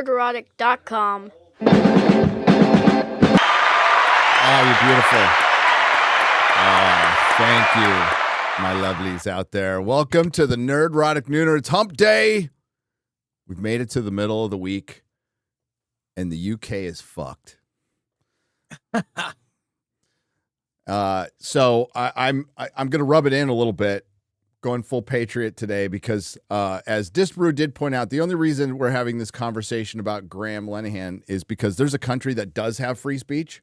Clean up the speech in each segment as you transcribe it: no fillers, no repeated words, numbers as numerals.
Nerdrotic.com. Oh, you're beautiful. Oh, thank you, my lovelies out there. Welcome to the Nerdrotic Nooner. It's hump day. We've made it to the middle of the week, and the UK is fucked. So I'm going to rub it in a little bit, going full patriot today, because as Disbrew did point out, the only reason we're having this conversation about Graham Linehan is because there's a country that does have free speech.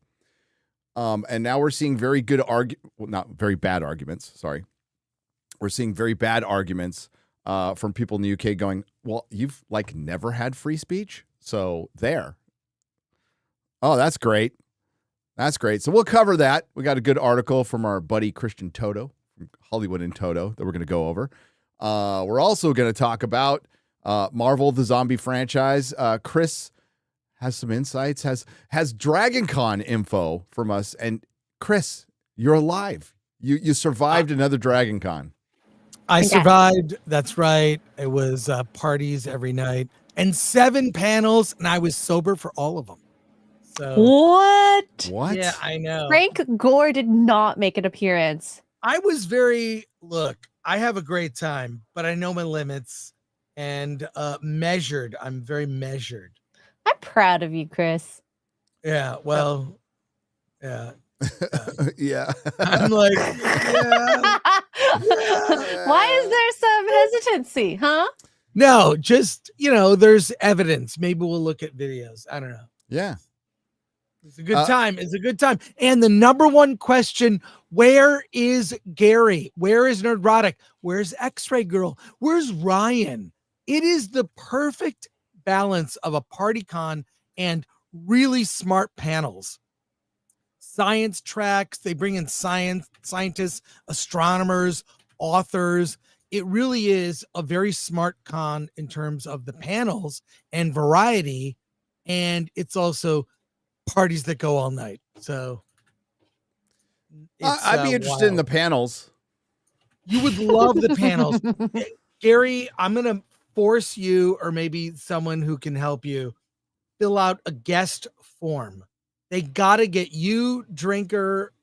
And now we're seeing very good not very bad arguments. Sorry. We're seeing very bad arguments from people in the UK going, well, you've never had free speech. So there. Oh, that's great. That's great. So we'll cover that. We got a good article from our buddy Christian Toto from Hollywood and Toto that we're going to go over. We're also going to talk about Marvel, the zombie franchise. Chris has some insights, has Dragon Con info from us. And Chris, you're alive. You survived another Dragon Con. I survived. That's right. It was parties every night and 7 panels, and I was sober for all of them. So What? Yeah, I know. Frank Gore did not make an appearance. I was I have a great time, but I know my limits and measured. I'm very measured. I'm proud of you, Chris. Yeah, well, yeah. Yeah. I'm like, yeah. Why is there some hesitancy, huh? No, just, there's evidence. Maybe we'll look at videos. I don't know. Yeah. It's a good time. It's a good time. And the number one question, where is Gary? Where is Nerdrotic? Where's X-Ray Girl? Where's Ryan? It is the perfect balance of a party con and really smart panels. Science tracks, they bring in scientists, astronomers, authors. It really is a very smart con in terms of the panels and variety. And it's also parties that go all night. So I'd be interested in the panels. You would love the panels. Gary, I'm going to force you, or maybe someone who can help you, fill out a guest form. They got to get you, Drinker,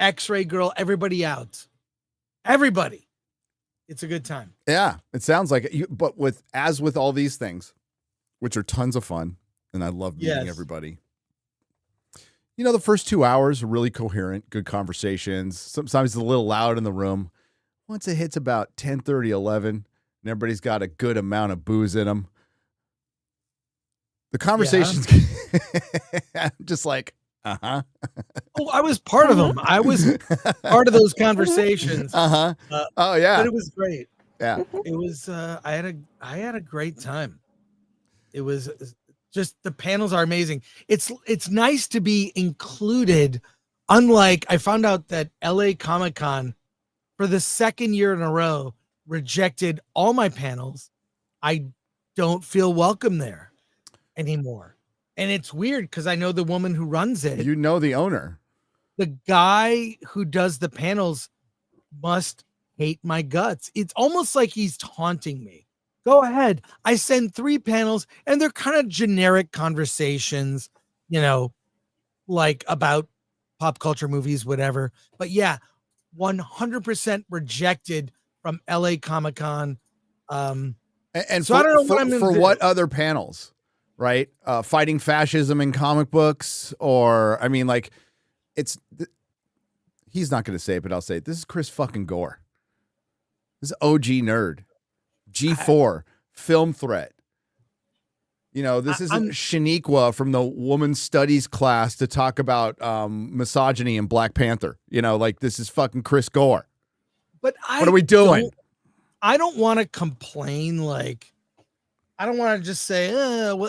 X-Ray Girl, everybody out. Everybody. It's a good time. Yeah, it sounds like it. But with all these things, which are tons of fun, and I love meeting everybody. The first 2 hours are really coherent, good conversations. Sometimes it's a little loud in the room. Once it hits about 10:30, 11, and everybody's got a good amount of booze in them, the conversations, just like, Oh, I was part of them. I was part of those conversations. Oh yeah. But it was great. Yeah. It was. I had a great time. It was just, the panels are amazing. It's nice to be included. Unlike, I found out that LA Comic-Con for the second year in a row rejected all my panels. I don't feel welcome there anymore. And it's weird because I know the woman who runs it. You know the owner. The guy who does the panels must hate my guts. It's almost like he's taunting me. Go ahead. I send 3 panels and they're kind of generic conversations, like about pop culture, movies, whatever. But yeah, 100% rejected from LA Comic-Con. And so I don't know what I'm for what other panels, right? Fighting fascism in comic books, or he's not going to say it, but I'll say it. This is Chris fucking Gore. This is OG nerd. G4, film threat. This isn't Shaniqua from the women's studies class to talk about misogyny in Black Panther. This is fucking Chris Gore. But what are we doing? I don't want to complain. I don't want to just say,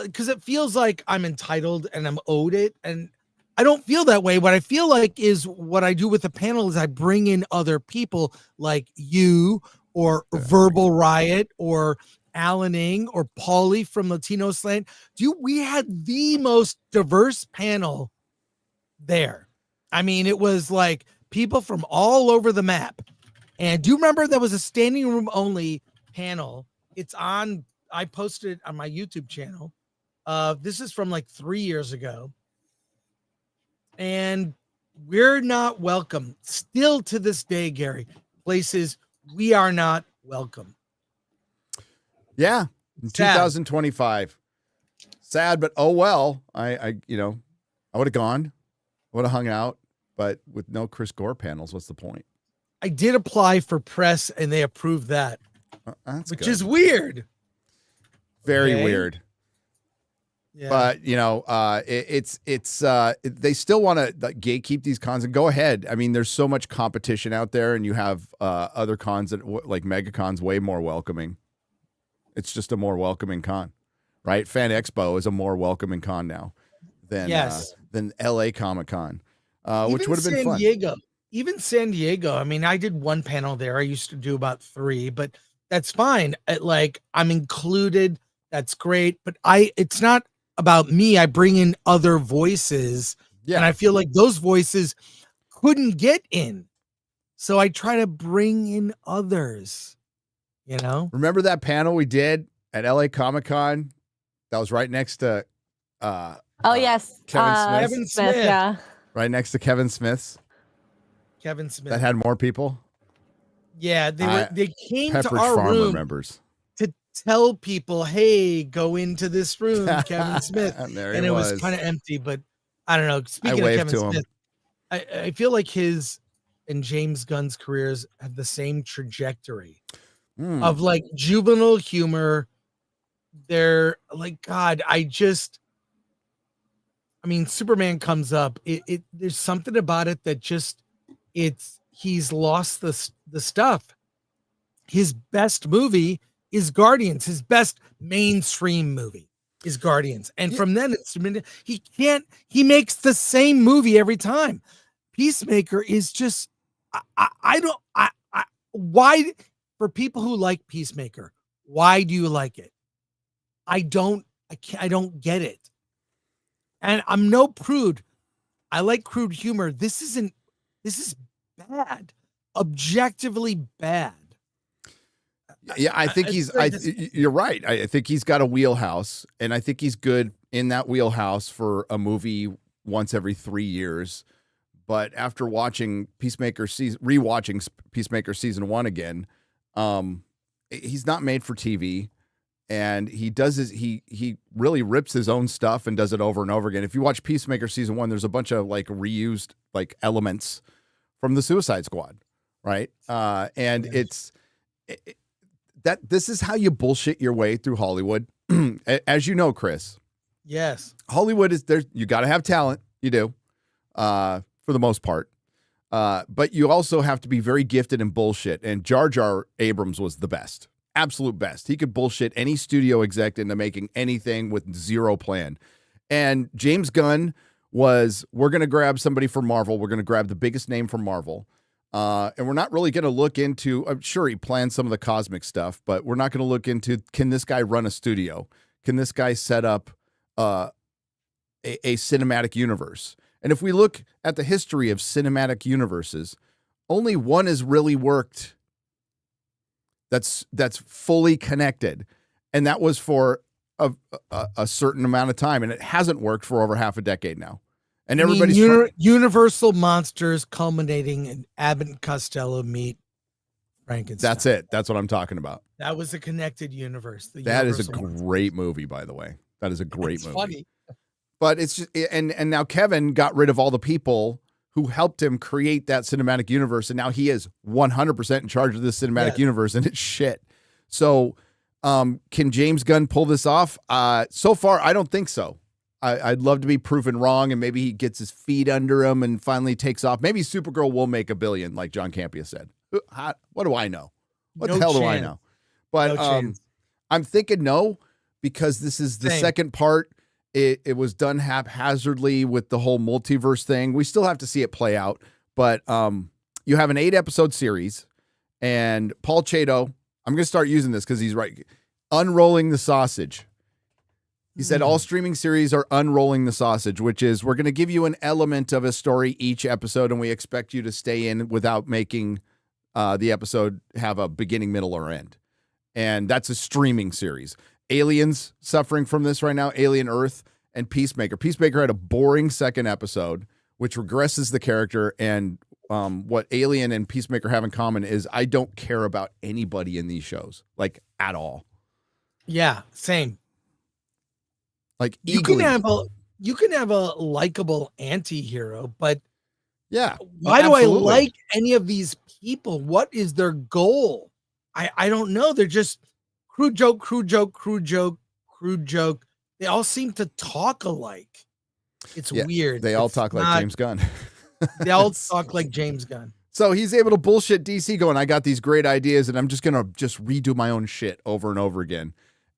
because it feels like I'm entitled and I'm owed it. And I don't feel that way. What I feel like is what I do with the panel is I bring in other people like you, or Verbal Riot, or Alaning, or Paulie from Latino Slant. We had the most diverse panel there. I mean, it was like people from all over the map. And do you remember there was a standing room only panel? It's on, I posted it on my YouTube channel. This is from like 3 years ago. And we're not welcome. Still to this day, Gary, places we are not welcome. Yeah. In Sad. 2025. Sad, but oh well. I would have gone. I would have hung out, but with no Chris Gore panels, what's the point? I did apply for press and they approved that. That's which good. is weird. Very Okay. weird. Yeah. But they still want to gatekeep these cons, and go ahead. I mean, there's so much competition out there, and you have other cons that like MegaCon's way more welcoming. It's just a more welcoming con, right? Fan Expo is a more welcoming con now than LA Comic Con, which would have been fun. Even San Diego. I mean, I did one panel there. I used to do about 3, but that's fine. I'm included. That's great. But it's not about me. I bring in other voices, and I feel like those voices couldn't get in. So I try to bring in others, Remember that panel we did at LA Comic Con? That was right next to yes. Kevin Smith. Yeah. right next to Kevin Smith's. Kevin Smith. That had more people. Yeah, they came to Pepperidge our Farm room members to tell people, hey, go into this room, Kevin Smith. And it was kind of empty, but I don't know. Speaking of Kevin Smith, I feel like his and James Gunn's careers have the same trajectory of like juvenile humor. They're like, God, Superman comes up. There's something about it that just he's lost the stuff. His best movie is Guardians. His best mainstream movie is Guardians. And from then he makes the same movie every time. Peacemaker is just, why, for people who like Peacemaker, why do you like it? I don't get it. And I'm no prude. I like crude humor. This is bad, objectively bad. Yeah, I think you're right. I think he's got a wheelhouse, and I think he's good in that wheelhouse for a movie once every 3 years. But after watching rewatching Peacemaker season 1 again, he's not made for TV, and he really rips his own stuff and does it over and over again. If you watch Peacemaker season 1, there's a bunch of like reused like elements from the Suicide Squad, right? This is how you bullshit your way through Hollywood. As you know, Chris. Yes. Hollywood is there. You got to have talent. You do, for the most part. But you also have to be very gifted in bullshit. And Jar Jar Abrams was the best. Absolute best. He could bullshit any studio exec into making anything with zero plan. And James Gunn was, we're going to grab somebody from Marvel. We're going to grab the biggest name from Marvel. And we're not really going to look into, I'm sure he planned some of the cosmic stuff, but we're not going to look into, can this guy run a studio? Can this guy set up a cinematic universe? And if we look at the history of cinematic universes, only one has really worked that's fully connected. And that was for a certain amount of time. And it hasn't worked for over half a decade now. And everybody's Universal Monsters culminating in Abbott and Costello meet Frankenstein. That's it. That's what I'm talking about. That was a connected universe. That is a great movie, by the way. That is a great movie. Funny. But it's just, and now Kevin got rid of all the people who helped him create that cinematic universe, and now he is 100% in charge of this cinematic universe, and it's shit. So, can James Gunn pull this off? So far, I don't think so. I'd love to be proven wrong, and maybe he gets his feet under him and finally takes off. Maybe Supergirl will make $1 billion, like John Campea said. What do I know? What the hell do I know? But I'm thinking no, because this is the second part. It was done haphazardly with the whole multiverse thing. We still have to see it play out. But you have an 8-episode series, and Paul Chato, I'm going to start using this because he's right, unrolling the sausage. He said all streaming series are unrolling the sausage, which is we're going to give you an element of a story each episode, and we expect you to stay in without making the episode have a beginning, middle, or end. And that's a streaming series. Aliens suffering from this right now, Alien Earth and Peacemaker. Peacemaker had a boring second episode, which regresses the character. And what Alien and Peacemaker have in common is I don't care about anybody in these shows, like at all. Yeah, same. Like you can have a likable anti-hero, but yeah, why do I like any of these people? What is their goal? I don't know. They're just crew joke, crew joke, crew joke, crew joke. They all seem to talk alike. It's weird. They all talk like James Gunn. They all talk like James Gunn. So he's able to bullshit DC going, I got these great ideas and I'm just going to redo my own shit over and over again.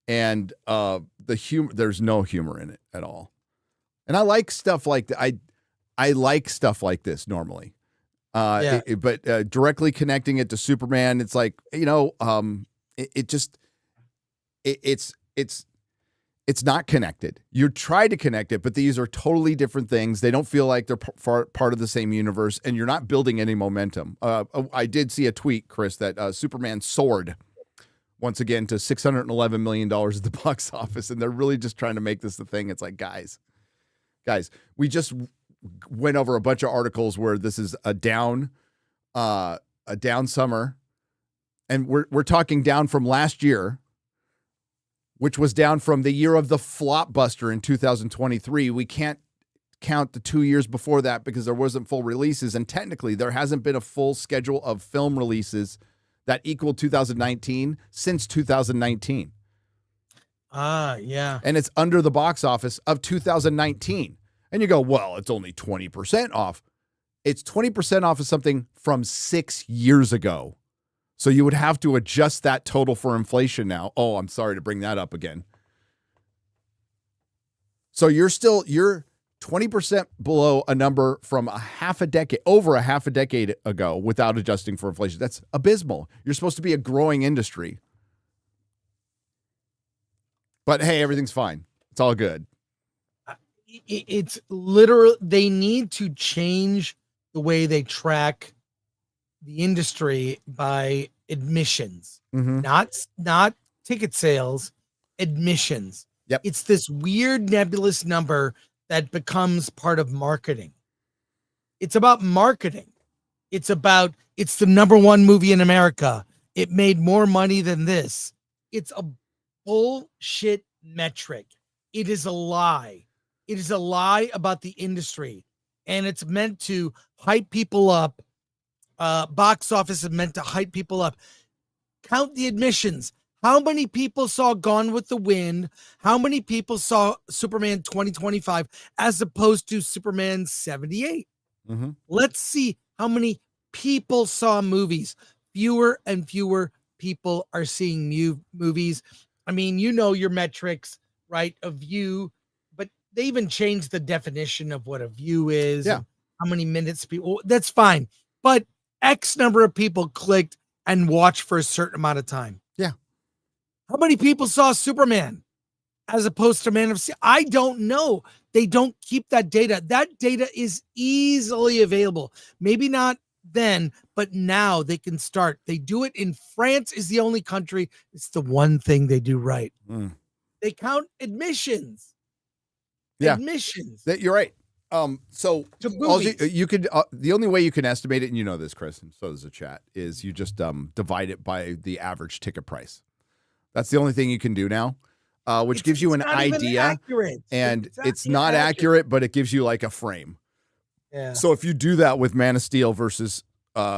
And the humor, there's no humor in it at all. And I like stuff like that. I like stuff like this normally. But directly connecting it to Superman, it's like, it's not connected. You try to connect it, but these are totally different things. They don't feel like they're part of the same universe, and you're not building any momentum. I did see a tweet, Chris, that Superman soared once again to $611 million at the box office, and they're really just trying to make this the thing. It's like, guys, we just went over a bunch of articles where this is a down summer, and we're talking down from last year, which was down from the year of the flop buster in 2023. We can't count the 2 years before that because there wasn't full releases, and technically there hasn't been a full schedule of film releases that equaled 2019 since 2019. Yeah. And it's under the box office of 2019. And you go, well, it's only 20% off. It's 20% off of something from 6 years ago. So you would have to adjust that total for inflation now. Oh, I'm sorry to bring that up again. So you're 20% below a number from over a half a decade ago without adjusting for inflation. That's abysmal. You're supposed to be a growing industry. But hey, everything's fine. It's all good. It's literal. They need to change the way they track the industry by admissions, not ticket sales, admissions. Yep. It's this weird nebulous number that becomes part of marketing. It's about marketing. It's the number one movie in America. It made more money than this. It's a bullshit metric. It is a lie. It is a lie about the industry, and it's meant to hype people up. Box office is meant to hype people up. Count the admissions. How many people saw Gone with the Wind? How many people saw Superman 2025 as opposed to Superman 78? Let's see how many people saw movies. Fewer and fewer people are seeing movies. I mean, your metrics, right, of view, but they even changed the definition of what a view is. Yeah. How many minutes people, that's fine. But X number of people clicked and watched for a certain amount of time. Yeah. How many people saw Superman as opposed to Man of Steel? I don't know. They don't keep that data. That data is easily available. Maybe not then, but now they can start. They do it in France is the only country. It's the one thing they do right. They count admissions. Yeah. Admissions. You're right. So you could the only way you can estimate it, and you know this, Chris, and so does the chat, is you just divide it by the average ticket price. That's the only thing you can do now, which gives you an idea. And it's not accurate, but it gives you like a frame. Yeah. So if you do that with Man of Steel versus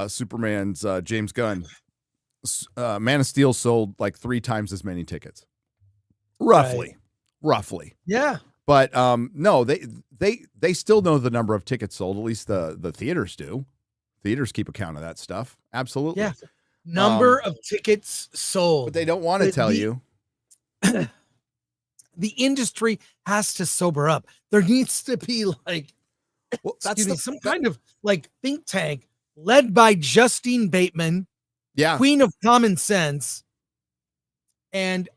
Superman's James Gunn, Man of Steel sold like 3 times as many tickets, roughly. Yeah. But no, they still know the number of tickets sold. At least the theaters do. Theaters keep account of that stuff. Absolutely. Yeah. Number of tickets sold. But they don't want to tell you. The industry has to sober up. There needs to be like some kind of like think tank led by Justine Bateman, Queen of Common Sense. And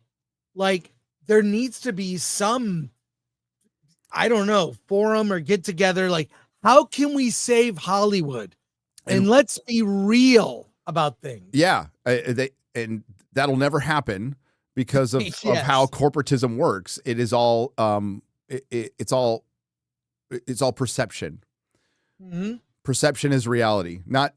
like there needs to be some, I don't know, forum or get together. Like, how can we save Hollywood? And let's be real about things. Yeah. And that'll never happen. because of how corporatism works. It is all it's all perception. Mm-hmm. Perception is reality, not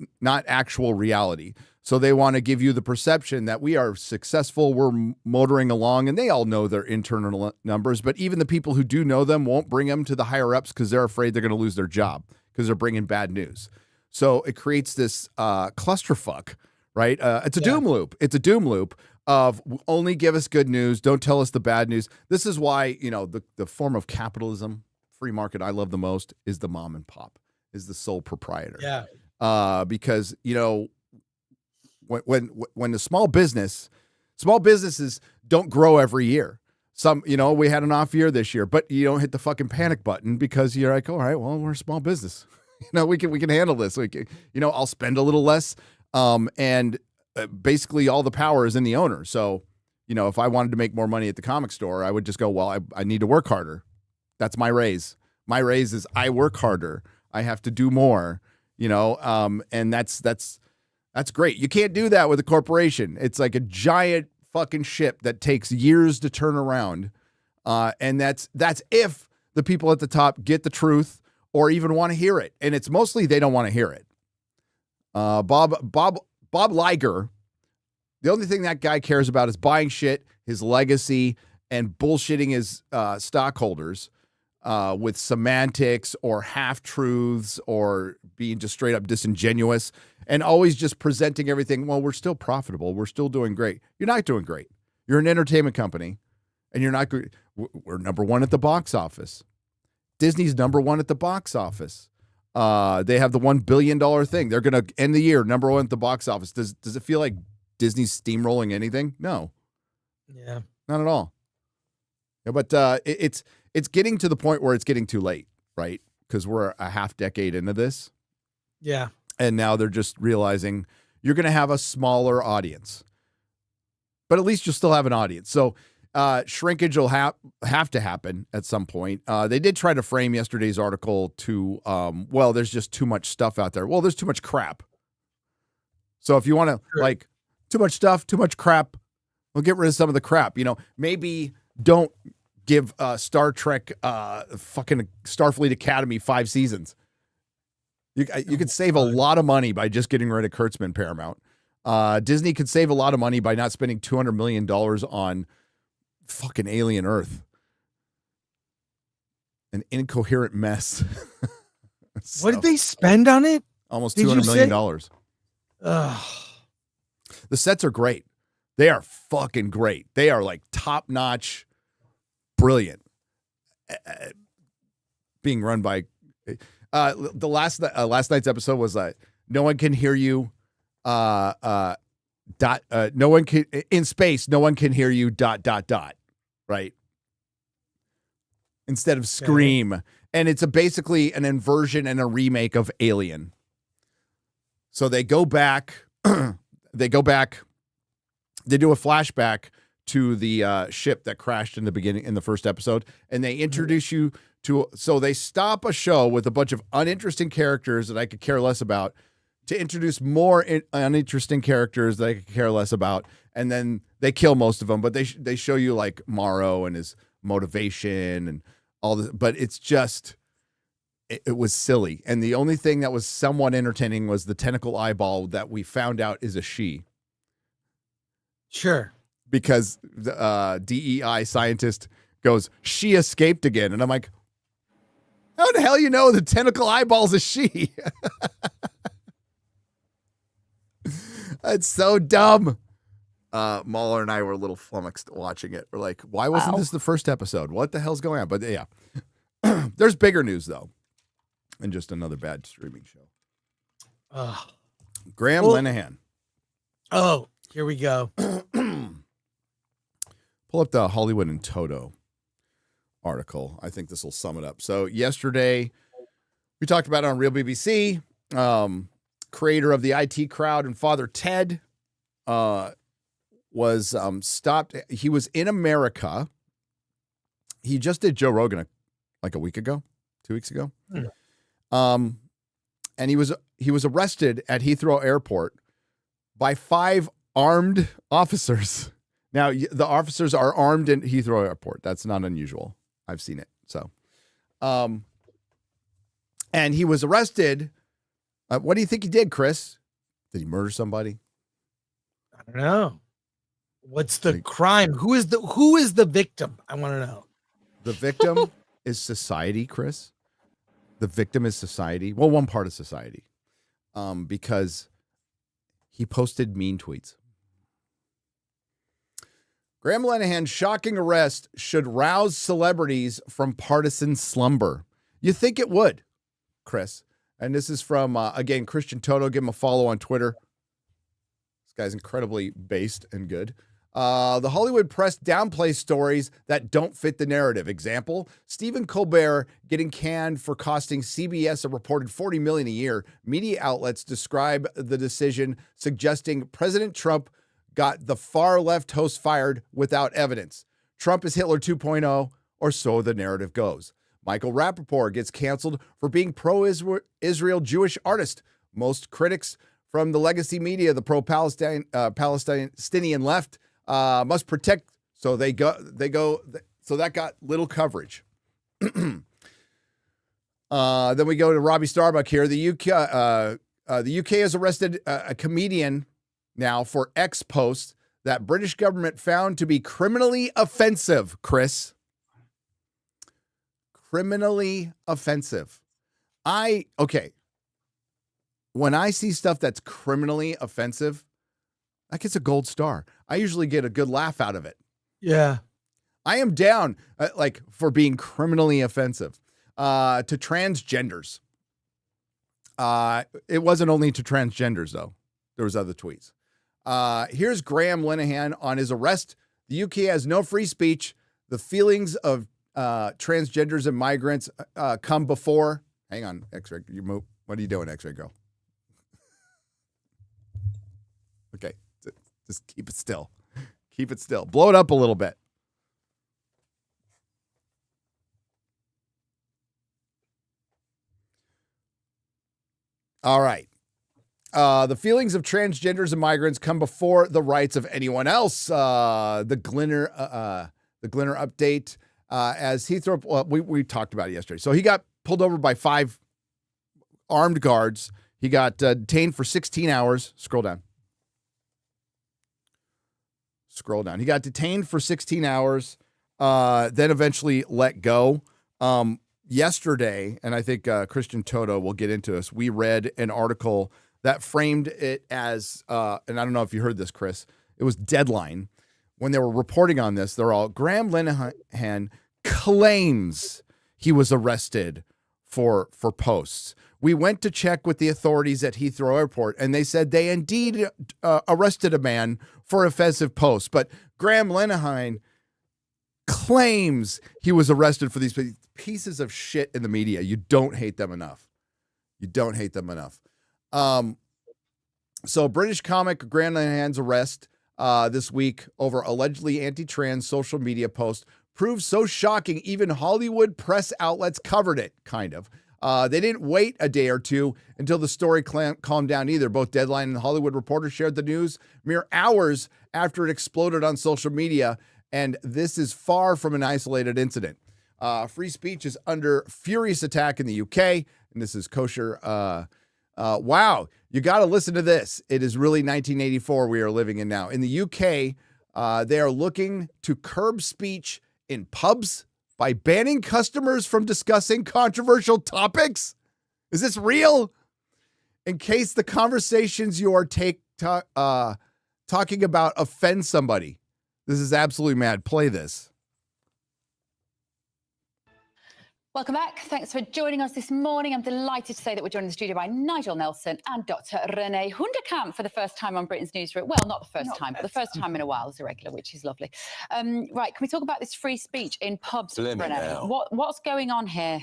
actual reality. So they want to give you the perception that we are successful, we're motoring along, and they all know their internal numbers. But even the people who do know them won't bring them to the higher ups because they're afraid they're going to lose their job because they're bringing bad news. So it creates this clusterfuck, right? It's a doom loop. It's a doom loop of only give us good news, don't tell us the bad news. This is why, the form of capitalism, free market I love the most is the mom and pop, is the sole proprietor. Yeah. Because, when the small businesses don't grow every year. Some, we had an off year this year, but you don't hit the fucking panic button because you're like, all right, well, we're a small business. We can handle this. We can, I'll spend a little less. And basically all the power is in the owner. So, if I wanted to make more money at the comic store, I would just go, well, I need to work harder. That's my raise. My raise is I work harder. I have to do more, and that's great. You can't do that with a corporation. It's like a giant fucking ship that takes years to turn around. And that's if the people at the top get the truth or even want to hear it. And it's mostly they don't want to hear it. Bob Liger, the only thing that guy cares about is buying shit, his legacy, and bullshitting his stockholders with semantics or half-truths or being just straight up disingenuous and always just presenting everything. Well, we're still profitable. We're still doing great. You're not doing great. You're an entertainment company, and you're not. We're number one at the box office. Disney's number one at the box office. They have the $1 billion thing. They're going to end the year number one at the box office. Does it feel like Disney's steamrolling anything? No. Yeah. Not at all. Yeah, but it's getting to the point where it's getting too late, right? Because we're a half decade into this. Yeah. And now they're just realizing you're going to have a smaller audience. But at least you'll still have an audience. So shrinkage will have to happen at some point. They did try to frame yesterday's article to, well, there's just too much stuff out there. Well, there's too much crap. So if you want to, too much stuff, too much crap, we'll get rid of some of the crap. Maybe don't give Star Trek fucking Starfleet Academy 5 seasons. You could save a lot of money by just getting rid of Kurtzman Paramount. Disney could save a lot of money by not spending $200 million on fucking Alien Earth. An incoherent mess. What did they spend on it? Almost $200 million. The sets are great. They are fucking great. They are like top-notch, brilliant. Being run by... the last night's episode was no one can hear you. No one can in space. No one can hear you. ... Right. Instead of Scream, and it's basically an inversion and a remake of Alien. So they go back. They do a flashback to the ship that crashed in the first episode, and they introduce you to. So they stop a show with a bunch of uninteresting characters that I could care less about to introduce more uninteresting characters that I could care less about, and then they kill most of them. But they show you like Morrow and his motivation and all this. But it's just it was silly, and the only thing that was somewhat entertaining was the tentacle eyeball that we found out is a she. Sure. Because the DEI scientist goes, she escaped again. And I'm like, how the hell you know the tentacle eyeball's a she? It's so dumb. Mahler and I were a little flummoxed watching it. We're like, why wasn't this the first episode? What the hell's going on? But yeah, there's bigger news, though, than just another bad streaming show. Graham Linehan. Oh, here we go. Pull up the Hollywood and Toto article. I think this will sum it up. So yesterday, we talked about it on Real BBC. Creator of the IT Crowd and Father Ted was stopped. He was in America. He just did Joe Rogan like a week ago, 2 weeks ago. And he was arrested at Heathrow Airport by 5 armed officers. Now, the officers are armed in Heathrow Airport. That's not unusual. I've seen it. So, and he was arrested. What do you think he did, Chris? Did he murder somebody? I don't know. What's the crime? Who is the victim? I want to know. The victim is society, Chris. The victim is society. Well, one part of society. Because he posted mean tweets. Graham Linehan's shocking arrest should rouse celebrities from partisan slumber. You think it would, Chris? And this is from, again, Christian Toto. Give him a follow on Twitter. This guy's incredibly based and good. The Hollywood press downplays stories that don't fit the narrative. Example, Stephen Colbert getting canned for costing CBS a reported $40 million a year. Media outlets describe the decision, suggesting President Trump got the far left host fired without evidence. Trump is Hitler 2.0, or so the narrative goes. Michael Rappaport gets canceled for being pro-Israel Jewish artist. Most critics from the legacy media, the pro-Palestinian left, must protect. So they go. So that got little coverage. Then we go to Robbie Starbuck here. The UK has arrested a comedian now for X posts that British government found to be criminally offensive. Chris, criminally offensive. Okay. When I see stuff that's criminally offensive, that gets a gold star. I usually get a good laugh out of it. Yeah. I am down for being criminally offensive to transgenders. It wasn't only to transgenders, though. There was other tweets. Here's Graham Linehan on his arrest. The UK has no free speech. The feelings of transgenders and migrants come before. Hang on, X-Ray. You move. What are you doing, X-Ray girl? Okay. Just keep it still. Keep it still. Blow it up a little bit. All right. The feelings of transgenders and migrants come before the rights of anyone else. The Glinner update, as Heathrow, we talked about it yesterday. So he got pulled over by 5 armed guards. He got detained for 16 hours. Scroll down. He got detained for 16 hours, then eventually let go. Yesterday, and I think Christian Toto will get into this, we read an article that framed it as, and I don't know if you heard this, Chris, it was Deadline. When they were reporting on this, they're all, Graham Linehan claims he was arrested for posts. We went to check with the authorities at Heathrow Airport, and they said they indeed arrested a man for offensive posts. But Graham Linehan claims he was arrested for these pieces of shit in the media. You don't hate them enough. So British comic Graham Linehan's arrest this week over allegedly anti-trans social media post proved so shocking even Hollywood press outlets covered it, kind of. They didn't wait a day or two until the story calmed down either. Both Deadline and the Hollywood Reporter shared the news mere hours after it exploded on social media, and this is far from an isolated incident. Free speech is under furious attack in the UK, and this is kosher. Wow, you got to listen to this. It is really 1984 we are living in now. In the UK, they are looking to curb speech in pubs by banning customers from discussing controversial topics? Is this real? In case the conversations you are talking about offend somebody. This is absolutely mad. Play this. Welcome back. Thanks for joining us this morning. I'm delighted to say that we're joined in the studio by Nigel Nelson and Dr. Renee Hunderkamp for the first time on Britain's Newsroom. Well, not the first time, but the first time in a while as a regular, which is lovely. Right, can we talk about this free speech in pubs, Renee? What's going on here?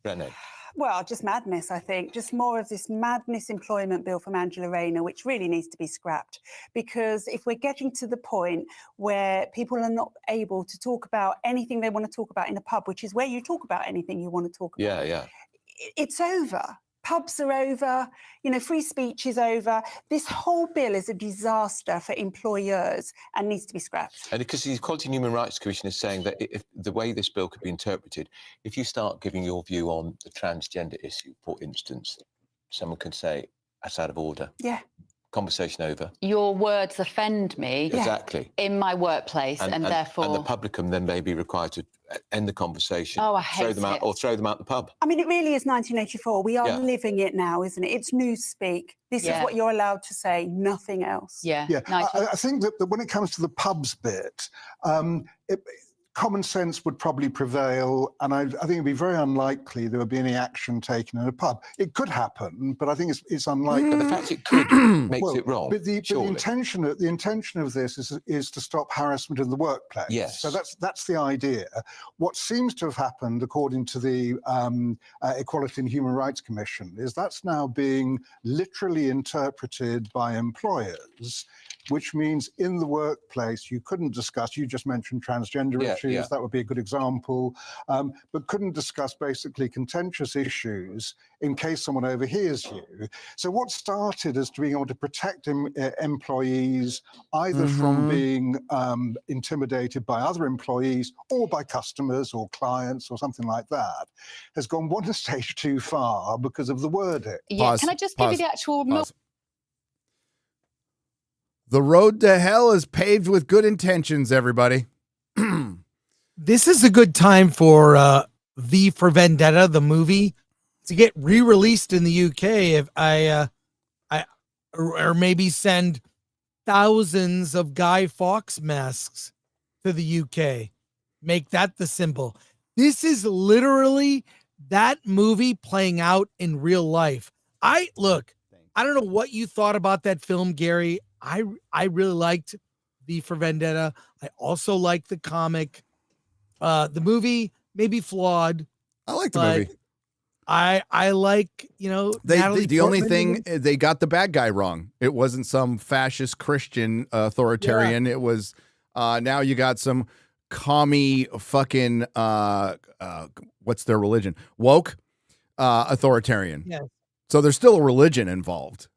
Renee. Well, just madness, I think. Just more of this madness employment bill from Angela Rayner, which really needs to be scrapped. Because if we're getting to the point where people are not able to talk about anything they want to talk about in a pub, which is where you talk about anything you want to talk about. Yeah. It's over. Pubs are over, free speech is over. This whole bill is a disaster for employers and needs to be scrapped. And because the Equality and Human Rights Commission is saying that if the way this bill could be interpreted, if you start giving your view on the transgender issue, for instance, someone could say, that's out of order. Yeah. Conversation over. Your words offend me Exactly. in my workplace, and therefore... And the publican then may be required to end the conversation, I throw them out, or throw them out the pub. I mean, it really is 1984. We are living it now, isn't it? It's newspeak. This is what you're allowed to say, nothing else. Yeah. I think that when it comes to the pubs bit, common sense would probably prevail, and I think it'd be very unlikely there would be any action taken in a pub. It could happen, but I think it's unlikely. But the fact it could makes it wrong. But the intention of this is to stop harassment in the workplace. Yes. So that's the idea. What seems to have happened, according to the Equality and Human Rights Commission, is that's now being literally interpreted by employers, which means in the workplace you couldn't discuss, you just mentioned transgender issues, that would be a good example, but couldn't discuss basically contentious issues in case someone overhears you. So what started as being able to protect employees either from being intimidated by other employees or by customers or clients or something like that has gone one stage too far because of the wording. Yeah, can I just give you the actual... The road to hell is paved with good intentions, everybody. This is a good time for V for Vendetta, the movie, to get re-released in the UK. If or maybe send thousands of Guy Fawkes masks to the UK. Make that the symbol. This is literally that movie playing out in real life. I don't know what you thought about that film, Gary. I really liked V for Vendetta. I also liked the comic. The movie may be flawed. I like the movie. I like, the only thing, they got the bad guy wrong. It wasn't some fascist Christian authoritarian. It was now you got some commie fucking what's their religion? Woke authoritarian. Yeah. So there's still a religion involved.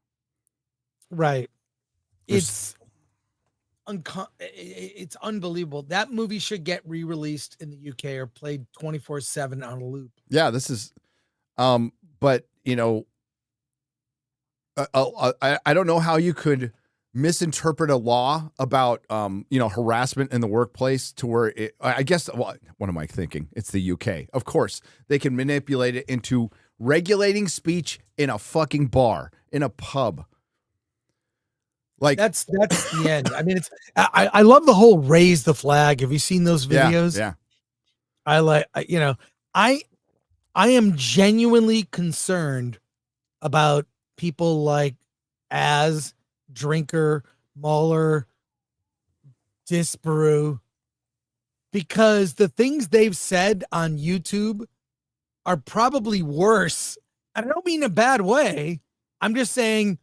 Right. It's unbelievable. That movie should get re-released in the UK or played 24/7 on a loop. Yeah, this is, but I don't know how you could misinterpret a law about harassment in the workplace to where I guess what am I thinking? It's the UK. Of course, they can manipulate it into regulating speech in a fucking bar, in a pub. Like that's the end. I mean, I love the whole raise the flag. Have you seen those videos? Yeah. I am genuinely concerned about people like Az, Drinker, Mahler, Disparu, because the things they've said on YouTube are probably worse. I don't mean in a bad way. I'm just saying,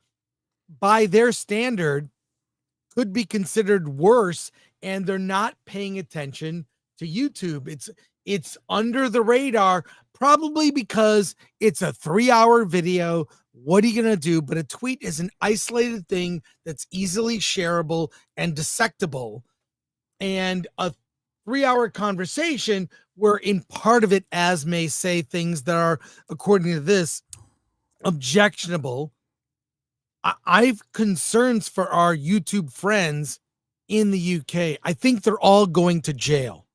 by their standard, could be considered worse, and they're not paying attention to YouTube. It's under the radar, probably because it's a 3-hour video. What are you going to do? But a tweet is an isolated thing that's easily shareable and dissectable. And a 3-hour conversation where in part of it, Az may say things that are, according to this, objectionable. I've concerns for our YouTube friends in the UK. I think they're all going to jail.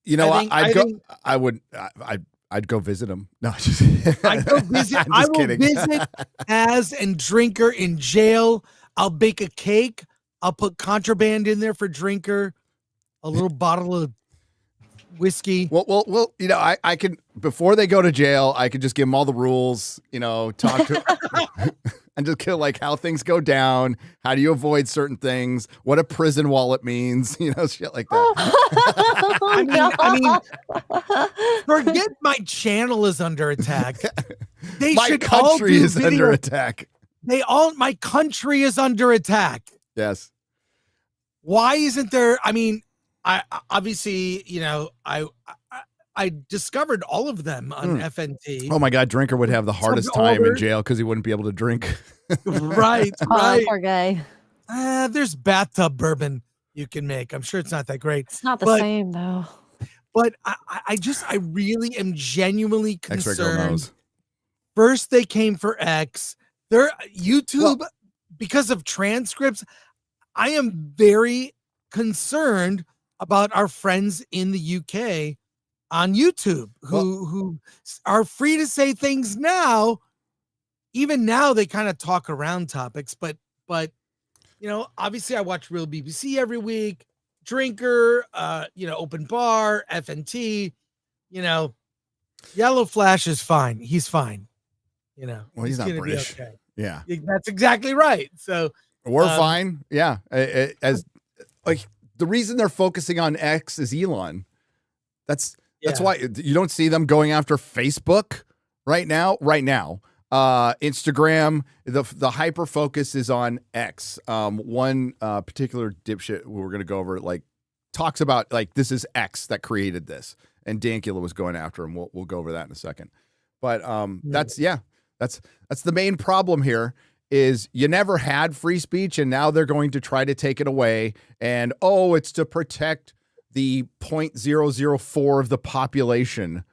I'd go visit them. No, I'd go visit. I will visit Az and Drinker in jail. I'll bake a cake. I'll put contraband in there for Drinker. A little bottle of whiskey. Well, I can, before they go to jail, I could just give them all the rules, talk to and just kill like how things go down. How do you avoid certain things? What a prison wallet means, shit like that. I mean, forget my channel is under attack. My country is under attack. My country is under attack. Yes. Why isn't there? I mean, I obviously, I discovered all of them on FNT. Oh my God, Drinker would have the hardest time in jail because he wouldn't be able to drink. Right. Oh, poor guy. There's bathtub bourbon you can make. I'm sure it's not that great. It's not the But- same though. But I really am genuinely X-Ray Girl concerned. knows. First, they came for X. Their YouTube, because of transcripts, I am very concerned about our friends in the UK on YouTube who are free to say things now. Even now, they kind of talk around topics, but obviously, I watch Real BBC every week. Drinker, Open Bar, FNT, Yellow Flash is fine. He's fine. Well, he's not gonna be British. okay. Yeah. That's exactly right. So We're fine. Yeah. As like the reason they're focusing on X is Elon. That's why you don't see them going after Facebook right now. Instagram, the hyper focus is on X. One particular dipshit we're going to go over talks about this is X that created this, and Dankula was going after him. We'll go over that in a second. But that's the main problem here is you never had free speech, and now they're going to try to take it away. And it's to protect the 0.004 of the population,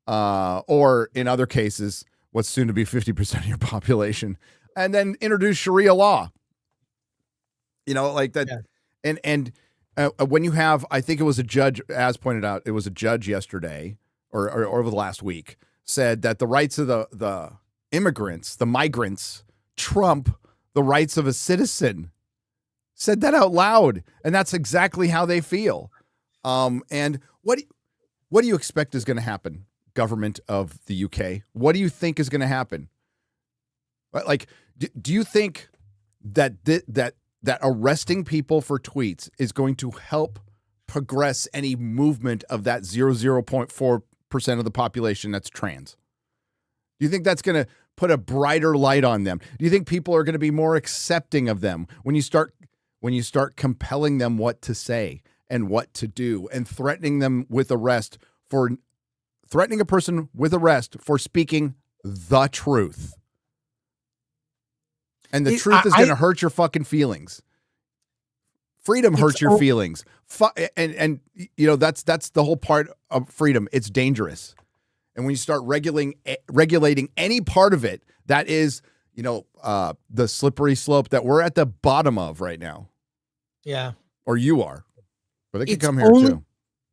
or in other cases, what's soon to be 50% of your population, and then introduce Sharia law. Like that. Yeah. And when you have, I think it was a judge, as pointed out, it was a judge yesterday or over the last week, said that the rights of the immigrants, the migrants, trump the rights of a citizen. Said that out loud, and that's exactly how they feel. And what do you expect is going to happen? Government of the UK, what do you think is going to happen? Do you think that arresting people for tweets is going to help progress any movement of that 0.4% of the population that's trans? Do you think that's going to put a brighter light on them? Do you think people are going to be more accepting of them when you start compelling them what to say and what to do, and threatening them with arrest for threatening a person with arrest for speaking the truth? And the truth is going to hurt your fucking feelings. Freedom hurts your feelings. And that's the whole part of freedom. It's dangerous. And when you start regulating any part of it, that is, the slippery slope that we're at the bottom of right now. Yeah. Or you are. But they can come here too.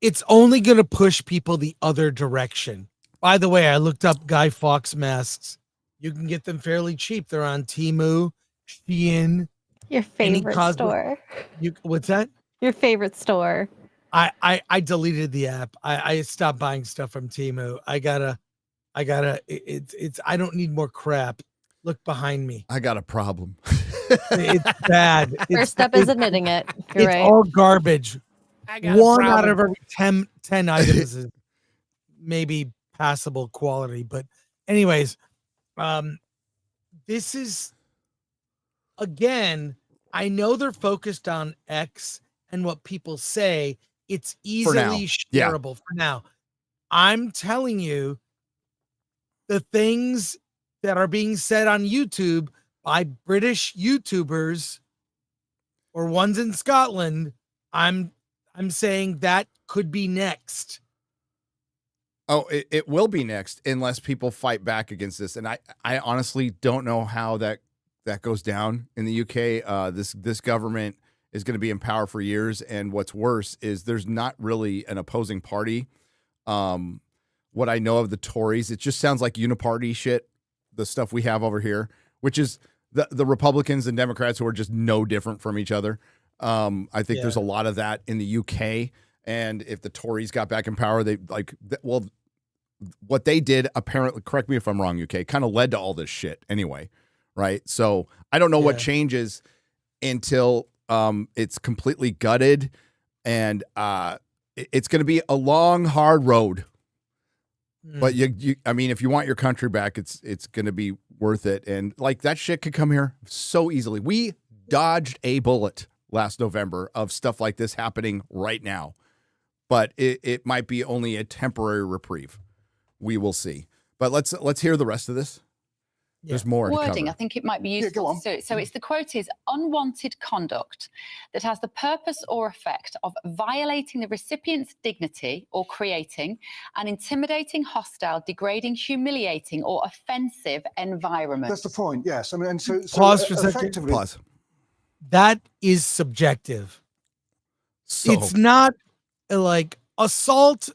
It's only going to push people the other direction. By the way, I looked up Guy Fawkes masks. You can get them fairly cheap. They're on Temu, Shein. Your favorite store. What's that? Your favorite store. I deleted the app. I stopped buying stuff from Temu. I don't need more crap. Look behind me. I got a problem. It's bad. First step is admitting it. You're right. It's all garbage. One out of every 10 items is maybe passable quality. But anyways, this is, again, I know they're focused on X and what people say. It's easily shareable for now. I'm telling you, the things that are being said on YouTube by British YouTubers or ones in Scotland, I'm saying that could be next. Oh, it will be next unless people fight back against this. And I honestly don't know how that goes down in the UK. This government is going to be in power for years. And what's worse is there's not really an opposing party. What I know of the Tories, it just sounds like uniparty shit, the stuff we have over here, which is the Republicans and Democrats who are just no different from each other. I think there's a lot of that in the UK. And if the Tories got back in power, what they did, apparently, correct me if I'm wrong, UK, kind of led to all this shit anyway, right? So I don't know what changes until it's completely gutted, and it's going to be a long, hard road. But I mean, if you want your country back, it's going to be worth it. And that shit could come here so easily. We dodged a bullet last November of stuff like this happening right now. but it might be only a temporary reprieve. We will see. But let's hear the rest of this. There's more to Wording, I cover. think it might be Yeah, go useful. on. So it's the quote is unwanted conduct that has the purpose or effect of violating the recipient's dignity or creating an intimidating, hostile, degrading, humiliating, or offensive environment. That's the point. Yes. I mean, and so Pause for a second. effectively, Pause. That is subjective. So It's not like assault,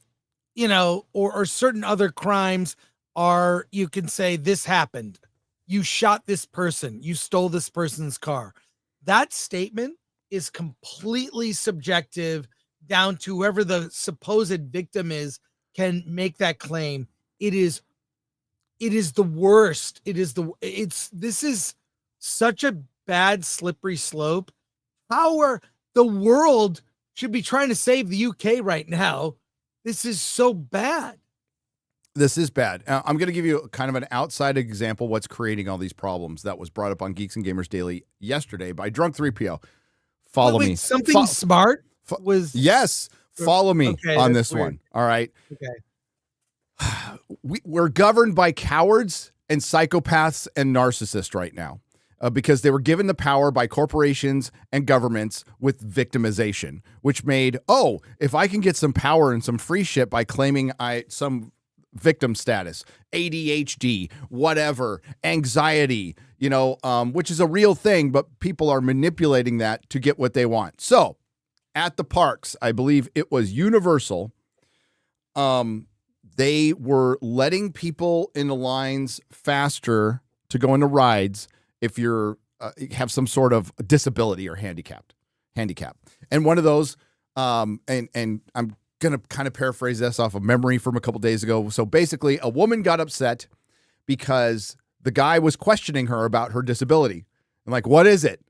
or certain other crimes are, you can say this happened. You shot this person. You stole this person's car. That statement is completely subjective down to whoever the supposed victim is can make that claim. It is the worst. This is such a bad slippery slope. The world should be trying to save the UK right now. This is so bad. this is bad. I'm going to give you kind of an outside example what's creating all these problems that was brought up on Geeks and Gamers Daily yesterday by Drunk 3PO. Follow me. Something smart was... Yes. Follow me on this one. All right. Okay. We're governed by cowards and psychopaths and narcissists right now because they were given the power by corporations and governments with victimization, which made, if I can get some power and some free shit by claiming some victim status, ADHD, whatever, anxiety, which is a real thing, but people are manipulating that to get what they want. So at the parks, I believe it was Universal, they were letting people in the lines faster to go into rides if you're have some sort of disability or handicap. And one of those, and I'm going to kind of paraphrase this off of memory from a couple days ago. So basically, a woman got upset because the guy was questioning her about her disability. And like, what is it?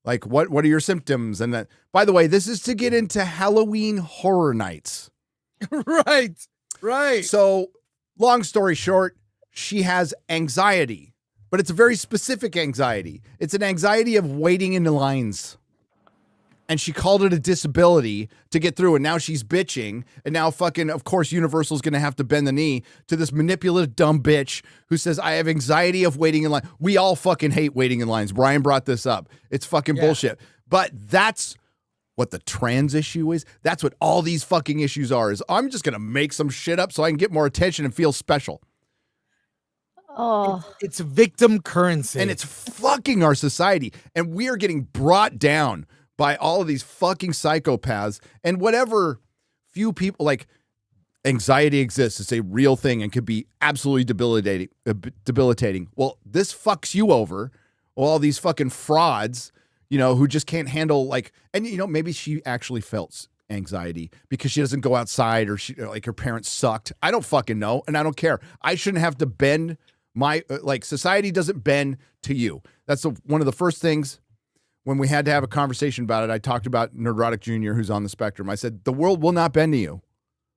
Like, what are your symptoms? And that, by the way, this is to get into Halloween Horror Nights. Right. So long story short, she has anxiety, but it's a very specific anxiety. It's an anxiety of waiting in the lines. And she called it a disability to get through. And now she's bitching. And now of course, Universal's going to have to bend the knee to this manipulative, dumb bitch who says, I have anxiety of waiting in line. We all fucking hate waiting in lines. Brian brought this up. It's fucking bullshit. But that's what the trans issue is. That's what all these fucking issues are, is I'm just going to make some shit up so I can get more attention and feel special. Oh, It's victim currency. And it's fucking our society. And we are getting brought down by all of these fucking psychopaths and whatever few people, like, anxiety exists. It's a real thing and could be absolutely debilitating. Well, this fucks you over. Well, all these fucking frauds, who just can't handle, and maybe she actually felt anxiety because she doesn't go outside or her parents sucked. I don't fucking know. And I don't care. I shouldn't have to bend my, society doesn't bend to you. That's one of the first things. When we had to have a conversation about it, I talked about Nerdrotic Jr., who's on the spectrum. I said, the world will not bend to you.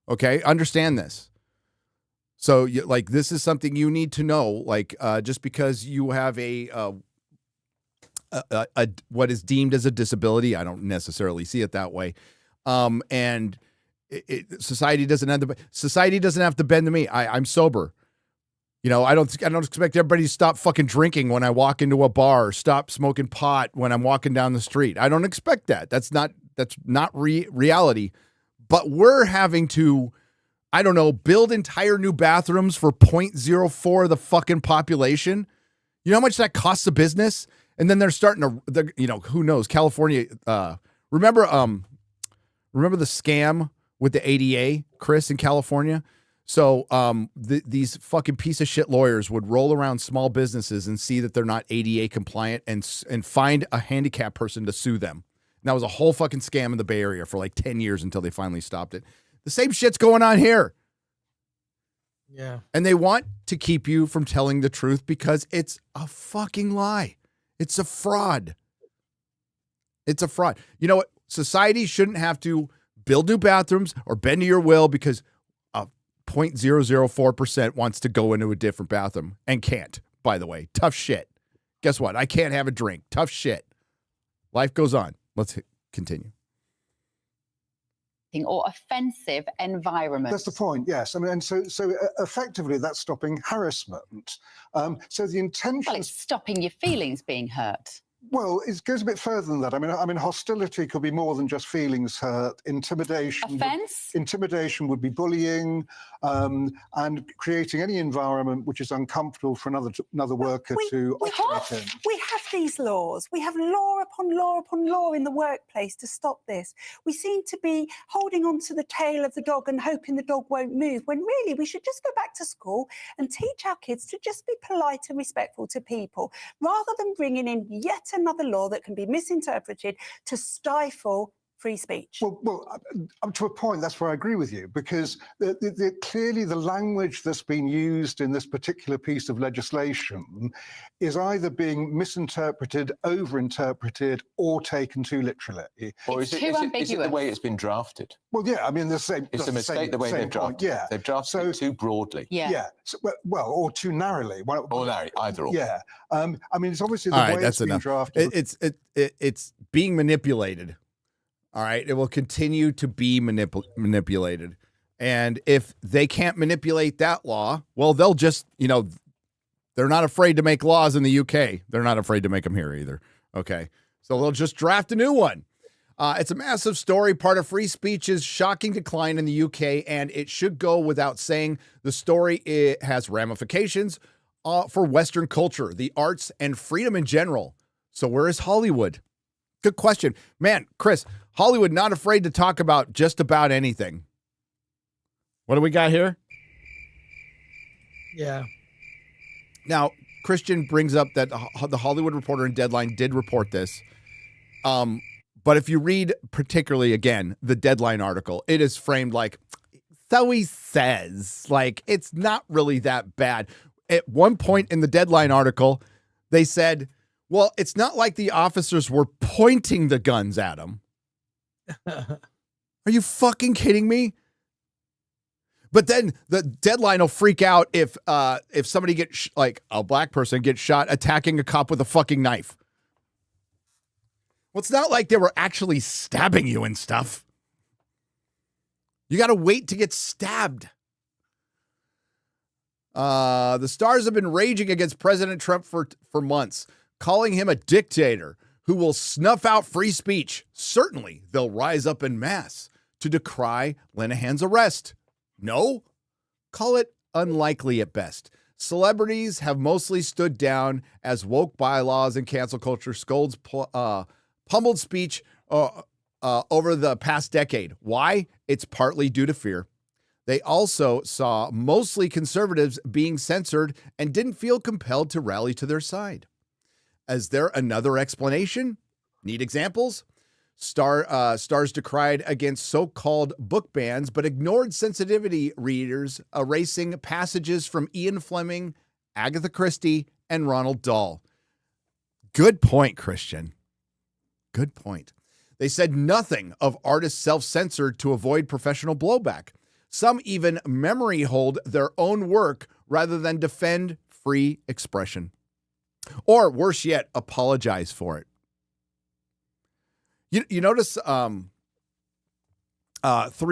Okay? Understand this. So, this is something you need to know. Just because you have a what is deemed as a disability, I don't necessarily see it that way. And society doesn't have to bend to me. I'm sober. I don't expect everybody to stop fucking drinking when I walk into a bar or stop smoking pot when I'm walking down the street. I don't expect that. That's not reality. But we're having to, build entire new bathrooms for 0.04 of the fucking population. You know how much that costs the business? And then they're starting to, who knows? California. Remember the scam with the ADA, Chris, in California? So these fucking piece of shit lawyers would roll around small businesses and see that they're not ADA compliant and find a handicapped person to sue them. And that was a whole fucking scam in the Bay Area for 10 years until they finally stopped it. The same shit's going on here. Yeah. And they want to keep you from telling the truth because it's a fucking lie. It's a fraud. It's a fraud. You know what? Society shouldn't have to build new bathrooms or bend to your will because 0.004% wants to go into a different bathroom and can't, by the way. Tough shit. Guess what? I can't have a drink. Tough shit. Life goes on. Let's continue. anything or offensive environment. That's the point, yes. I mean, and so effectively that's stopping harassment. So the intention... Well, it's stopping your feelings being hurt. Well, it goes a bit further than that. I mean, hostility could be more than just feelings hurt. Intimidation. Offence? Intimidation would be bullying, and creating any environment which is uncomfortable for another worker to operate in. We have these laws. We have law upon law upon law in the workplace to stop this. We seem to be holding on to the tail of the dog and hoping the dog won't move, when really we should just go back to school and teach our kids to just be polite and respectful to people, rather than bringing in yet another law that can be misinterpreted to stifle free speech. Well, up to a point, that's where I agree with you, because clearly the language that's been used in this particular piece of legislation is either being misinterpreted, overinterpreted, or taken too literally. Or is it the way it's been drafted? Well, yeah, I mean, it's a mistake the way they've drafted. Yeah, they've drafted it too broadly. Yeah. So, well, or too narrowly. Or narrow, either or. Yeah. I mean, it's obviously the way it's been drafted. It's being manipulated. All right. It will continue to be manipulated. And if they can't manipulate that law, well, they'll just, they're not afraid to make laws in the UK. They're not afraid to make them here either. Okay. So they'll just draft a new one. It's a massive story, part of free speech's shocking decline in the UK, and it should go without saying the story has ramifications for Western culture, the arts, and freedom in general. So where is Hollywood? Good question. Man, Chris, Hollywood not afraid to talk about just about anything. What do we got here? Yeah. Now, Christian brings up that the Hollywood Reporter and Deadline did report this. But if you read particularly, again, the Deadline article, it is framed like, so he says, like, it's not really that bad. At one point in the Deadline article, they said, well, it's not like the officers were pointing the guns at him. Are you fucking kidding me? But then the Deadline will freak out if somebody gets like a black person gets shot attacking a cop with a fucking knife. Well, it's not like they were actually stabbing you and stuff. You got to wait to get stabbed. The stars have been raging against President Trump for months, calling him a dictator who will snuff out free speech. Certainly, they'll rise up en masse to decry Linehan's arrest. No? Call it unlikely at best. Celebrities have mostly stood down as woke bylaws and cancel culture scolds pummeled speech over the past decade. Why? It's partly due to fear. They also saw mostly conservatives being censored and didn't feel compelled to rally to their side. Is there another explanation? Need examples? Stars decried against so-called book bans, but ignored sensitivity readers, erasing passages from Ian Fleming, Agatha Christie, and Ronald Dahl. Good point, Christian. Good point. They said nothing of artists self-censored to avoid professional blowback. Some even memory hold their own work rather than defend free expression. Or worse yet, apologize for it. You notice three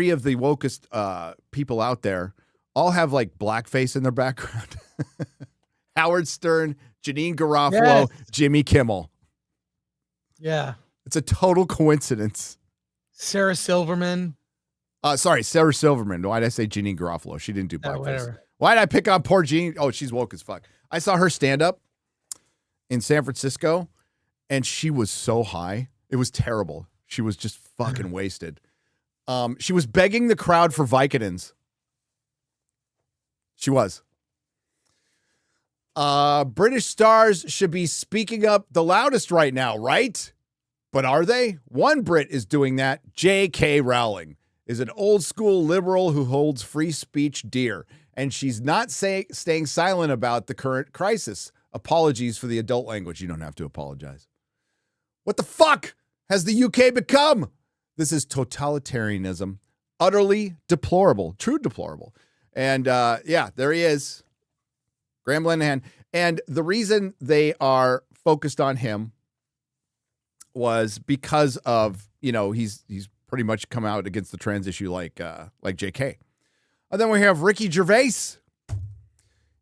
of the wokest people out there all have like blackface in their background. Howard Stern, Janine Garofalo, yes. Jimmy Kimmel. Yeah. It's a total coincidence. Sarah Silverman. Sarah Silverman. Why did I say Janine Garofalo? She didn't do blackface. Why did I pick on poor Jeanine? Oh, she's woke as fuck. I saw her stand up in San Francisco, and she was so high. It was terrible. She was just fucking wasted. She was begging the crowd for Vicodins. She was. British stars should be speaking up the loudest right now, right? But are they? One Brit is doing that. J.K. Rowling is an old school liberal who holds free speech dear, and she's not staying silent about the current crisis. Apologies for the adult language. You don't have to apologize. What the fuck has the UK become? This is totalitarianism. Utterly deplorable. True deplorable. And yeah, there he is. Graham Linehan. And the reason they are focused on him was because of, he's pretty much come out against the trans issue like JK. And then we have Ricky Gervais.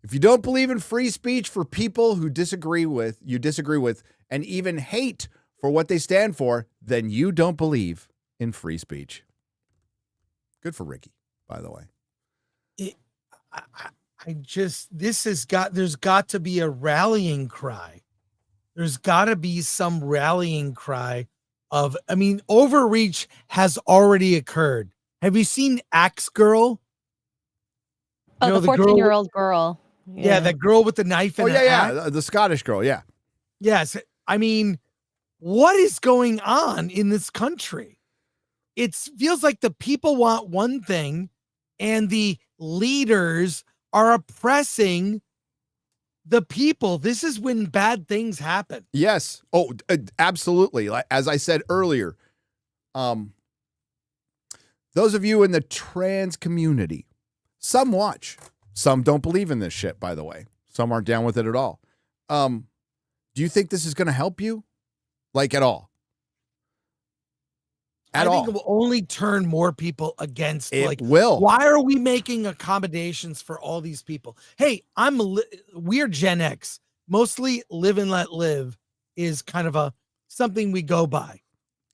If you don't believe in free speech for people who disagree with, and even hate for what they stand for, then you don't believe in free speech. Good for Ricky, by the way. There's got to be a rallying cry. There's got to be some rallying cry overreach has already occurred. Have you seen Axe Girl? Oh, the 14-year-old girl. Yeah, that girl with the knife and the Scottish girl, yeah. Yes. I mean, what is going on in this country? It feels like the people want one thing and the leaders are oppressing the people. This is when bad things happen. Yes. Oh, absolutely. Like, as I said earlier, those of you in the trans community, some watch, some don't believe in this shit, by the way. Some aren't down with it at all. Do you think this is going to help you? Like, at all? I think it will only turn more people against. It will. Why are we making accommodations for all these people? Hey, we're Gen X. Mostly live and let live is kind of something we go by.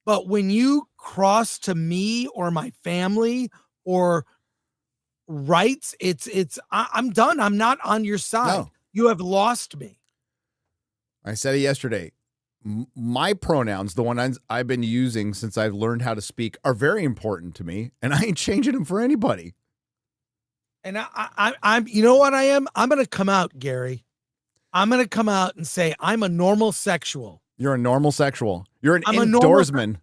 But when you cross to me or my family or rights, I'm done. I'm not on your side. No. You have lost me. I said it yesterday. My pronouns, the one I've been using since I've learned how to speak, are very important to me, and I ain't changing them for anybody. And I'm, you know what I am? I'm going to come out, Gary. I'm going to come out and say I'm a normal sexual. You're a normal sexual. You're an indoorsman.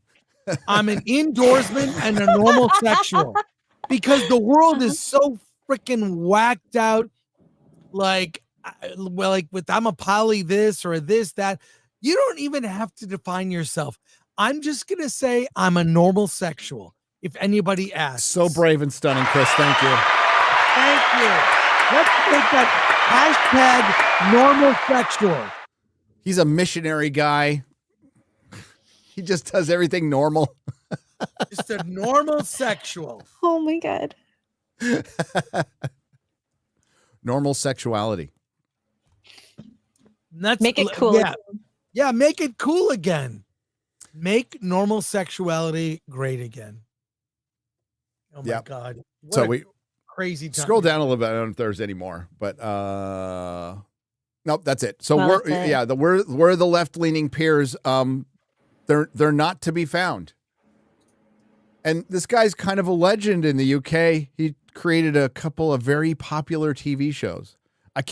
I'm an indoorsman and a normal sexual because the world is so freaking whacked out. Like with I'm a poly this or this, that. You don't even have to define yourself. I'm just going to say I'm a normal sexual. If anybody asks. So brave and stunning, Chris. Thank you. Thank you. Let's make that hashtag normal sexual. He's a missionary guy. He just does everything normal. Just a normal sexual. Oh my God. Normal sexuality. Make it cool. Yeah, make it cool again. Make normal sexuality great again. Oh my God. So we crazy time. Scroll down a little bit. I don't know if there's any more, but nope, that's it. So we're the left-leaning peers. They're not to be found. And this guy's kind of a legend in the UK. He created a couple of very popular TV shows. I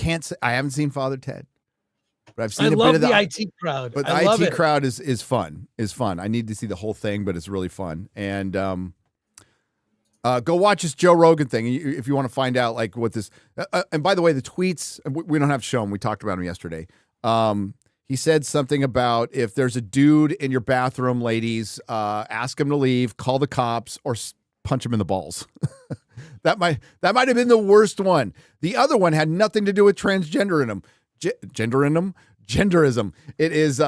haven't seen Father Ted. But I've seen love the IT crowd. But the IT crowd is fun. I need to see the whole thing, but it's really fun. And go watch this Joe Rogan thing if you want to find out like what this. And by the way, the tweets we don't have to show them. We talked about them yesterday. He said something about if there's a dude in your bathroom, ladies, ask him to leave, call the cops, or punch him in the balls. That might have been the worst one. The other one had nothing to do with genderism. It is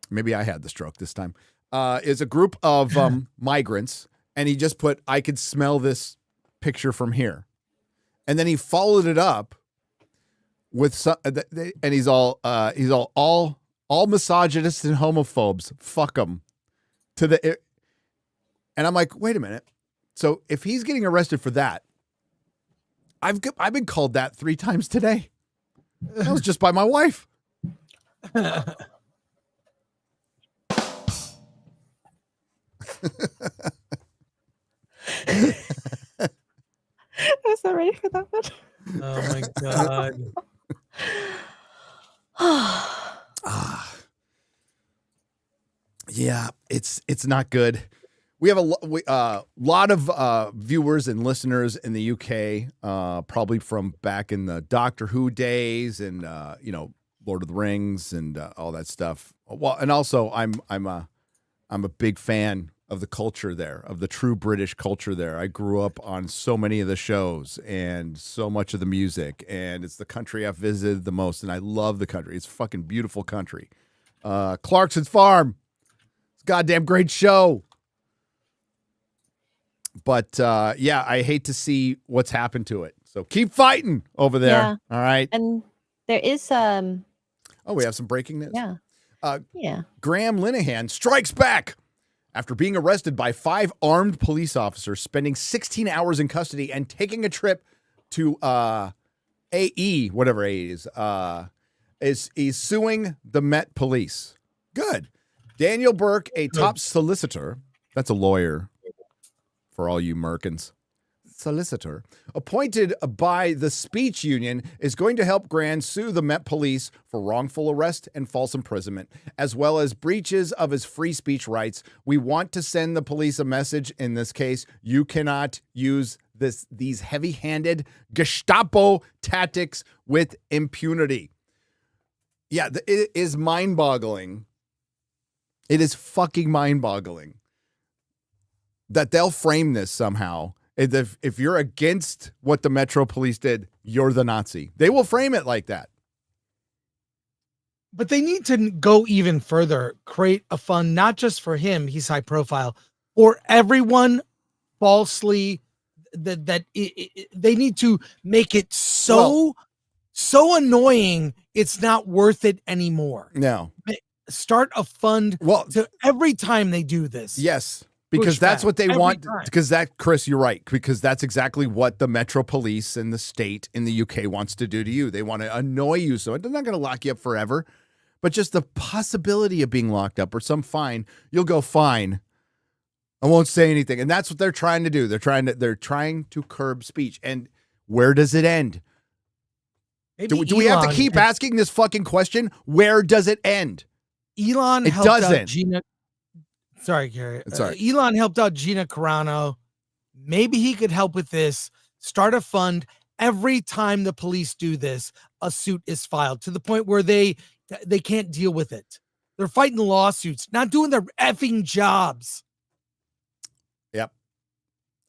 maybe I had the stroke this time. Is a group of migrants, and he just put I could smell this picture from here, and then he followed it up with some, and he's all misogynists and homophobes. Fuck them and I'm like, wait a minute. So if he's getting arrested for that, I've been called that 3 times today. That was just by my wife. I was not ready for that one. Oh my God. Yeah, it's not good. We have a lot of viewers and listeners in the UK, probably from back in the Doctor Who days and Lord of the Rings and all that stuff. Well, and also I'm a big fan of the culture there, of the true British culture there. I grew up on so many of the shows and so much of the music, and it's the country I've visited the most, and I love the country. It's a fucking beautiful country. Clarkson's Farm. It's a goddamn great show. But yeah, I hate to see what's happened to it. So keep fighting over there. Yeah. All right. And there is Oh, we have some breaking news. yeah. Yeah. Graham Linehan strikes back after being arrested by 5 armed police officers, spending 16 hours in custody and taking a trip to AE, whatever AE is he's suing the Met Police. Good. Daniel Burke, a top solicitor, that's a lawyer for all you Merkins. Solicitor, appointed by the speech union, is going to help Grand sue the Met Police for wrongful arrest and false imprisonment, as well as breaches of his free speech rights. We want to send the police a message in this case. You cannot use these heavy-handed Gestapo tactics with impunity. Yeah, it is mind-boggling. It is fucking mind-boggling that they'll frame this somehow. If you're against what the Metro Police did, you're the Nazi. They will frame it like that. But they need to go even further, create a fund, not just for him, he's high profile, or everyone falsely they need to make it so annoying it's not worth it anymore. No. Start a fund to every time they do this. Yes. Because that's what they want. Because Chris, you're right. Because that's exactly what the Metro Police and the state in the UK wants to do to you. They want to annoy you. So they're not going to lock you up forever. But just the possibility of being locked up or some fine, you'll go, fine. I won't say anything. And that's what they're trying to do. They're trying to curb speech. And where does it end? Do we have to keep asking this fucking question? Where does it end? Elon it helped doesn't. out Gina. Sorry, Gary. Sorry. Elon helped out Gina Carano. Maybe he could help with this. Start a fund. Every time the police do this, a suit is filed to the point where they can't deal with it. They're fighting lawsuits, not doing their effing jobs. Yep.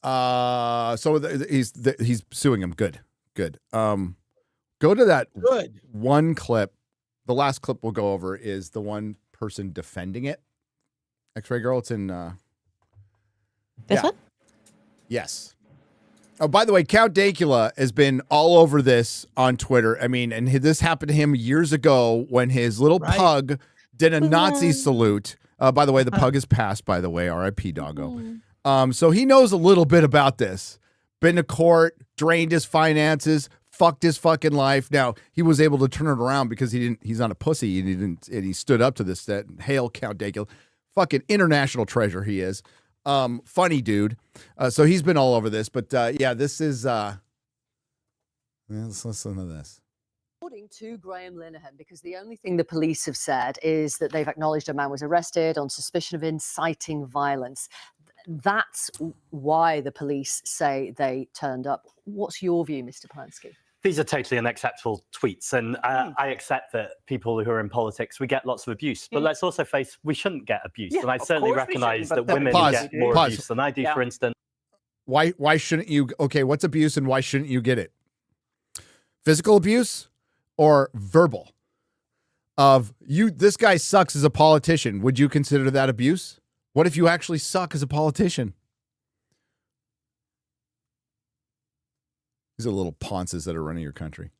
So he's suing him. Good. Go to that one clip. The last clip we'll go over is the one person defending it. X-Ray Girl, it's in this one? Yes. Oh, by the way, Count Dacula has been all over this on Twitter. I mean, and this happened to him years ago when his little pug did a Nazi salute. By the way, the pug is passed, by the way, R.I.P. doggo. So he knows a little bit about this. Been to court, drained his finances, fucked his fucking life. Now, he was able to turn it around because he's not a pussy and he stood up to this. That hail Count Dacula. Fucking international treasure he is. Funny dude. So he's been all over this, but yeah, this is let's listen to this. According to Graham Linehan, because the only thing the police have said is that they've acknowledged a man was arrested on suspicion of inciting violence. That's why the police say they turned up. What's your view, Mr. Polanski? These are totally unacceptable tweets, and I accept that people who are in politics, we get lots of abuse, but let's also face we shouldn't get abuse, and I certainly recognise that women get more abuse than I do, for instance. Why shouldn't you? Okay, what's abuse and why shouldn't you get it? Physical abuse or verbal? This guy sucks as a politician. Would you consider that abuse? What if you actually suck as a politician? These are little ponces that are running your country.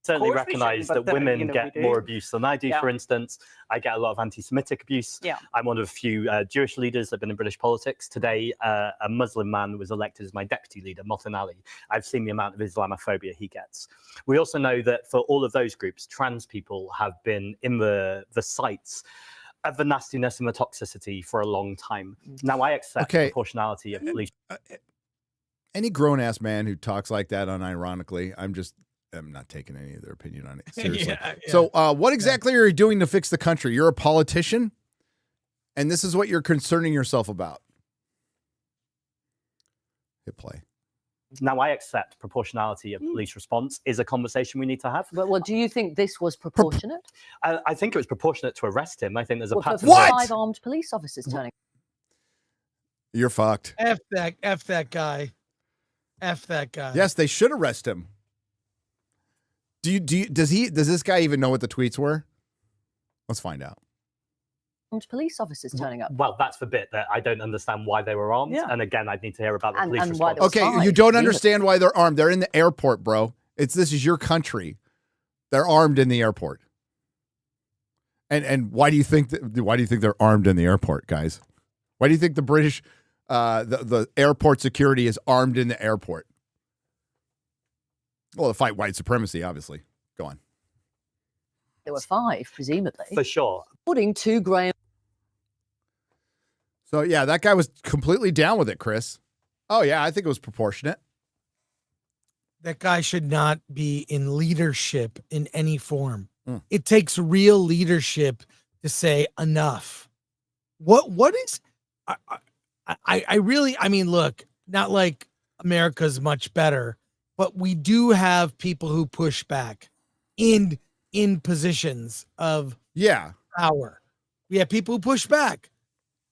Certainly recognise that women get more abuse than I do, for instance. I get a lot of anti-Semitic abuse. I'm one of a few Jewish leaders that have been in British politics. Today, a Muslim man was elected as my deputy leader, Motin Ali. I've seen the amount of Islamophobia he gets. We also know that for all of those groups, trans people have been in the sights of the nastiness and the toxicity for a long time. Now, I accept proportionality of police. Any grown-ass man who talks like that unironically, I'm not taking any of their opinion on it. Seriously. So what exactly are you doing to fix the country? You're a politician, and this is what you're concerning yourself about. Hit play. Now, I accept proportionality of police response is a conversation we need to have. But do you think this was proportionate? I think it was proportionate to arrest him. I think there's a pattern. What? 5 armed police officers turning. You're fucked. F that guy. F that guy. Yes, they should arrest him. Does this guy even know what the tweets were? Let's find out. police officers turning up. Well, that's the bit that I don't understand why they were armed. And again, I'd need to hear about the police and why response. there was Okay, you don't understand why they're armed. They're in the airport, bro. This is your country. They're armed in the airport. And why do you think they're armed in the airport, guys? Why do you think the British the airport security is armed in the airport? Well, to fight white supremacy, obviously. Go on. There were 5, presumably. For sure. According to Graham. So, yeah, that guy was completely down with it, Chris. Oh, yeah, I think it was proportionate. That guy should not be in leadership in any form. It takes real leadership to say enough. What is I really, I mean, look, not like America's much better, but we do have people who push back in positions of power. We have people who push back.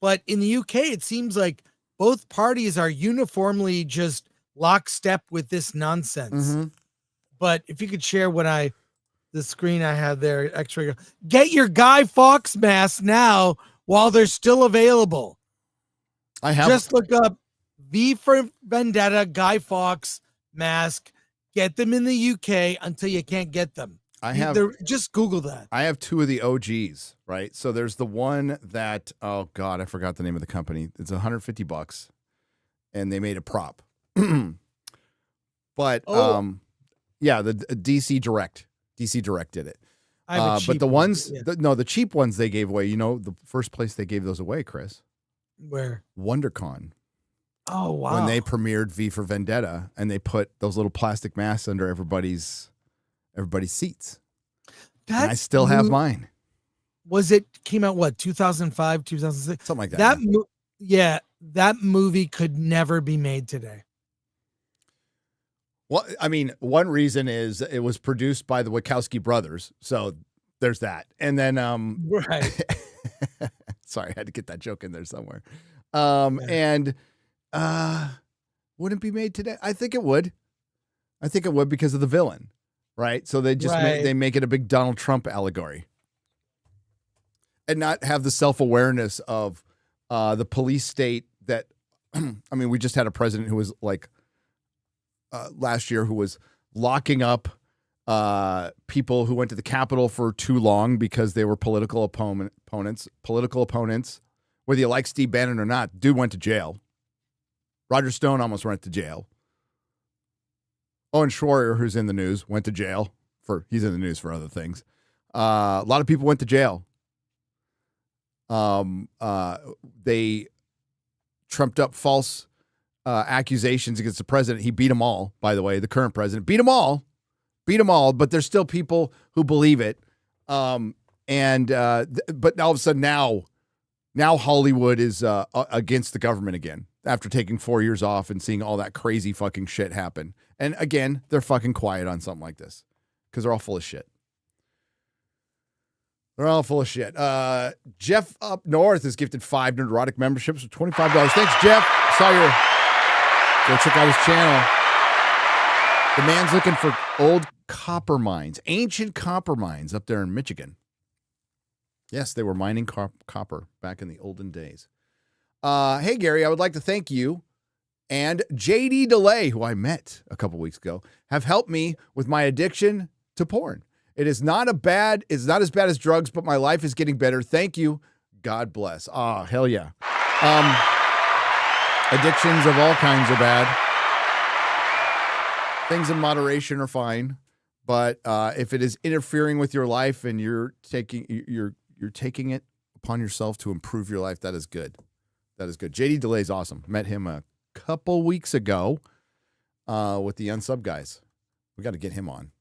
But in the UK, it seems like both parties are uniformly just lockstep with this nonsense. But if you could share the screen I have there, X-ray, get your Guy Fawkes mask now while they're still available. Just look up V for Vendetta Guy Fawkes mask. Get them in the UK until you can't get them. Just Google that. I have 2 of the OGs, right? So there's the one that, oh God, I forgot the name of the company. It's $150 and they made a prop. But yeah, the DC Direct did it. But the ones, the cheap ones they gave away, the first place they gave those away, Chris. Where? WonderCon. Oh, wow. When they premiered V for Vendetta and they put those little plastic masks under everybody's seats. And I still have mine. Came out what, 2005, 2006? Something like that. That movie could never be made today. Well, I mean, one reason is it was produced by the Wachowski brothers. So there's that. And then right. Sorry, I had to get that joke in there somewhere. And wouldn't be made today? I think it would. I think it would because of the villain, right? So they just they make it a big Donald Trump allegory. And not have the self-awareness of the police state that, I mean, we just had a president who was like, last year, who was locking up people who went to the Capitol for too long because they were political opponents, whether you like Steve Bannon or not. Dude went to jail. Roger Stone almost went to jail. Owen Schroyer, who's in the news, went to jail he's in the news for other things. A lot of people went to jail. They trumped up false accusations against the president. He beat them all, by the way. The current president beat them all, but there's still people who believe it. But all of a sudden now Hollywood is against the government again after taking 4 years off and seeing all that crazy fucking shit happen. And again, they're fucking quiet on something like this because they're all full of shit. They're all full of shit. Jeff up north has gifted 5 Nerdrotic memberships for $25. Thanks, Jeff. Go check out his channel. The man's looking for old copper mines, ancient copper mines up there in Michigan. Yes, they were mining copper back in the olden days. Hey, Gary, I would like to thank you and JD DeLay, who I met a couple weeks ago, have helped me with my addiction to porn. It's not as bad as drugs, but my life is getting better. Thank you. God bless. Oh, hell yeah. Addictions of all kinds are bad. Things in moderation are fine, but if it is interfering with your life and you're taking it upon yourself to improve your life, that is good. That is good. JD DeLay is awesome. Met him a couple weeks ago with the Unsub guys. We got to get him on.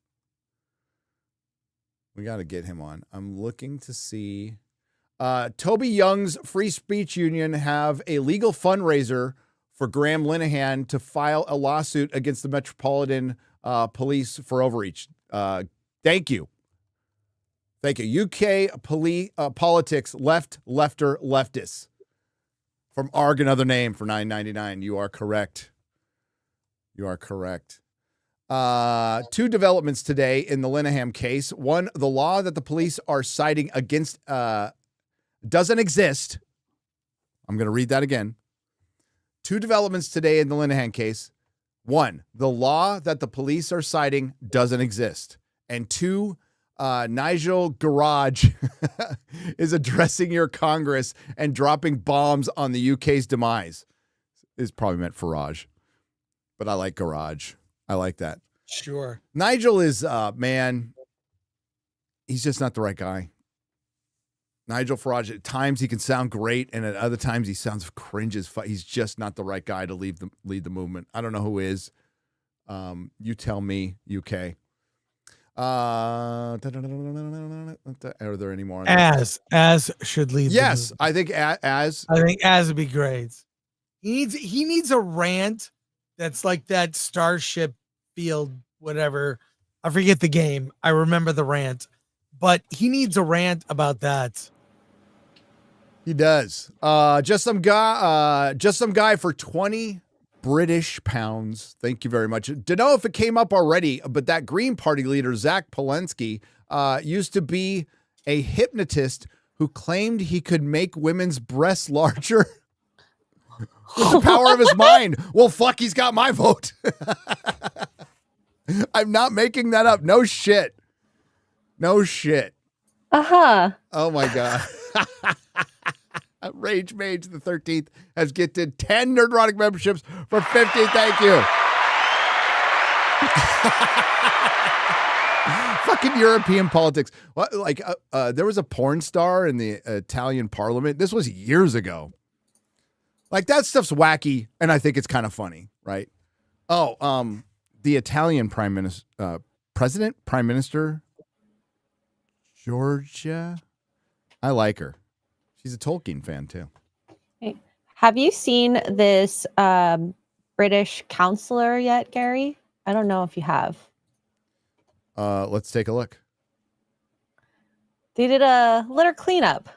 I'm looking to see. Toby Young's Free Speech Union have a legal fundraiser for Graham Linehan to file a lawsuit against the Metropolitan Police for overreach. Thank you. UK politics, leftists. From ARG, another name for $9.99. You are correct. 2 developments today in the Linehan case. One, the law that the police are citing against doesn't exist. I'm going to read that again. 2 developments today in the Linehan case. 1, the law that the police are citing doesn't exist. And 2, Nigel Garage is addressing your Congress and dropping bombs on the UK's demise. Is probably meant Farage, but I like Garage. I like that. Sure. Nigel is, man, he's just not the right guy. Nigel Farage, at times he can sound great, and at other times he sounds cringe as fuck. He's just not the right guy to lead the movement. I don't know who is. You tell me, UK. Are there any more? As should lead. Yes, I think as would be great. He needs a rant that's like that Starship Field, whatever. I forget the game. I remember the rant, but he needs a rant about that. He does. Just some guy for 20 British pounds. Thank you very much. Don't know if it came up already, but that Green Party leader, Zach Polensky, used to be a hypnotist who claimed he could make women's breasts larger with the power of his mind. Well, fuck, he's got my vote. I'm not making that up. No shit. No shit. Uh-huh. Oh my God. Rage Mage the 13th has gifted 10 Nerdrotic memberships for 50. Thank you. Fucking European politics. What, like, there was a porn star in the Italian parliament. This was years ago. Like, that stuff's wacky, and I think it's kind of funny, right? Oh, the Italian prime minister, Georgia. I like her. She's a Tolkien fan too. Have you seen this British counselor yet, Gary? I don't know if you have. Let's take a look. They did a litter cleanup.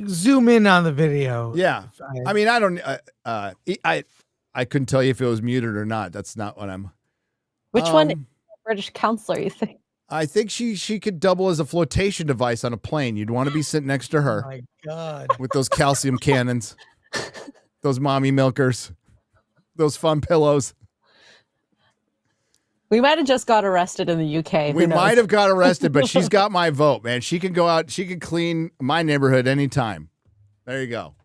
Zoom in on the video. Yeah, I mean, I don't. I couldn't tell you if it was muted or not. That's not what I'm. Which one? Is the British counselor, you think? I think she could double as a flotation device on a plane. You'd want to be sitting next to her. Oh my God. With those calcium cannons, those mommy milkers, those fun pillows. We might have just got arrested in the UK. We might have got arrested, but she's got my vote, man. She can go out. She can clean my neighborhood anytime. There you go.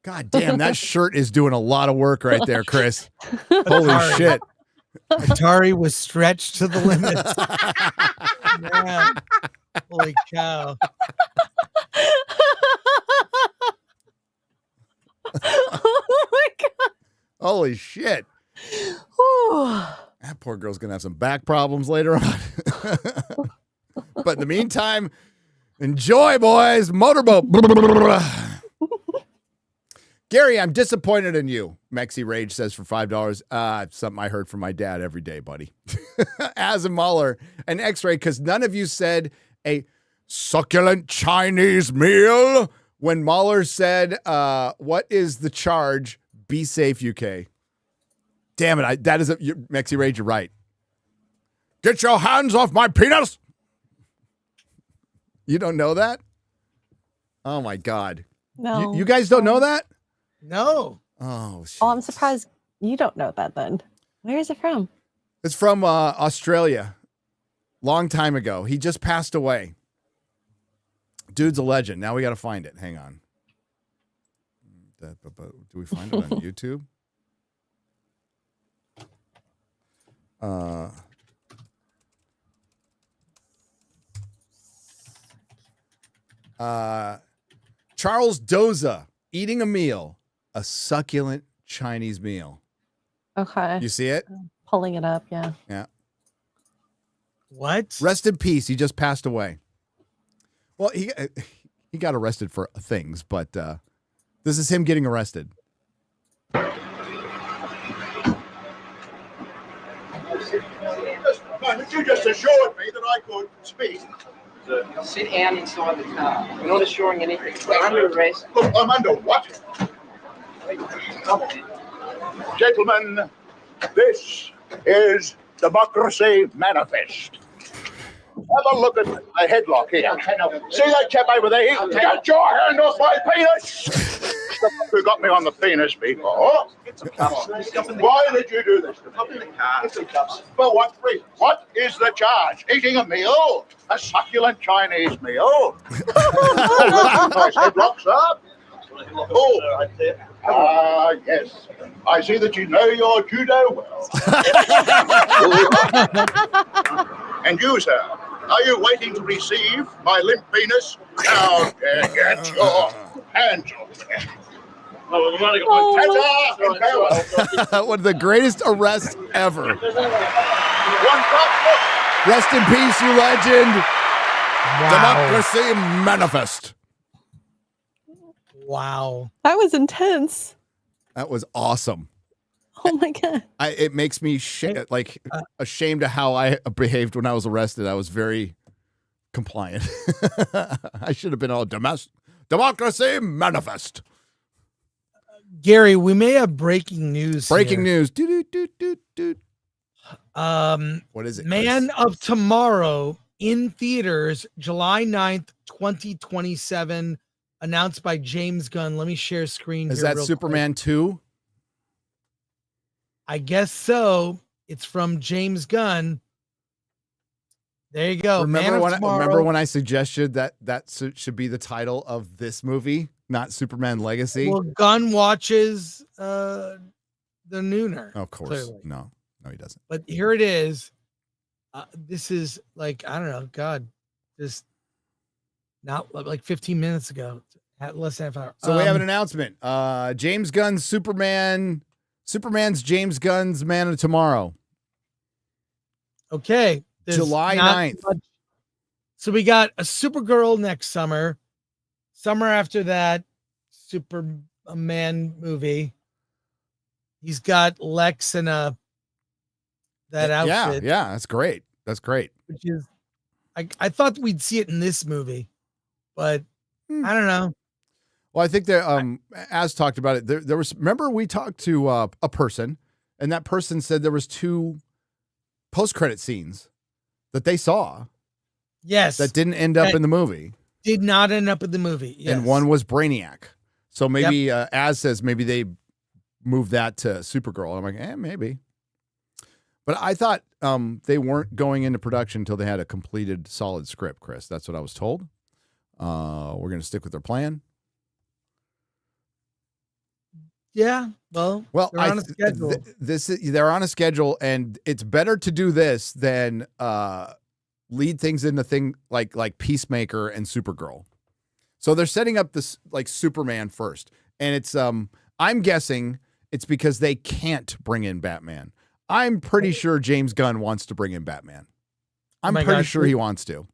God damn, that shirt is doing a lot of work right there, Chris. Holy shit. Atari was stretched to the limit. Yeah. Holy cow. Oh my God. Holy shit. That poor girl's going to have some back problems later on. But in the meantime, enjoy, boys. Motorboat. Gary, I'm disappointed in you. Mexi Rage says for $5. Something I heard from my dad every day, buddy. As a Mahler, an X-ray, because none of you said a succulent Chinese meal when Mahler said, what is the charge? Be safe, UK. Damn it. That is Mexi Rage, you're right. Get your hands off my penis. You don't know that? Oh, my God. No. You guys don't know that? No. Oh, shit. Oh, I'm surprised you don't know that then. Where is it from? It's from Australia. Long time ago. He just passed away. Dude's a legend. Now we got to find it. Hang on. Do we find it on YouTube? Charles Doza eating a meal, a succulent Chinese meal. Okay. You see it? Pulling it up, yeah. Yeah. What? Rest in peace. He just passed away. Well, he got arrested for things, but this is him getting arrested. You just assured me that I could speak. Sit down inside the car. We're not assuring anything. We're under arrest. Look, I'm under what? Gentlemen, this is Democracy Manifest. Have a look at my headlock here. See that chap over there? Get your hand off my penis! Who got me on the penis before? Why did you do this? For what reason? What is the charge? Eating a meal? A succulent Chinese meal? Nice headlocks up. Oh, yes. I see that you know your judo well. And you, sir, are you waiting to receive my limp penis? Now, get your hands off me. One of the greatest arrests ever. One top. Rest in peace, you legend. Wow. Democracy manifest. Wow. That was intense. That was awesome. Oh my God. It makes me ashamed of how I behaved when I was arrested. I was very compliant. I should have been all democracy manifest. Gary, we may have breaking news. Breaking here. news. What is it? Man Chris? of Tomorrow in theaters, July 9th, 2027, announced by James Gunn. Let me share screen. Is here that real Superman quick. 2? I guess so. It's from James Gunn. There you go. Remember when I suggested that should be the title of this movie, not Superman Legacy? Well, Gunn watches the Nooner. Of course. Clearly. No, he doesn't. But here it is. This is like, I don't know, God, just not like 15 minutes ago, less than half an hour. So we have an announcement. James Gunn's Superman's James Gunn's Man of Tomorrow. Okay. July 9th. So we got a Supergirl next summer. Summer after that, Superman movie. He's got Lex in that outfit. Yeah, that's great. That's great. Which is, I thought we'd see it in this movie, but I don't know. Well, I think that as talked about it, there was. Remember, we talked to a person, and that person said there was 2 post-credit scenes that they saw. Yes, that didn't end up in the movie. Did not end up in the movie. Yes. And one was Brainiac. So maybe, Az says, maybe they moved that to Supergirl. I'm like, maybe. But I thought they weren't going into production until they had a completed solid script, Chris. That's what I was told. We're going to stick with their plan. Yeah, well, they're on a schedule. They're on a schedule, and it's better to do this than lead things into thing like Peacemaker and Supergirl. So they're setting up this like Superman first, and it's I'm guessing it's because they can't bring in Batman. I'm pretty sure James Gunn wants to bring in Batman. I'm pretty sure he wants to.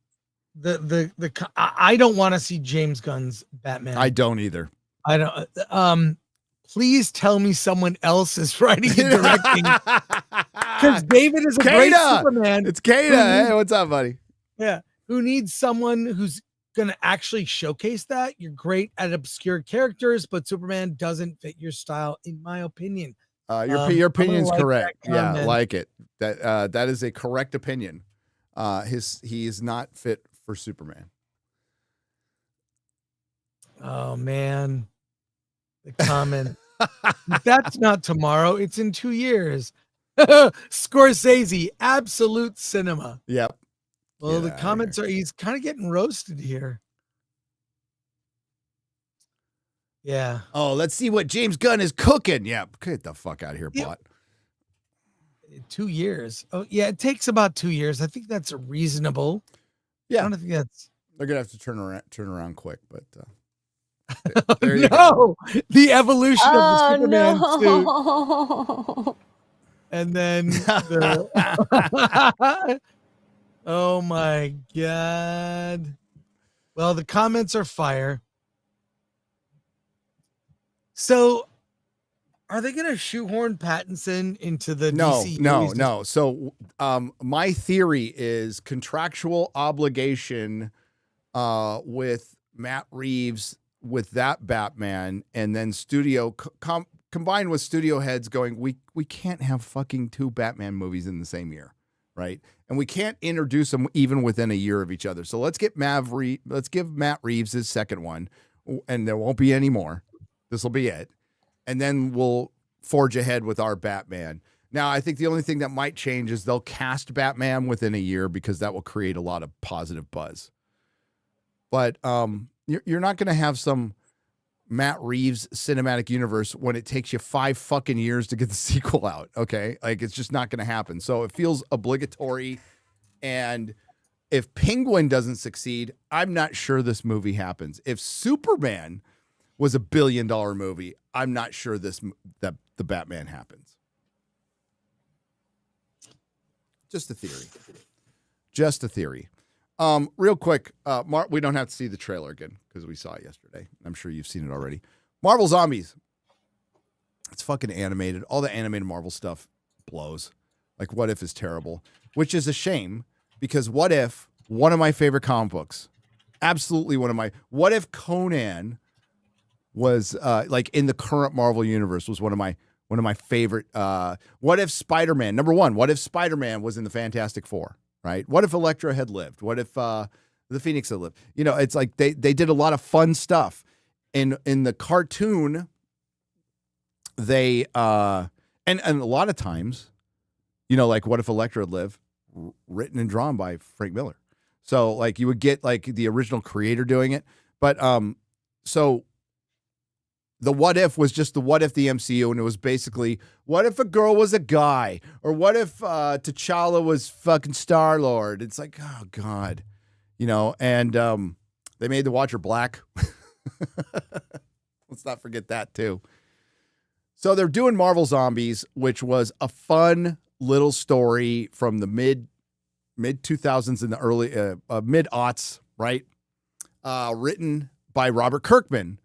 I don't want to see James Gunn's Batman. I don't either. I don't. Please tell me someone else is writing and directing. Because David is a great Superman. It's Kada. Hey, what's up, buddy? Yeah. Who needs someone who's going to actually showcase that? You're great at obscure characters, but Superman doesn't fit your style, in my opinion. Your opinion's correct. Yeah, comment. like it. That is a correct opinion. He is not fit for Superman. Oh, man. The comment. That's not tomorrow. It's in 2 years. Scorsese, absolute cinema. Yep. Well, the comments are, he's kind of getting roasted here. Yeah. Oh, let's see what James Gunn is cooking. Yeah. Get the fuck out of here, bot. 2 years. Oh, yeah. It takes about 2 years. I think that's reasonable. Yeah. I don't think that's. They're going to have to turn around quick, but. No, the evolution of the Superman suit. And then oh my God. Well, the comments are fire. So are they going to shoehorn Pattinson into the DC? No. So my theory is contractual obligation with Matt Reeves with that Batman, and then studio combined with studio heads going, we can't have fucking 2 Batman movies in the same year. right? And we can't introduce them even within a year of each other. So let's give Matt Reeves his second one, and there won't be any more. This will be it. And then we'll forge ahead with our Batman. Now, I think the only thing that might change is they'll cast Batman within a year because that will create a lot of positive buzz. But you're not going to have some Matt Reeves cinematic universe when it takes you 5 fucking years to get the sequel out. Okay. Like, it's just not going to happen. So it feels obligatory. And if Penguin doesn't succeed, I'm not sure this movie happens. If Superman was $1 billion movie, I'm not sure that the Batman happens. Just a theory. Just a theory. Real quick, Mark, we don't have to see the trailer again because we saw it yesterday. I'm sure you've seen it already. Marvel Zombies. It's fucking animated. All the animated Marvel stuff blows. Like, What If is terrible, which is a shame because What If, one of my favorite comic books, absolutely What If Conan was like in the current Marvel universe was one of my favorite. What if Spider-Man, number one, what if Spider-Man was in the Fantastic Four? Right? What if Elektra had lived? What if the Phoenix had lived? You know, it's like they did a lot of fun stuff. In the cartoon, they and a lot of times, you know, like What if Elektra had lived, written and drawn by Frank Miller. So like you would get like the original creator doing it. But so the What If was just the What If the MCU, and it was basically, what if a girl was a guy? Or what if T'Challa was fucking Star-Lord? It's like, oh, God. You know, and they made the Watcher black. Let's not forget that, too. So they're doing Marvel Zombies, which was a fun little story from the mid-2000s and the early mid-aughts, right? Written by Robert Kirkman,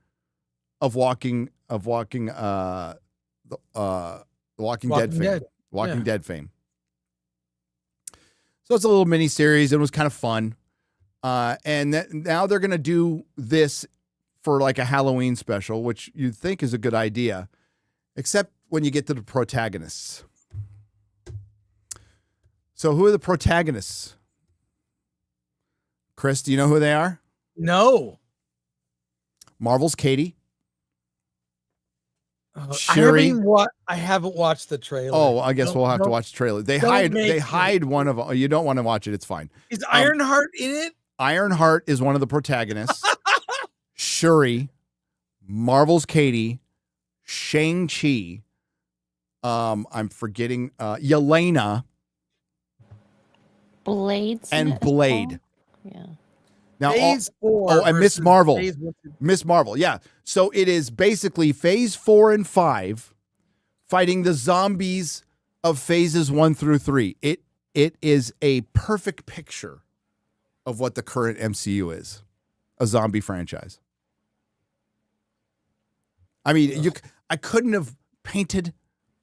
of Walking Dead fame. So it's a little mini series. It was kind of fun, and now they're gonna do this for like a Halloween special, which you'd think is a good idea, except when you get to the protagonists. So who are the protagonists? Chris, do you know who they are? No. Marvel's Katie. Shuri. I haven't watched the trailer. Oh, I guess we'll have to watch the trailer. They hide one of them. You don't want to watch it. It's fine. Is Ironheart in it? Ironheart is one of the protagonists. Shuri, Marvel's Katie, Shang-Chi. I'm forgetting Yelena. Blades and Blade. Yeah. Now, Phase 4. and Miss Marvel. Miss Marvel, yeah. So it is basically Phase 4 and 5 fighting the zombies of Phases 1 through 3. It is a perfect picture of what the current MCU is, a zombie franchise. I mean, I couldn't have painted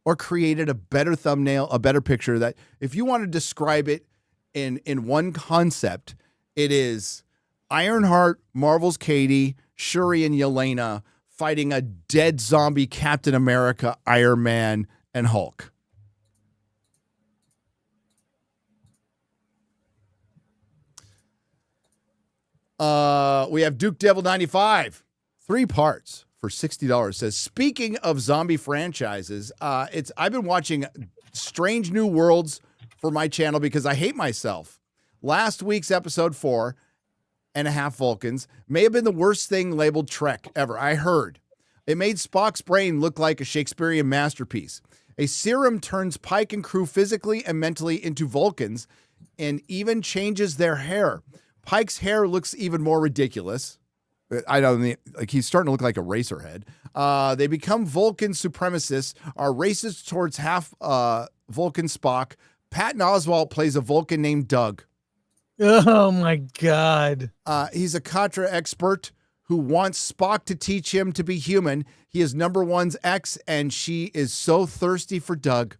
or created a better thumbnail, a better picture that if you want to describe it in one concept, it is Ironheart, Marvel's Katie, Shuri, and Yelena fighting a dead zombie Captain America, Iron Man, and Hulk. We have Duke Devil 95, 3 parts for $60. Says, speaking of zombie franchises, I've been watching Strange New Worlds for my channel because I hate myself. Last week's episode 4.5 Vulcans may have been the worst thing labeled Trek ever. I heard it made Spock's brain look like a Shakespearean masterpiece. A serum turns Pike and crew physically and mentally into Vulcans and even changes their hair. Pike's hair looks even more ridiculous. I don't mean, like, he's starting to look like a racer head. They become Vulcan supremacists, are racist towards half Vulcan Spock. Patton Oswalt plays a Vulcan named Doug. Oh my God. He's a Katra expert who wants Spock to teach him to be human. He is number one's ex, and she is so thirsty for Doug.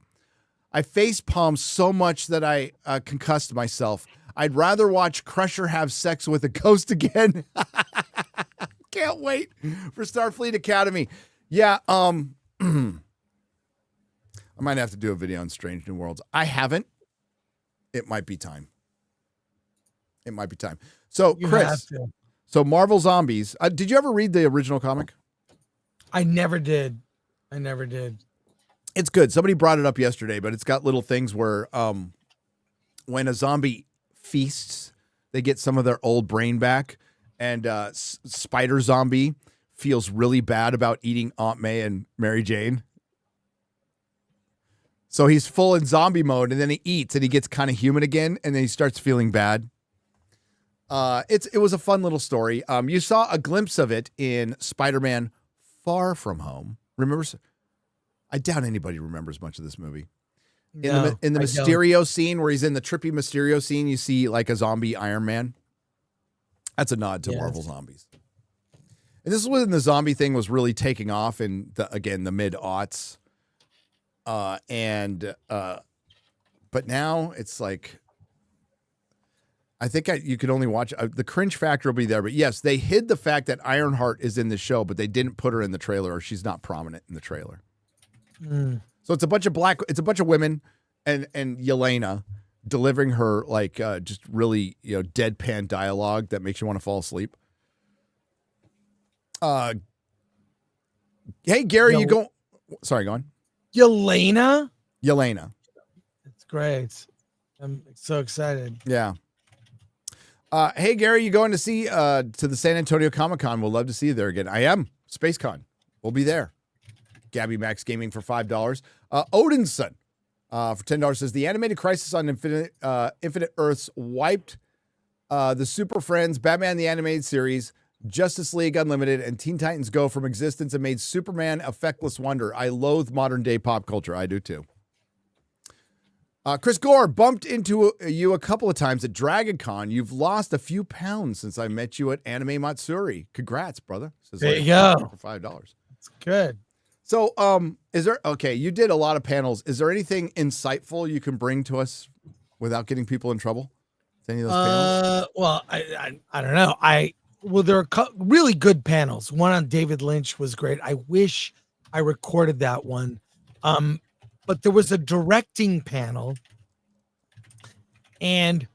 I facepalmed so much that I concussed myself. I'd rather watch Crusher have sex with a ghost again. Can't wait for Starfleet Academy. Yeah, I might have to do a video on Strange New Worlds. I haven't. it might be time. It might be time. So, You have Chris, to. so Marvel Zombies. Did you ever read the original comic? I never did. It's good. Somebody brought it up yesterday, but it's got little things where when a zombie feasts, they get some of their old brain back, and Spider Zombie feels really bad about eating Aunt May and Mary Jane. So he's full in zombie mode, and then he eats, and he gets kind of human again, and then he starts feeling bad. It was a fun little story. You saw a glimpse of it in Spider-Man Far From Home. Remember? I doubt anybody remembers much of this movie. In the Mysterio scene, where he's in the trippy Mysterio scene, you see like a zombie Iron Man. That's a nod to Marvel Zombies. And this is when the zombie thing was really taking off in the mid-aughts. But now it's like, I think you could only watch, the cringe factor will be there, but yes, they hid the fact that Ironheart is in the show, but they didn't put her in the trailer, or she's not prominent in the trailer. So it's a bunch of women and Yelena delivering her like, just really, deadpan dialogue that makes you want to fall asleep. Hey, Gary, sorry, go on. Yelena. It's great. I'm so excited. Yeah. Hey, Gary, you going to see to the San Antonio Comic-Con? We'll love to see you there again. I am. SpaceCon. We'll be there. Gabby Max Gaming for $5. Odinson for $10 says, the animated Crisis on Infinite Earths wiped the Super Friends, Batman the Animated Series, Justice League Unlimited, and Teen Titans Go from existence and made Superman a feckless wonder. I loathe modern day pop culture. I do too. Chris Gore, bumped into you a couple of times at Dragon Con. You've lost a few pounds since I met you at Anime Matsuri. Congrats, brother. Says, there you go. For $5. That's good. So, you did a lot of panels. Is there anything insightful you can bring to us without getting people in trouble? Any of those panels? Well, I don't know. There are really good panels. One on David Lynch was great. I wish I recorded that one. But there was a directing panel, and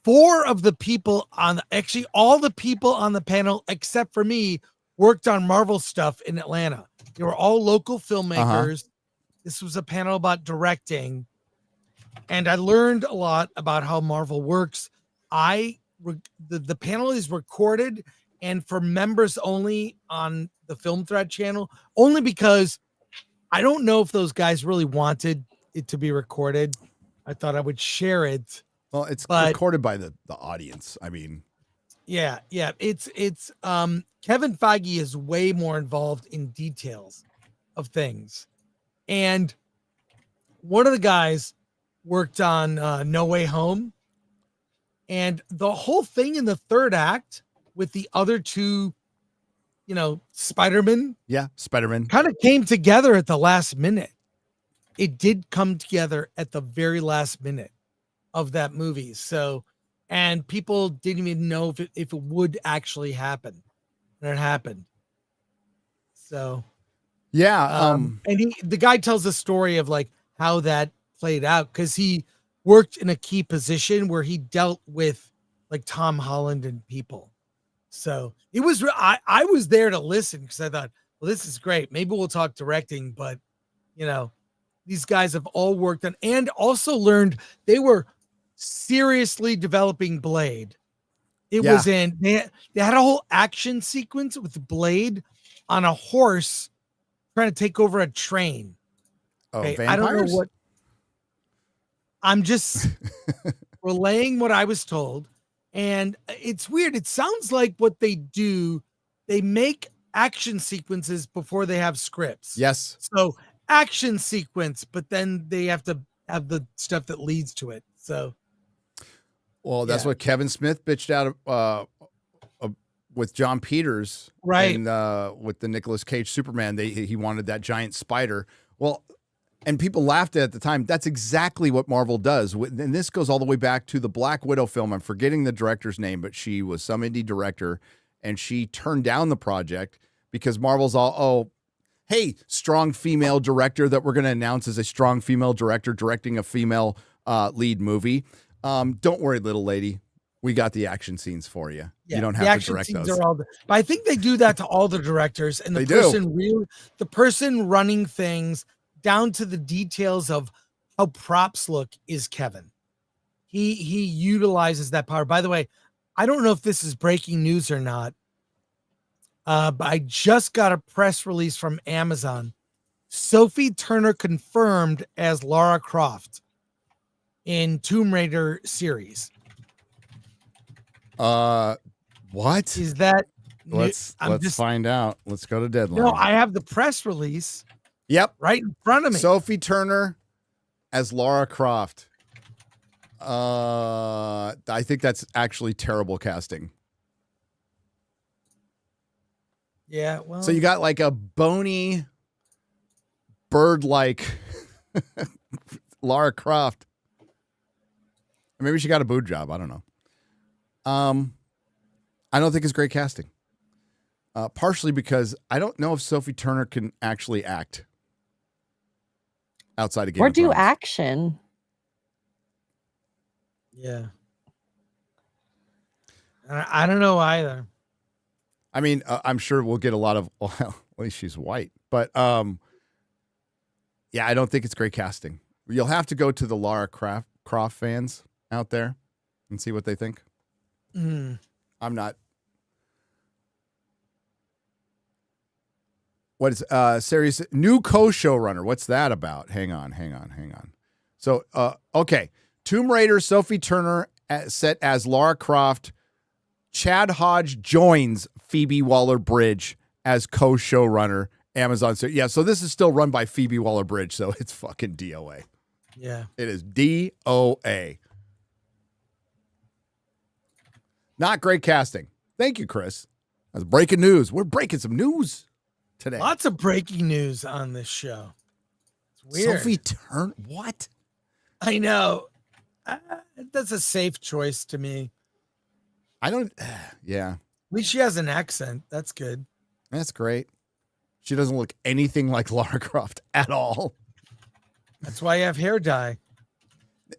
all the people on the panel, except for me, worked on Marvel stuff in Atlanta. They were all local filmmakers. This was a panel about directing, and I learned a lot about how Marvel works. The panel is recorded and for members only on the Film Thread channel, only because I don't know if those guys really wanted it to be recorded. I thought I would share it. Well, it's recorded by the audience. I mean, yeah. It's Kevin Feige is way more involved in details of things. And one of the guys worked on No Way Home. And the whole thing in the third act with the other two, Spider-Man. Yeah, Spider-Man. Kind of came together at the last minute. It did come together at the very last minute of that movie. So, and people didn't even know if it would actually happen. And it happened. So, yeah. And the guy tells the story of like how that played out, because he worked in a key position where he dealt with like Tom Holland and people. So it was, I was there to listen because I thought, well, this is great. Maybe we'll talk directing, but these guys have all worked on, and also learned they were seriously developing Blade. They had a whole action sequence with Blade on a horse trying to take over a train. Oh, okay? I don't know what. I'm just relaying what I was told. And it's weird. It sounds like what they do, they make action sequences before they have scripts. Yes. So action sequence, but then they have to have the stuff that leads to it. So. Well, that's what Kevin Smith bitched out with John Peters. Right. And with the Nicolas Cage Superman, he wanted that giant spider. Well, and people laughed at the time. That's exactly what Marvel does. And this goes all the way back to the Black Widow film. I'm forgetting the director's name, but she was some indie director, and she turned down the project because Marvel's hey, strong female director that we're going to announce as a strong female director directing a female lead movie. Don't worry, little lady. We got the action scenes for you. Yeah, you don't the have to action direct scenes those. are all but I think they do that to all the directors, and They do. the person running things down to the details of how props look is Kevin. He utilizes that power. By the way, I don't know if this is breaking news or not, but I just got a press release from Amazon. Sophie Turner confirmed as Lara Croft in Tomb Raider series. What is that? Let's find out. Let's go to Deadline. No, I have the press release. Yep, right in front of me. Sophie Turner as Lara Croft. I think that's actually terrible casting. Yeah, well. So you got like a bony bird-like Lara Croft. Maybe she got a boob job. I don't know. I don't think it's great casting. Partially because I don't know if Sophie Turner can actually act outside of Game or of do Thrones. action. Yeah. I don't know either. I mean, I'm sure we'll get a lot of, well, at least she's white, but yeah, I don't think it's great casting. You'll have to go to the Lara Croft fans out there and see what they think. Mm. I'm not. What is series new co-showrunner? What's that about? Hang on. So, okay, Tomb Raider, Sophie Turner set as Lara Croft. Chad Hodge joins Phoebe Waller-Bridge as co-showrunner. Amazon. So yeah, so this is still run by Phoebe Waller-Bridge. So it's fucking DOA. Yeah, it is DOA. Not great casting. Thank you, Chris. That's breaking news. We're breaking some news today. Lots of breaking news on this show. It's weird. Sophie Turner. What? I know. That's a safe choice to me. I don't. Yeah. At least she has an accent. That's good. That's great. She doesn't look anything like Lara Croft at all. That's why you have hair dye.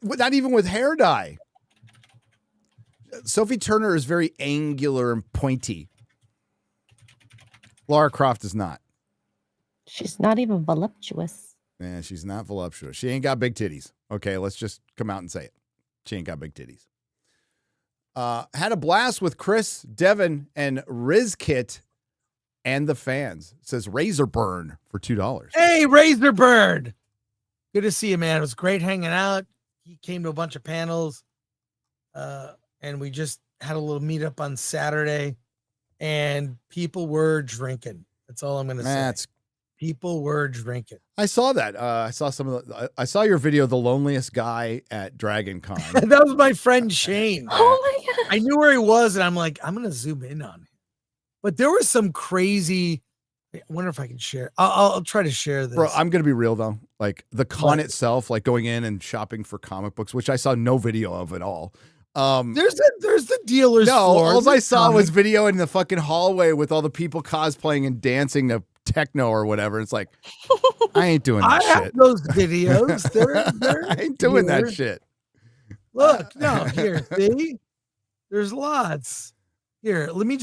Not even with hair dye. Sophie Turner is very angular and pointy. Lara Croft is not. She's not even voluptuous. Yeah, she's not voluptuous. She ain't got big titties. Okay, let's just come out and say it. She ain't got big titties. Had a blast with Chris, Devin, and Rizkit and the fans. It says Razor Burn for $2. Hey, Razor Bird. Good to see you, man. It was great hanging out. He came to a bunch of panels. And we just had a little meetup on Saturday, and people were drinking. That's all I'm going to say. People were drinking. I saw that. I saw some of the. I saw your video, the loneliest guy at Dragon Con. That was my friend Shane. Oh my god! I knew where he was, and I'm like, I'm going to zoom in on him. But there was some crazy. I wonder if I can share. I'll try to share this. Bro, I'm going to be real though. Like the con itself, like going in and shopping for comic books, which I saw no video of at all. There's the dealer's floor. All I saw was video in the fucking hallway with all the people cosplaying and dancing to techno or whatever. It's like, I ain't doing that shit. I have those videos. They're I ain't doing that shit. Look, no, here, see? There's lots. Here, let me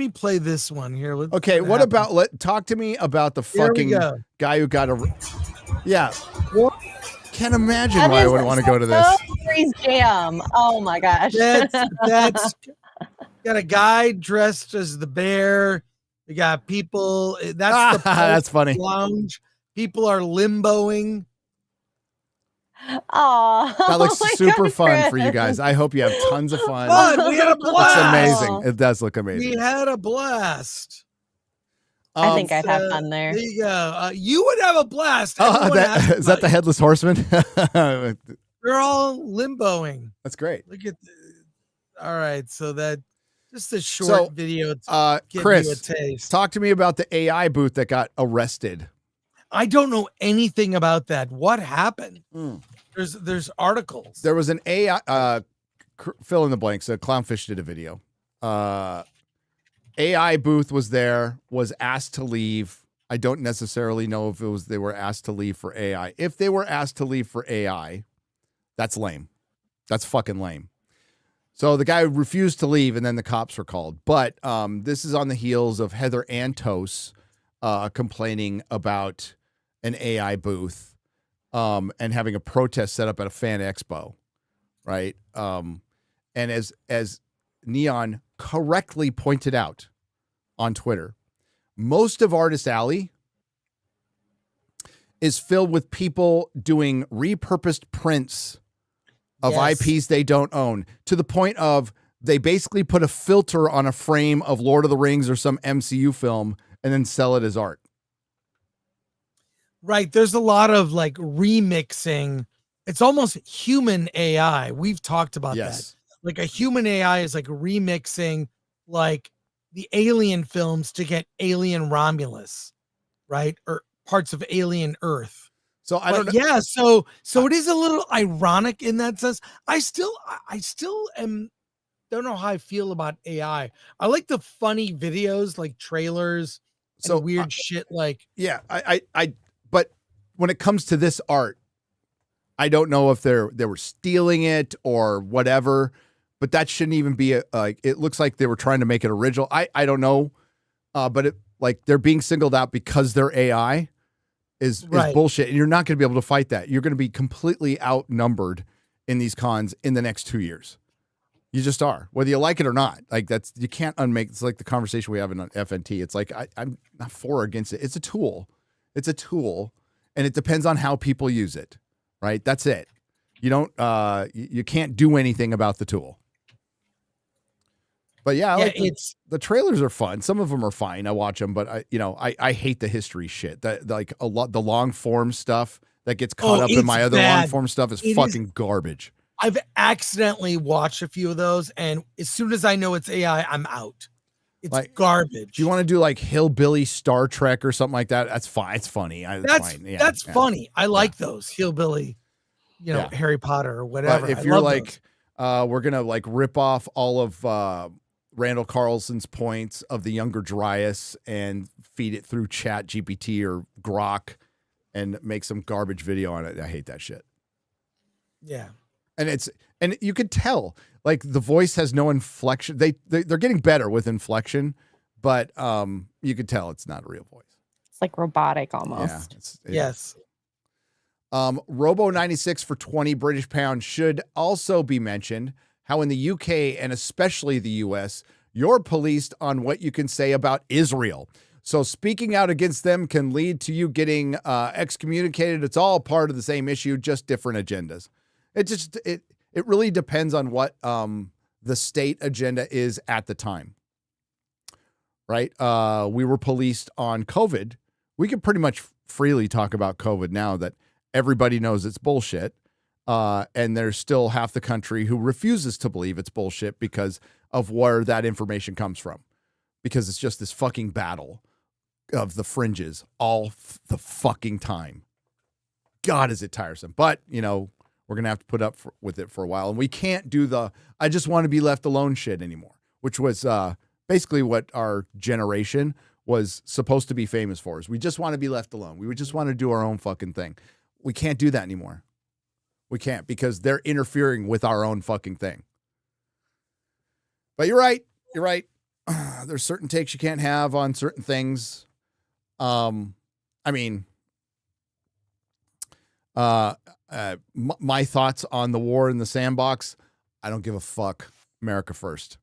play this one here. Okay, what about talk to me about the fucking guy who got a yeah. Can't imagine why I would want to go to this. Jam. Oh my gosh. That's got a guy dressed as the bear. We got people. That's the that's funny. Lounge. People are limboing. Oh, that looks super fun for you guys. I hope you have tons of fun. We had a blast. It's amazing. It does look amazing. We had a blast. I think I'd have fun there. There you go. You would have a blast. Is that the Headless Horseman? They're all limboing. That's great. Look at all right. So that just a short video. Chris, talk to me about the AI booth that got arrested. I don't know anything about that. What happened? There's articles. There was an AI fill in the blanks. Clownfish did a video. AI booth was there, was asked to leave. I don't necessarily know if they were asked to leave for AI. If they were asked to leave for AI, That's lame. That's fucking lame. So the guy refused to leave, and then the cops were called. But this is on the heels of Heather Antos complaining about an AI booth and having a protest set up at a fan expo, right? And as Neon correctly pointed out on Twitter, most of Artist Alley is filled with people doing repurposed prints of IPs they don't own, to the point of they basically put a filter on a frame of Lord of the Rings or some MCU film and then sell it as art. Right. There's a lot of like remixing. It's almost human AI. We've talked about that. Like a human AI is like remixing like the Alien films to get Alien Romulus, right? Or parts of Alien Earth. So I don't know. Yeah, so it is a little ironic in that sense. I still don't know how I feel about AI. I like the funny videos, like trailers, and weird shit. Like, yeah, but when it comes to this art, I don't know if they were stealing it or whatever. But that shouldn't even be it looks like they were trying to make it original. I don't know, but they're being singled out because their AI is bullshit, and you're not going to be able to fight that. You're going to be completely outnumbered in these cons in the next 2 years. You just are, whether you like it or not. Like you can't unmake. It's like the conversation we have in FNT. It's like I'm not for or against it. It's a tool. It's a tool, and it depends on how people use it. Right? That's it. You don't. You can't do anything about the tool. But yeah, the trailers are fun. Some of them are fine. I watch them, but I hate the history shit. That like the long form stuff that gets caught up in my other long form stuff is fucking garbage. I've accidentally watched a few of those, and as soon as I know it's AI, I'm out. It's like, garbage. If you want to do like Hillbilly Star Trek or something like that, that's fine. It's funny. That's fine. Yeah, that's funny. I like those Hillbilly, Harry Potter or whatever. But if you're like, we're gonna like rip off all of Randall Carlson's points of the younger Dryas and feed it through Chat GPT or Grok and make some garbage video on it. I hate that shit. Yeah. And you could tell like the voice has no inflection. They're getting better with inflection, but you could tell it's not a real voice. It's like robotic almost. Yeah, yes. Robo 96 for 20 British pounds should also be mentioned. How in the UK and especially the US, you're policed on what you can say about Israel. So speaking out against them can lead to you getting excommunicated. It's all part of the same issue, just different agendas. It really depends on what the state agenda is at the time, right? We were policed on COVID. We can pretty much freely talk about COVID now that everybody knows it's bullshit. And there's still half the country who refuses to believe it's bullshit because of where that information comes from. Because it's just this fucking battle of the fringes all the fucking time. God, is it tiresome. But, we're going to have to put up with it for a while. And we can't do the, I just want to be left alone shit anymore, which was basically what our generation was supposed to be famous for. Is we just want to be left alone. We would just want to do our own fucking thing. We can't do that anymore. We can't because they're interfering with our own fucking thing. But you're right. You're right. There's certain takes you can't have on certain things. My thoughts on the war in the sandbox. I don't give a fuck. America first.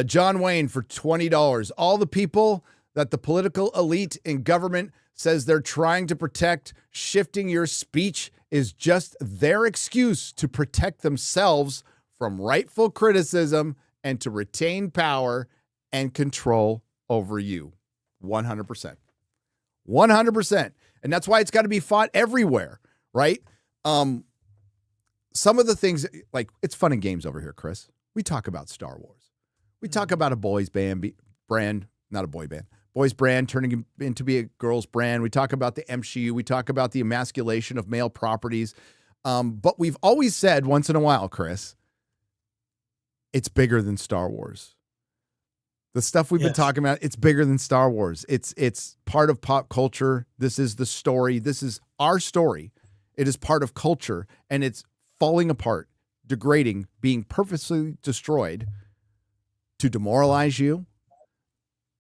John Wayne for $20. All the people that the political elite in government says they're trying to protect, shifting your speech is just their excuse to protect themselves from rightful criticism and to retain power and control over you. 100%. 100%. And that's why it's got to be fought everywhere, right? Some of the things, like, it's fun and games over here, Chris. We talk about Star Wars. We talk about a boys brand, not a boy band. Boys brand turning into be a girls brand. We talk about the MCU. We talk about the emasculation of male properties. But we've always said once in a while, Chris, it's bigger than Star Wars. The stuff we've been talking about, it's bigger than Star Wars. It's part of pop culture. This is the story. This is our story. It is part of culture, and it's falling apart, degrading, being purposely destroyed to demoralize you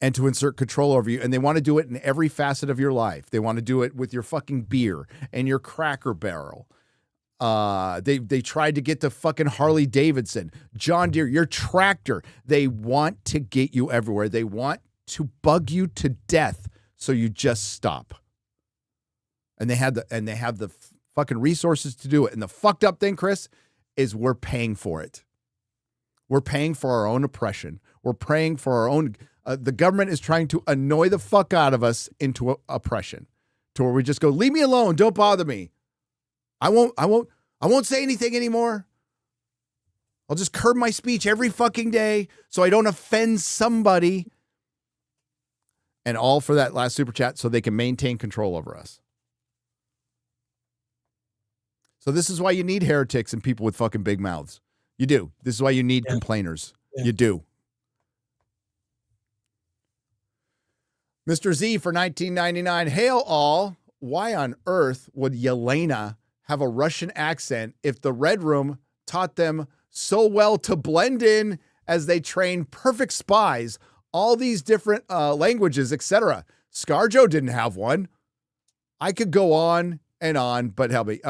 and to insert control over you. And they want to do it in every facet of your life. They want to do it with your fucking beer and your Cracker Barrel. They tried to get to fucking Harley Davidson, John Deere, your tractor. They want to get you everywhere. They want to bug you to death so you just stop. And they have the fucking resources to do it. And the fucked up thing, Chris, is we're paying for it. We're paying for our own oppression. We're paying for our own. The government is trying to annoy the fuck out of us into oppression, to where we just go, leave me alone, don't bother me. I won't say anything anymore. I'll just curb my speech every fucking day so I don't offend somebody. And all for that last super chat so they can maintain control over us. So this is why you need heretics and people with fucking big mouths. You do. This is why you need complainers. Yeah. You do. Mr. Z for $19.99. Hail all. Why on earth would Yelena have a Russian accent if the Red Room taught them so well to blend in as they train perfect spies, all these different languages, etc. ScarJo didn't have one. I could go on and on, but help me.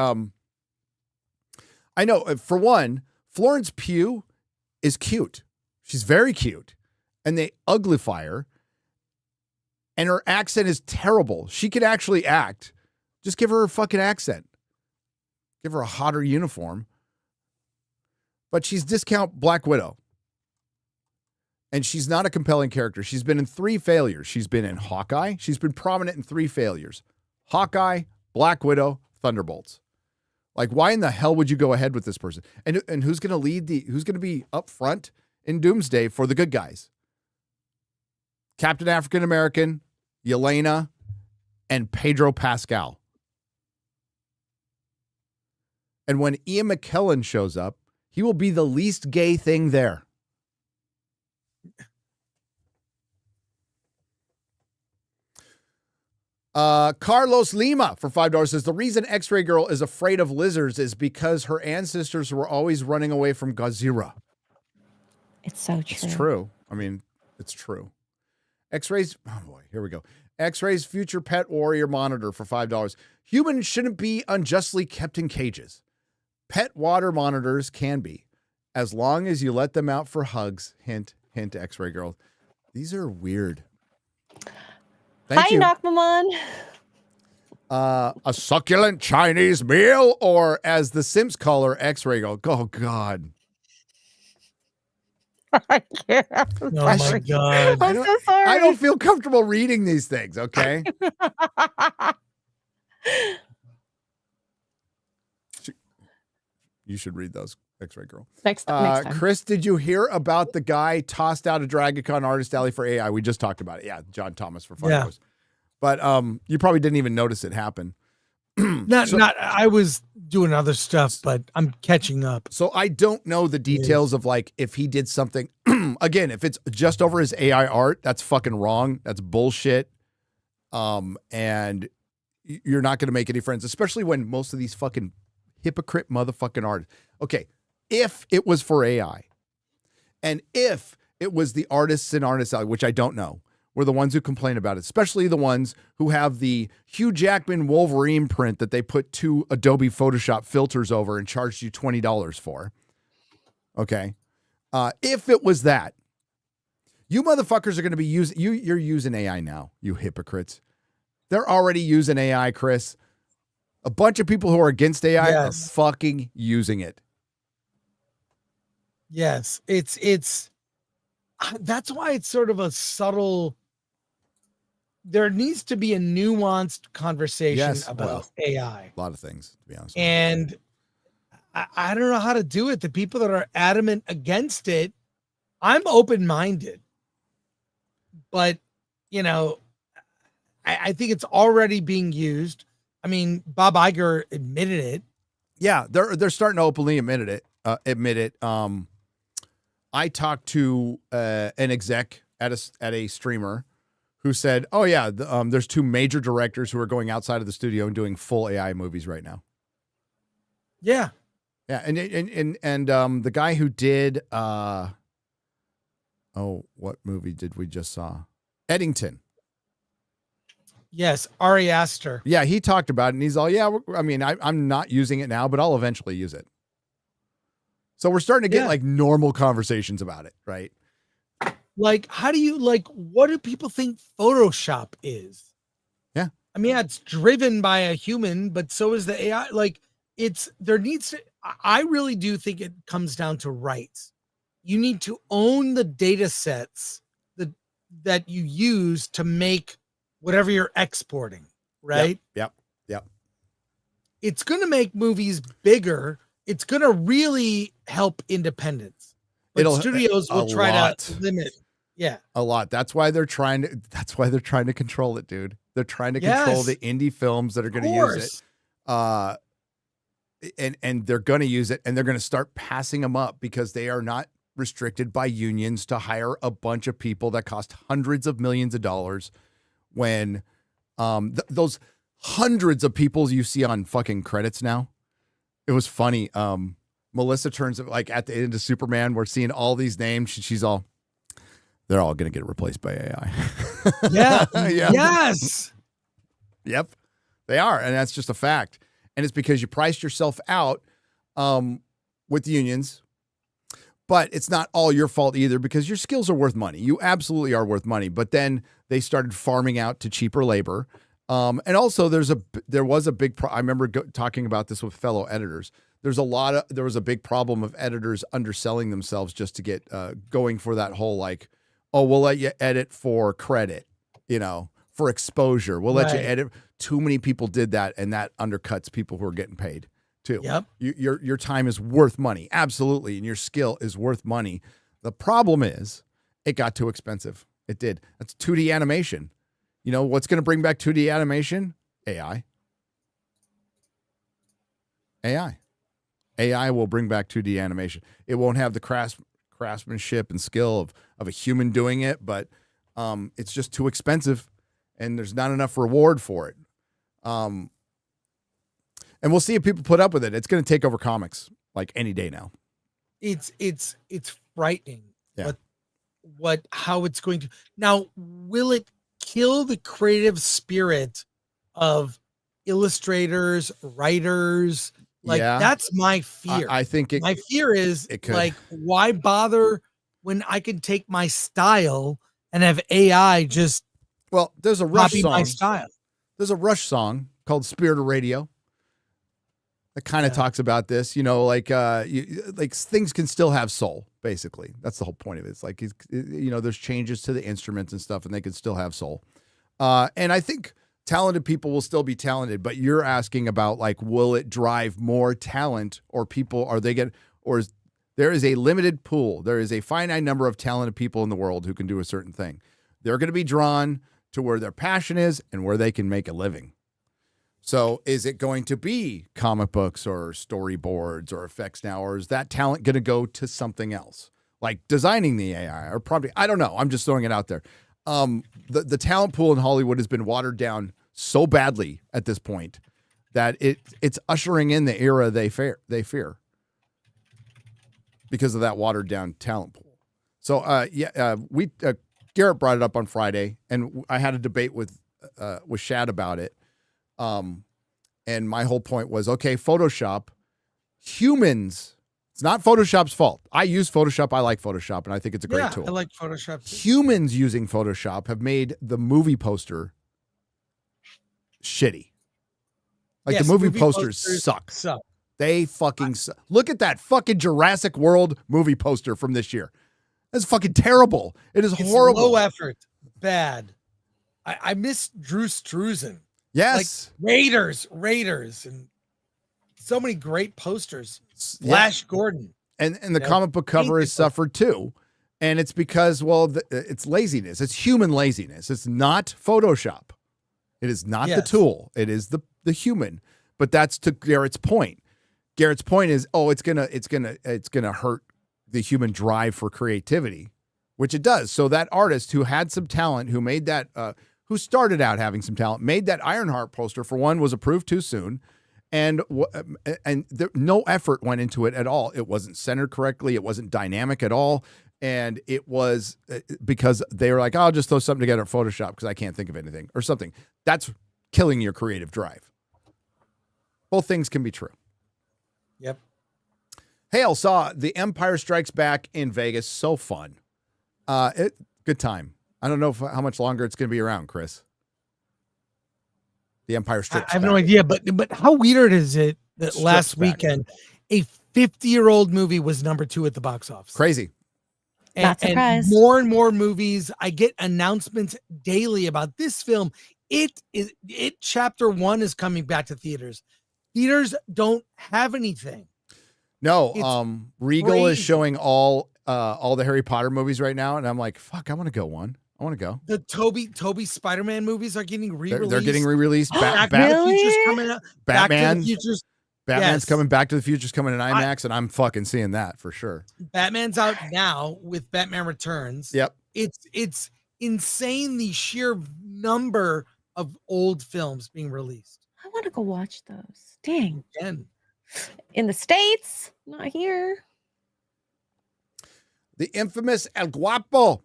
I know, for one, Florence Pugh is cute. She's very cute. And they uglify her. And her accent is terrible. She can actually act. Just give her a fucking accent. Give her a hotter uniform. But she's discount Black Widow. And she's not a compelling character. She's been in 3 failures. She's been in Hawkeye. She's been prominent in 3 failures. Hawkeye, Black Widow, Thunderbolts. Like, why in the hell would you go ahead with this person? And who's going to lead who's going to be up front in Doomsday for the good guys? Captain African American, Yelena, and Pedro Pascal. And when Ian McKellen shows up, he will be the least gay thing there. Carlos Lima for $5 says the reason X-Ray Girl is afraid of lizards is because her ancestors were always running away from Godzilla. It's so true. It's true. I mean, it's true. X-Rays, oh boy, here we go. X-Ray's future pet warrior monitor for $5. Humans shouldn't be unjustly kept in cages. Pet water monitors can be, as long as you let them out for hugs. Hint, hint, X-Ray Girl. These are weird. Thank you. Knockmaman. A succulent Chinese meal, or as the Simps call her, X-Ray Girl. Oh, God. I can't. Oh, my God. I'm so sorry. I don't feel comfortable reading these things, okay? You should read those, X-Ray Girl. Next time. Chris, did you hear about the guy tossed out of DragonCon Artist Alley for AI? We just talked about it. Yeah, John Thomas for $5. Yeah. But you probably didn't even notice it happen. I was doing other stuff, but I'm catching up. So I don't know the details of like if he did something. Again, if it's just over his AI art, that's fucking wrong. That's bullshit. And you're not going to make any friends, especially when most of these fucking hypocrite motherfucking artists. Okay, if it was for AI, and if it was the artists in Artist Alley, which I don't know, were the ones who complain about it, especially the ones who have the Hugh Jackman Wolverine print that they put 2 Adobe Photoshop filters over and charged you $20 for. Okay. If it was that, you motherfuckers are going to be using, you're using AI now, you hypocrites. They're already using AI, Chris. A bunch of people who are against AI are fucking using it. Yes. It's that's why it's sort of a subtle. There needs to be a nuanced conversation about AI. A lot of things, to be honest. And I don't know how to do it. The people that are adamant against it, I'm open-minded. But, you know, I think it's already being used. I mean, Bob Iger admitted it. Yeah, they're starting to openly admit it. I talked to an exec at a streamer who said, "Oh yeah, there's 2 major directors who are going outside of the studio and doing full AI movies right now." Yeah, Yeah, and the guy who did what movie did we just saw? Eddington. Yes, Ari Aster. Yeah, he talked about it, and he's all, I'm not using it now, but I'll eventually use it. So we're starting to get like normal conversations about it, right? Like, what do people think Photoshop is? Yeah. I mean, it's driven by a human, but so is the AI. Like, I really do think it comes down to rights. You need to own the data sets that you use to make whatever you're exporting, right? Yep. It's going to make movies bigger. It's going to really help independence. But studios will try to limit. Yeah. A lot. That's why they're trying to control it, dude. They're trying to control the indie films that are going to use it. And they're going to use it, and they're going to start passing them up because they are not restricted by unions to hire a bunch of people that cost hundreds of millions of dollars when those hundreds of people you see on fucking credits now. It was funny. Melissa turns like at the end of Superman, we're seeing all these names. She's all, they're all going to get replaced by AI. Yeah. Yeah. Yes. Yep. They are. And that's just a fact. And it's because you priced yourself out with the unions. But it's not all your fault either, because your skills are worth money. You absolutely are worth money. But then they started farming out to cheaper labor. And also there was a big I remember talking about this with fellow editors. There was a big problem of editors underselling themselves just to get going for that whole like, oh, we'll let you edit for credit, for exposure. We'll let you edit. Too many people did that, and that undercuts people who are getting paid too. Yep. Your time is worth money. Absolutely. And your skill is worth money. The problem is it got too expensive. It did. That's 2D animation. You know, what's going to bring back 2D animation? AI. AI will bring back 2D animation. It won't have the craftsmanship and skill of a human doing it, but it's just too expensive, and there's not enough reward for it. And we'll see if people put up with it. It's going to take over comics like any day now. It's frightening. Yeah. How it's going to now. Will it kill the creative spirit of illustrators, writers? Like, that's my fear. I think my fear is like, why bother when I can take my style and have AI just there's a Rush copy song. my style. There's a Rush song called Spirit of Radio that kind of talks about this, like things can still have soul, basically. That's the whole point of it. It's like, there's changes to the instruments and stuff, and they can still have soul. And I think talented people will still be talented, but you're asking about like, will it drive more talent, or people, there is a limited pool. There is a finite number of talented people in the world who can do a certain thing. They're going to be drawn to where their passion is and where they can make a living. So is it going to be comic books or storyboards or effects now, or is that talent going to go to something else, like designing the AI, or probably, I don't know. I'm just throwing it out there. The talent pool in Hollywood has been watered down so badly at this point that it's ushering in the era they fear because of that watered down talent pool. So Garrett brought it up on Friday, and I had a debate with Shad about it. And my whole point was, okay, Photoshop, humans, it's not Photoshop's fault. I use Photoshop. I like Photoshop, and I think it's a great tool. I like Photoshop too. Humans using Photoshop have made the movie poster shitty. Like, the movie posters suck. They fucking suck. Look at that fucking Jurassic World movie poster from this year. That's fucking terrible. It's horrible. Low effort. Bad. I miss Drew Struzan. Yes. Like Raiders, and so many great posters. Flash Gordon. And the comic book cover has suffered too. And it's because, it's laziness. It's human laziness. It's not Photoshop. It is not the tool. It is the human. But that's to Garrett's point. Garrett's point is, it's gonna hurt the human drive for creativity, which it does. So that artist who had some talent, who made that, who started out having some talent, made that Ironheart poster, for one, was approved too soon. And no effort went into it at all. It wasn't centered correctly. It wasn't dynamic at all. And it was because they were like, I'll just throw something together in Photoshop because I can't think of anything or something. That's killing your creative drive. Both things can be true. Yep. Hale saw The Empire Strikes Back in Vegas. So fun. Good time. I don't know how much longer it's going to be around, Chris. The Empire Strikes Back. I have no idea, but how weird is it that last weekend a 50-year-old movie was #2 at the box office? Crazy. And more and more movies, I get announcements daily about this film. It chapter 1 is coming back to theaters. Theaters don't have anything. No, Regal is showing all the Harry Potter movies right now, and I'm like, fuck, I want to go one. I want to go. The Toby Spider-Man movies are getting re-released. They're getting re-released. Back to the Future's coming out. Batman. Back to the Future's. Batman's coming. Back to the Future's coming in IMAX, and I'm fucking seeing that for sure. Batman's out now with Batman Returns. Yep. It's insane the sheer number of old films being released. I want to go watch those. Dang. Again. In the States, not here. The infamous El Guapo.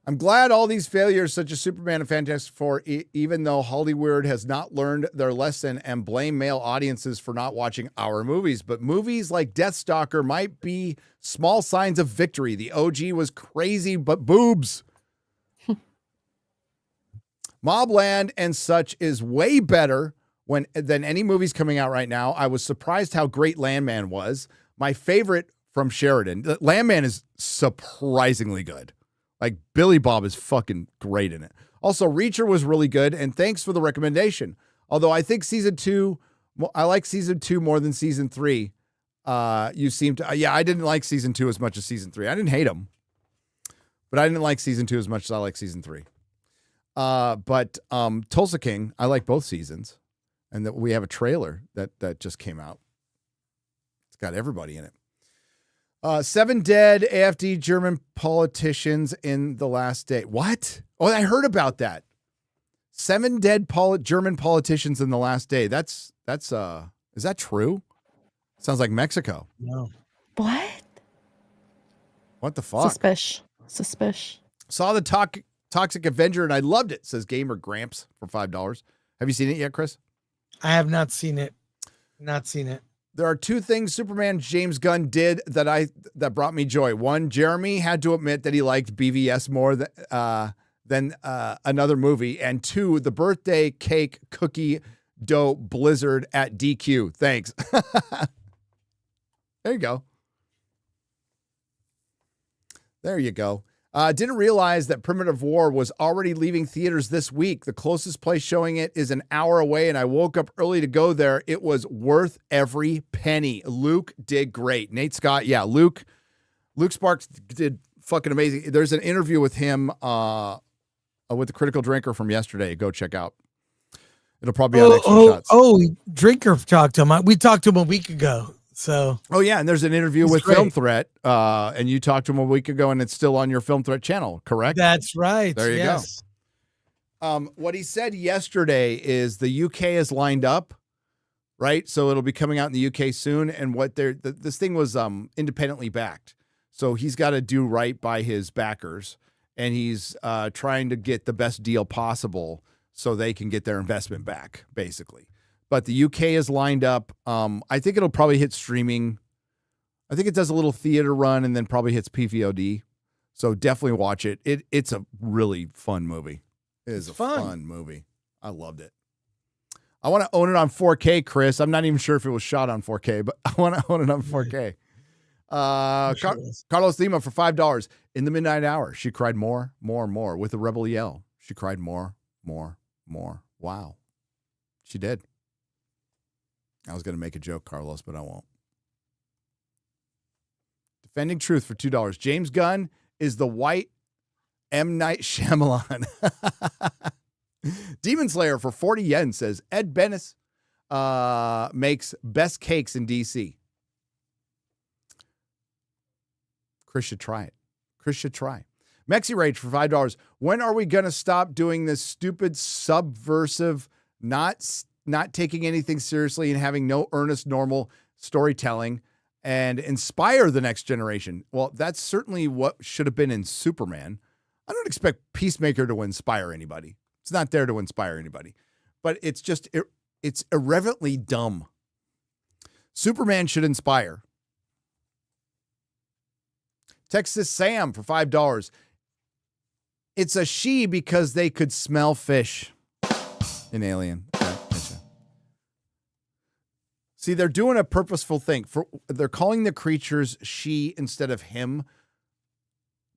I'm glad all these failures, such as Superman and Fantastic Four, even though Hollywood has not learned their lesson and blame male audiences for not watching our movies. But movies like Deathstalker might be small signs of victory. The OG was crazy, but boobs. Mobland and such is way better than any movies coming out right now. I was surprised how great Landman was. My favorite from Sheridan. Landman is surprisingly good. Like, Billy Bob is fucking great in it. Also, Reacher was really good, and thanks for the recommendation. Although I think I like season 2 more than season 3. You seem to, I didn't like season 2 as much as season 3. I didn't hate them, but I didn't like season 2 as much as I like season 3. But Tulsa King, I like both seasons, and that we have a trailer that just came out. It's got everybody in it. 7 dead AFD German politicians in the last day. What? Oh, I heard about that. 7 dead German politicians in the last day. That's is that true? Sounds like Mexico. No. What the fuck? Suspicious. Saw the Toxic Avenger and I loved it, says Gamer Gramps for $5. Have you seen it yet, Chris? I have not seen it. There are 2 things Superman James Gunn did that brought me joy. 1, Jeremy had to admit that he liked BVS more than another movie. And 2, the birthday cake cookie dough blizzard at DQ. Thanks. There you go. There you go. Didn't realize that Primitive War was already leaving theaters this week. The closest place showing it is an hour away, and I woke up early to go there. It was worth every penny. Luke did great. Nate Scott, yeah, Luke Sparks did fucking amazing. There's an interview with him with the Critical Drinker from yesterday. Go check out. It'll probably be on Extra Shots. Drinker talked to him. We talked to him a week ago. So, yeah, and there's an interview with great. Film Threat, and you talked to him a week ago, and it's still on your Film Threat channel, correct? That's right. There you go. What he said yesterday is the UK is lined up, right? So it'll be coming out in the UK soon, and this thing was independently backed, so he's got to do right by his backers, and he's trying to get the best deal possible so they can get their investment back, basically. But the UK is lined up. I think it'll probably hit streaming. I think it does a little theater run and then probably hits PVOD. So definitely watch it. It's a really fun movie. It is a fun movie. I loved it. I want to own it on 4K, Chris. I'm not even sure if it was shot on 4K, but I want to own it on 4K. Carlos Lima for $5. In the midnight hour, she cried more with a rebel yell. She cried more. Wow. She did. I was going to make a joke, Carlos, but I won't. Defending Truth for $2. James Gunn is the white M. Night Shyamalan. Demon Slayer for 40 yen says Ed Bennis makes best cakes in DC. Chris should try it. Mexi Rage for $5. When are we going to stop doing this stupid subversive, not not taking anything seriously and having no earnest, normal storytelling and inspire the next generation. Well, that's certainly what should have been in Superman. I don't expect Peacemaker to inspire anybody. It's not there to inspire anybody, but it's just, it's irreverently dumb. Superman should inspire. Texas Sam for $5. It's a she because they could smell fish in Alien. Okay, gotcha. See, they're doing a purposeful thing. They're calling the creatures she instead of him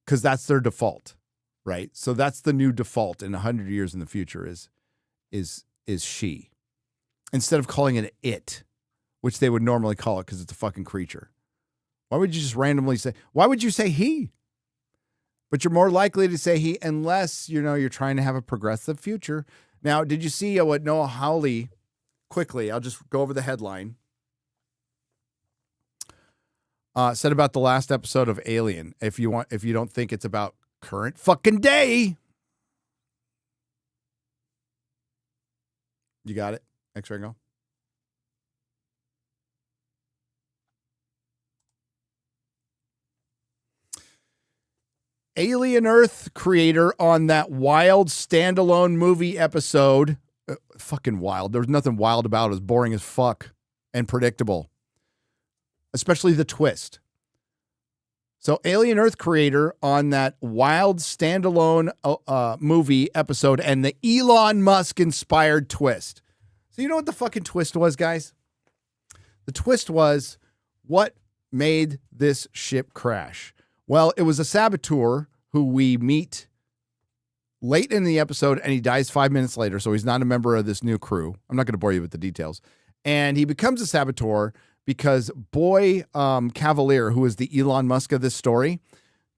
because that's their default, right? So that's the new default in 100 years in the future is she. Instead of calling it it, which they would normally call it because it's a fucking creature. Why would you just randomly say, why would you say he? But you're more likely to say he unless, you're trying to have a progressive future. Now, did you see what Noah Hawley, quickly, I'll just go over the headline, said about the last episode of Alien. If you don't think it's about current fucking day. You got it? X-ray go. Alien Earth creator on that wild standalone movie episode. Fucking wild. There was nothing wild about it. It was boring as fuck and predictable. Especially the twist. So Alien Earth creator on that wild standalone movie episode and the Elon Musk inspired twist. So you know what the fucking twist was, guys? The twist was what made this ship crash? Well, it was a saboteur who we meet late in the episode, and he dies 5 minutes later, so he's not a member of this new crew. I'm not going to bore you with the details. And he becomes a saboteur because Boy Cavalier, who is the Elon Musk of this story,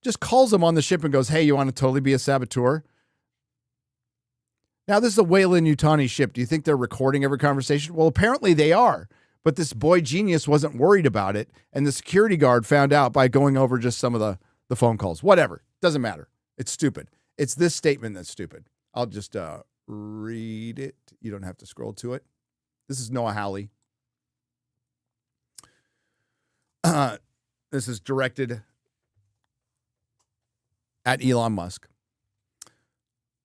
just calls him on the ship and goes, hey, you want to totally be a saboteur? Now, this is a Weyland-Yutani ship. Do you think they're recording every conversation? Well, apparently they are. But this boy genius wasn't worried about it, and the security guard found out by going over just some of the phone calls. Whatever. Doesn't matter. It's stupid. It's this statement that's stupid. I'll just read it. You don't have to scroll to it. This is Noah Hawley. This is directed at Elon Musk.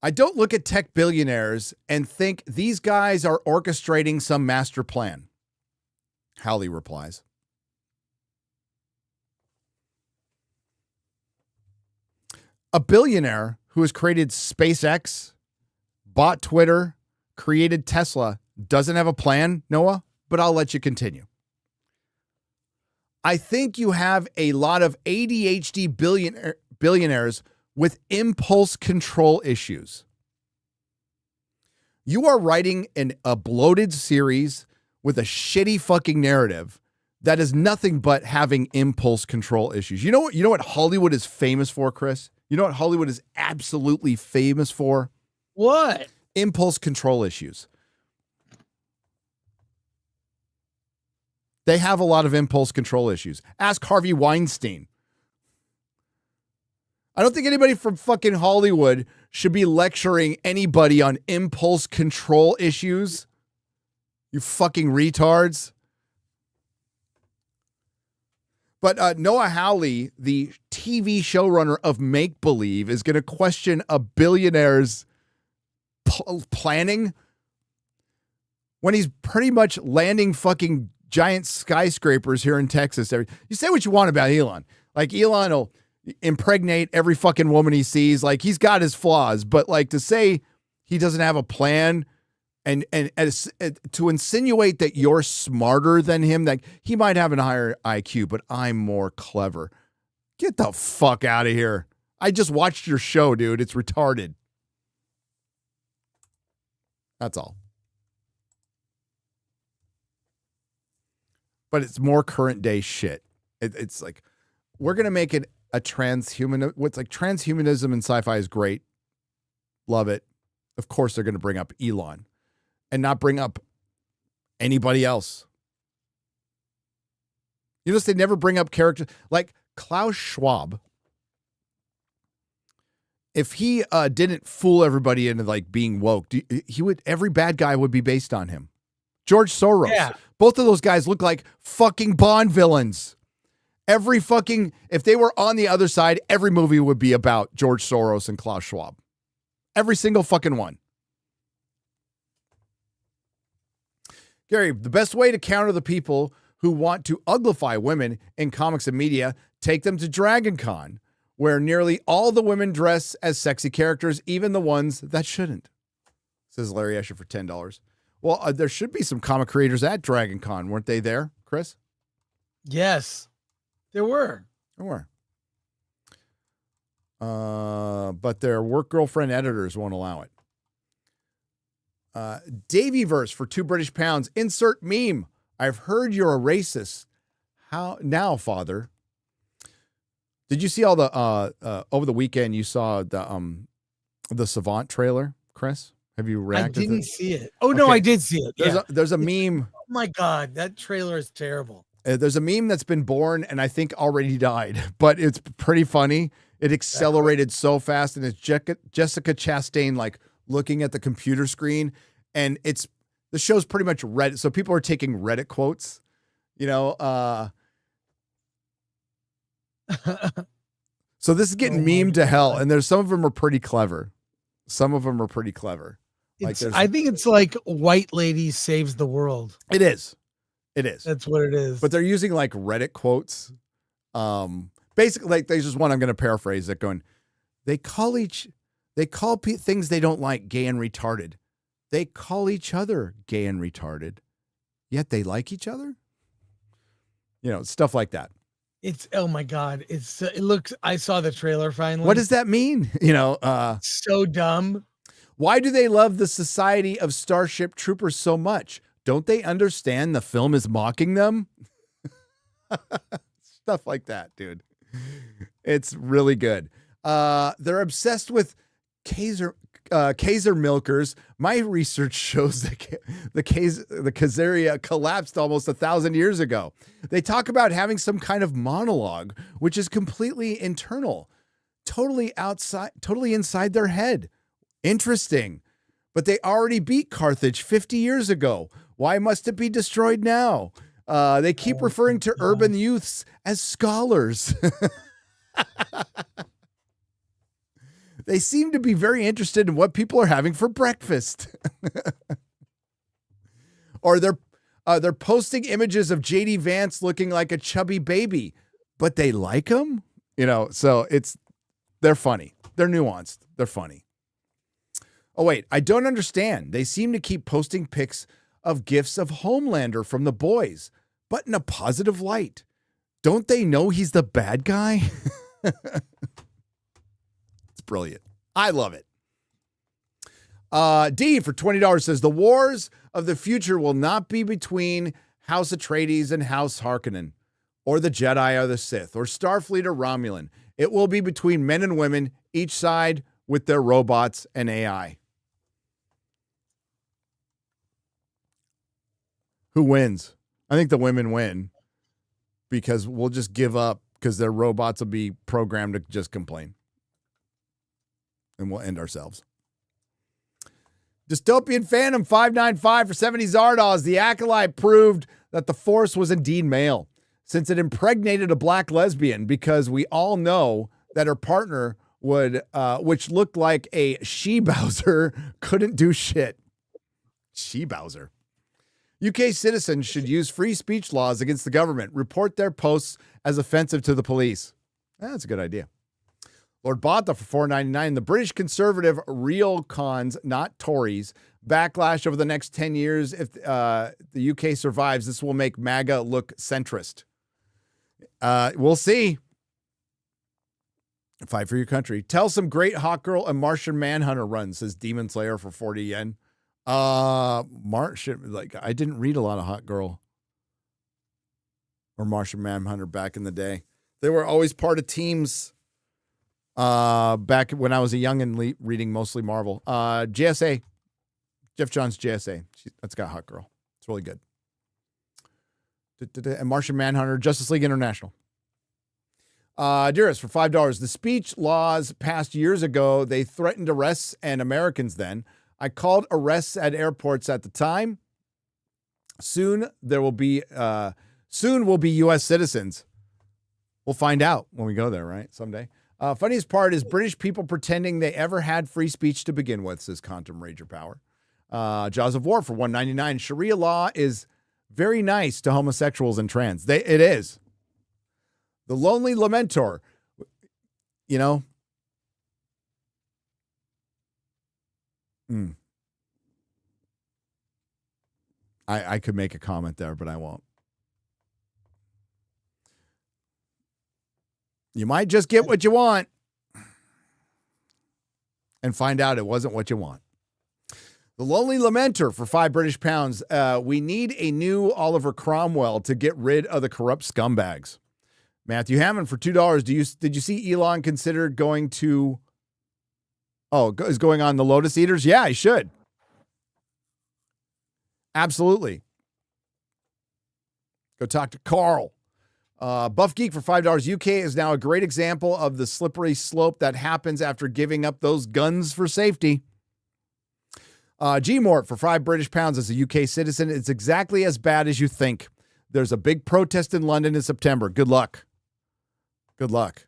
I don't look at tech billionaires and think these guys are orchestrating some master plan. Hawley replies. A billionaire who has created SpaceX, bought Twitter, created Tesla, doesn't have a plan, Noah, but I'll let you continue. I think you have a lot of ADHD billionaires with impulse control issues. You are writing a bloated series with a shitty fucking narrative that is nothing but having impulse control issues. You know what Hollywood is famous for, Chris? You know what Hollywood is absolutely famous for? What? Impulse control issues. They have a lot of impulse control issues. Ask Harvey Weinstein. I don't think anybody from fucking Hollywood should be lecturing anybody on impulse control issues. You fucking retards. But Noah Hawley, the TV showrunner of Make Believe, is going to question a billionaire's planning when he's pretty much landing fucking giant skyscrapers here in Texas. You say what you want about Elon. Like, Elon will impregnate every fucking woman he sees. Like, he's got his flaws. But, like, to say he doesn't have a plan and to insinuate that you're smarter than him, that he might have a higher IQ, but I'm more clever. Get the fuck out of here. I just watched your show, dude. It's retarded. That's all. But it's more current day shit. It's like, we're going to make it a transhuman. What's like transhumanism in sci-fi is great. Love it. Of course, they're going to bring up Elon and not bring up anybody else. You notice they never bring up characters like Klaus Schwab. If he didn't fool everybody into like being woke, every bad guy would be based on him. George Soros. Yeah. Both of those guys look like fucking Bond villains. If they were on the other side, every movie would be about George Soros and Klaus Schwab. Every single fucking one. Gary, the best way to counter the people who want to uglify women in comics and media, take them to Dragon Con, where nearly all the women dress as sexy characters, even the ones that shouldn't. Says Larry Escher for $10. Well, there should be some comic creators at Dragon Con. Weren't they there, Chris? Yes, there were. There were. But their work girlfriend editors won't allow it. Davyverse for £2 British. Insert meme. I've heard you're a racist. How now, father? Did you see all the over the weekend? You saw the Savant trailer, Chris? Have you reacted? I didn't see it. Oh no, I did see it. There's a meme. Oh my God, that trailer is terrible. There's a meme that's been born and I think already died, but it's pretty funny. It accelerated so fast, and it's Jessica Chastain like looking at the computer screen, and the show's pretty much Reddit. So people are taking Reddit quotes, you know. So this is getting memed to hell, and there's some of them are pretty clever. Some of them are pretty clever. I think it's like White Lady Saves the World. It is. It is. That's what it is. But they're using like Reddit quotes. Basically, like there's just one I'm going to paraphrase that going, they call things they don't like gay and retarded. They call each other gay and retarded, yet they like each other. You know, stuff like that. Oh my God. It looks, I saw the trailer finally. What does that mean? You know, so dumb. Why do they love the Society of Starship Troopers so much? Don't they understand the film is mocking them? Stuff like that, dude. It's really good. They're obsessed with Kaiser milkers. My research shows that the Kaiseria collapsed almost 1,000 years ago. They talk about having some kind of monologue, which is completely internal, totally inside their head. Interesting. But they already beat Carthage 50 years ago. Why must it be destroyed now? They keep referring to urban youths as scholars. They seem to be very interested in what people are having for breakfast. Or they're posting images of JD Vance looking like a chubby baby, but they like him? You know, so they're funny. They're nuanced. They're funny. Oh, wait, I don't understand. They seem to keep posting pics of gifts of Homelander from The Boys, but in a positive light. Don't they know he's the bad guy? It's brilliant. I love it. D for $20 says, the wars of the future will not be between House Atreides and House Harkonnen, or the Jedi or the Sith, or Starfleet or Romulan. It will be between men and women, each side with their robots and AI. Who wins? I think the women win, because we'll just give up because their robots will be programmed to just complain. And we'll end ourselves. Dystopian Phantom 595 for 70 Zardoz. The Acolyte proved that the Force was indeed male, since it impregnated a black lesbian, because we all know that her partner would, which looked like a she-Bowser, couldn't do shit. She-Bowser. UK citizens should use free speech laws against the government. Report their posts as offensive to the police. That's a good idea. Lord Botha for $4.99. The British Conservative real cons, not Tories, backlash over the next 10 years. If the UK survives, this will make MAGA look centrist. We'll see. Fight for your country. Tell some great Hot Girl and Martian Manhunter runs, says Demon Slayer for 40 yen. Martian, like, I didn't read a lot of Hot Girl or Martian Manhunter back in the day. They were always part of teams back when I was a youngin' reading mostly Marvel. JSA, Jeff Johns JSA. That's got Hot Girl. It's really good. And Martian Manhunter, Justice League International. Dearest for $5. The speech laws passed years ago. They threatened arrests and Americans then. I called arrests at airports at the time. Soon we'll be U.S. citizens. We'll find out when we go there, right? Someday. Funniest part is British people pretending they ever had free speech to begin with, says Quantum Rager Power. Jaws of War for $1.99. Sharia law is very nice to homosexuals and trans. It is. The Lonely Lamentor, you know. I could make a comment there, but I won't. You might just get what you want and find out it wasn't what you want. The Lonely Lamenter for £5 British. We need a new Oliver Cromwell to get rid of the corrupt scumbags. Matthew Hammond for $2. Did you see Elon consider going to? Is going on the Lotus Eaters? Yeah, he should. Absolutely. Go talk to Carl. Buff Geek for $5. UK is now a great example of the slippery slope that happens after giving up those guns for safety. G-Mort for £5 as a UK citizen. It's exactly as bad as you think. There's a big protest in London in September. Good luck. Good luck.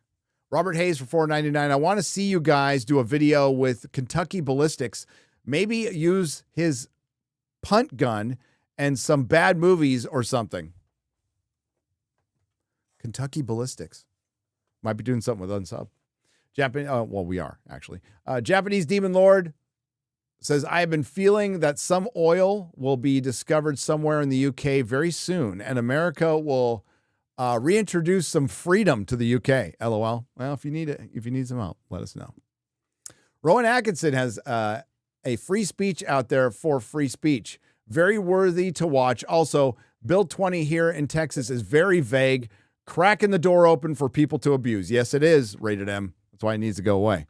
Robert Hayes for $4.99. I want to see you guys do a video with Kentucky Ballistics. Maybe use his punt gun and some bad movies or something. Kentucky Ballistics. Might be doing something with Unsub. We are, actually. Japanese Demon Lord says, I have been feeling that some oil will be discovered somewhere in the UK very soon, and America will reintroduce some freedom to the UK. LOL. Well, if you need some help, let us know. Rowan Atkinson has a free speech out there for free speech. Very worthy to watch. Also, Bill 20 here in Texas is very vague, cracking the door open for people to abuse. Yes, it is rated M. That's why it needs to go away.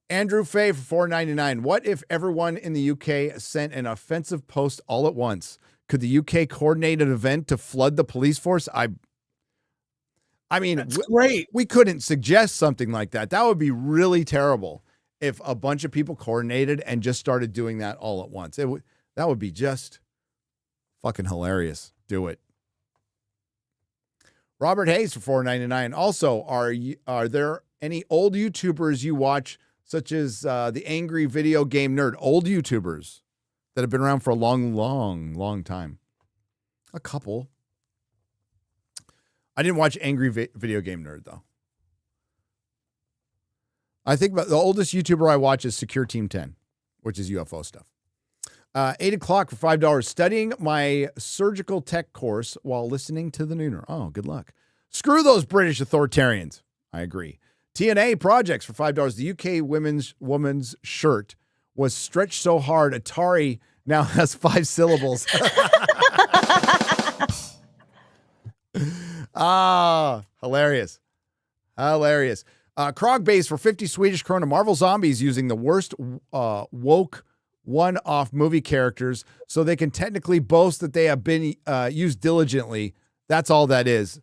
Andrew Fay for $4.99. What if everyone in the UK sent an offensive post all at once? Could the UK coordinate an event to flood the police force? I mean, that's great. We couldn't suggest something like that. That would be really terrible if a bunch of people coordinated and just started doing that all at once. That would be just fucking hilarious. Do it. Robert Hayes for $4.99. Also, are there any old YouTubers you watch, such as the Angry Video Game Nerd? Old YouTubers that have been around for a long time. A couple. I didn't watch Angry Video Game Nerd, though. I think about the oldest YouTuber I watch is Secure Team 10, which is UFO stuff. 8 o'clock for $5. Studying my surgical tech course while listening to the Nooner. Oh, good luck. Screw those British authoritarians. I agree. TNA Projects for $5. The UK woman's shirt was stretched so hard, Atari now has 5 syllables. Hilarious. Hilarious. Krog Base for 50 Swedish krona. Marvel Zombies using the worst woke one-off movie characters so they can technically boast that they have been used diligently. That's all that is.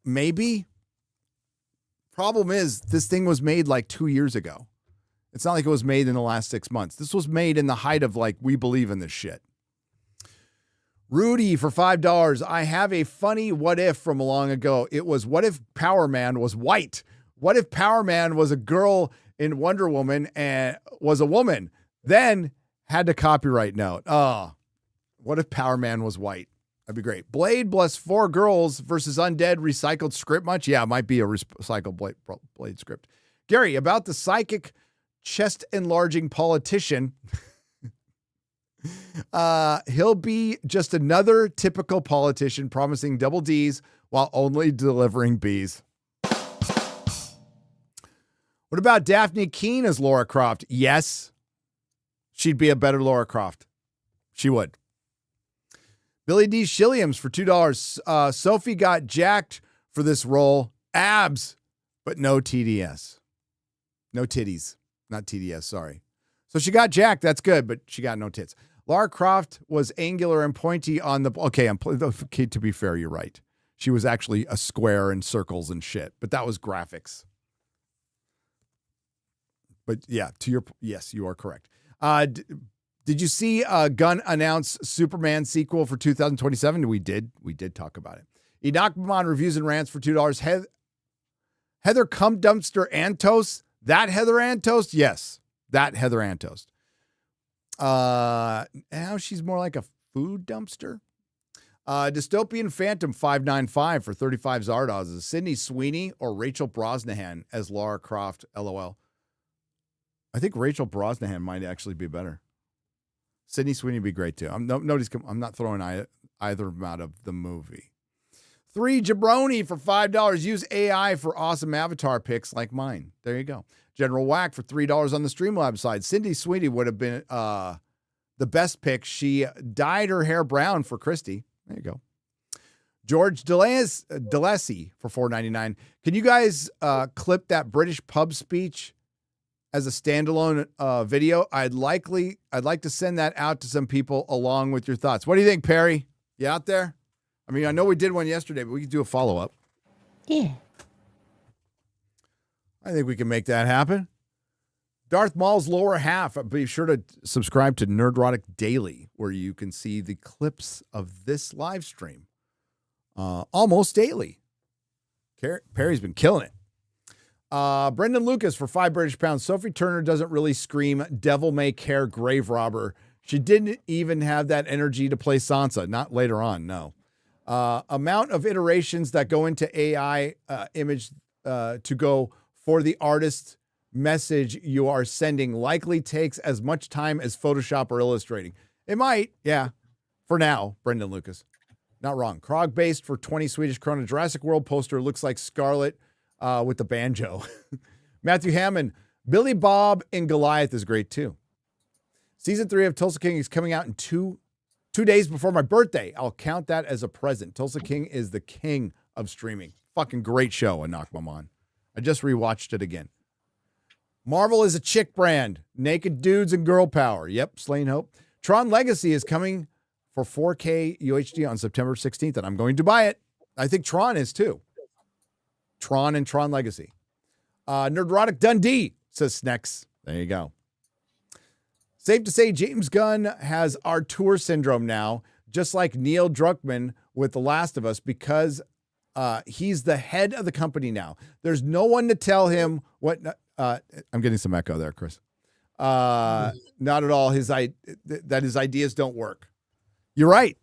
Maybe. Problem is, this thing was made like 2 years ago. It's not like it was made in the last 6 months. This was made in the height of like, we believe in this shit. Rudy for $5. I have a funny what if from long ago. It was, what if Power Man was white? What if Power Man was a girl in Wonder Woman and was a woman? Then had to copyright note. What if Power Man was white? That'd be great. Blade plus 4 girls versus Undead recycled script much? Yeah, it might be a recycled Blade script. Gary, about the psychic chest enlarging politician. He'll be just another typical politician promising double D's while only delivering B's. What about Daphne Keane as Laura Croft? Yes, she'd be a better Laura Croft. She would. Billy D. Shilliams for $2. Sophie got jacked for this role. Abs, but no TDS. No titties. Not TDS, sorry. So she got jacked. That's good, but she got no tits. Lara Croft was angular and pointy on the... Okay, to be fair, you're right. She was actually a square and circles and shit, but that was graphics. But yeah, yes, you are correct. Did you see Gunn announce Superman sequel for 2027? We did talk about it. Enoch Mamon reviews and rants for $2. Heather Cum Dumpster Antos. That Heather Antos? Yes, that Heather Antos. Now she's more like a food dumpster. Dystopian Phantom 595 for 35 Zardoz. Is Sydney Sweeney or Rachel Brosnahan as Lara Croft? LOL. I think Rachel Brosnahan might actually be better. Sydney Sweeney would be great too. I'm not throwing either of them out of the movie. 3 Jabroni for $5. Use AI for awesome avatar pics like mine. There you go. General Whack for $3 on the Streamlabs side. Cindy Sweeney would have been the best pick. She dyed her hair brown for Christy. There you go. George DeLacy for $4.99. Can you guys clip that British pub speech as a standalone video? I'd like to send that out to some people along with your thoughts. What do you think, Perry? You out there? I mean, I know we did one yesterday, but we could do a follow-up. Yeah. I think we can make that happen. Darth Maul's lower half. Be sure to subscribe to Nerdrotic Daily, where you can see the clips of this live stream almost daily. Perry's been killing it. Brendan Lucas for £5 Sophie Turner doesn't really scream devil may care grave robber. She didn't even have that energy to play Sansa. Not later on, no. Amount of iterations that go into AI image to go for the artist message you are sending likely takes as much time as Photoshop or illustrating. It might, yeah. For now, Brendan Lucas. Not wrong. Krog based for 20 Swedish krona. Jurassic World poster looks like Scarlet with the banjo. Matthew Hammond. Billy Bob and Goliath is great too. Season 3 of Tulsa King is coming out in two days before my birthday. I'll count that as a present. Tulsa King is the king of streaming. Fucking great show, Enoch Mamon. I just rewatched it again. Marvel is a chick brand. Naked dudes and girl power. Yep, Slain Hope. Tron Legacy is coming for 4K UHD on September 16th, and I'm going to buy it. I think Tron is too. Tron and Tron Legacy. Nerdrotic Dundee, says Snex. There you go. Safe to say James Gunn has Artur syndrome now, just like Neil Druckmann with The Last of Us, because he's the head of the company now. There's no one to tell him what... I'm getting some echo there, Chris. Not at all. His ideas don't work. You're right.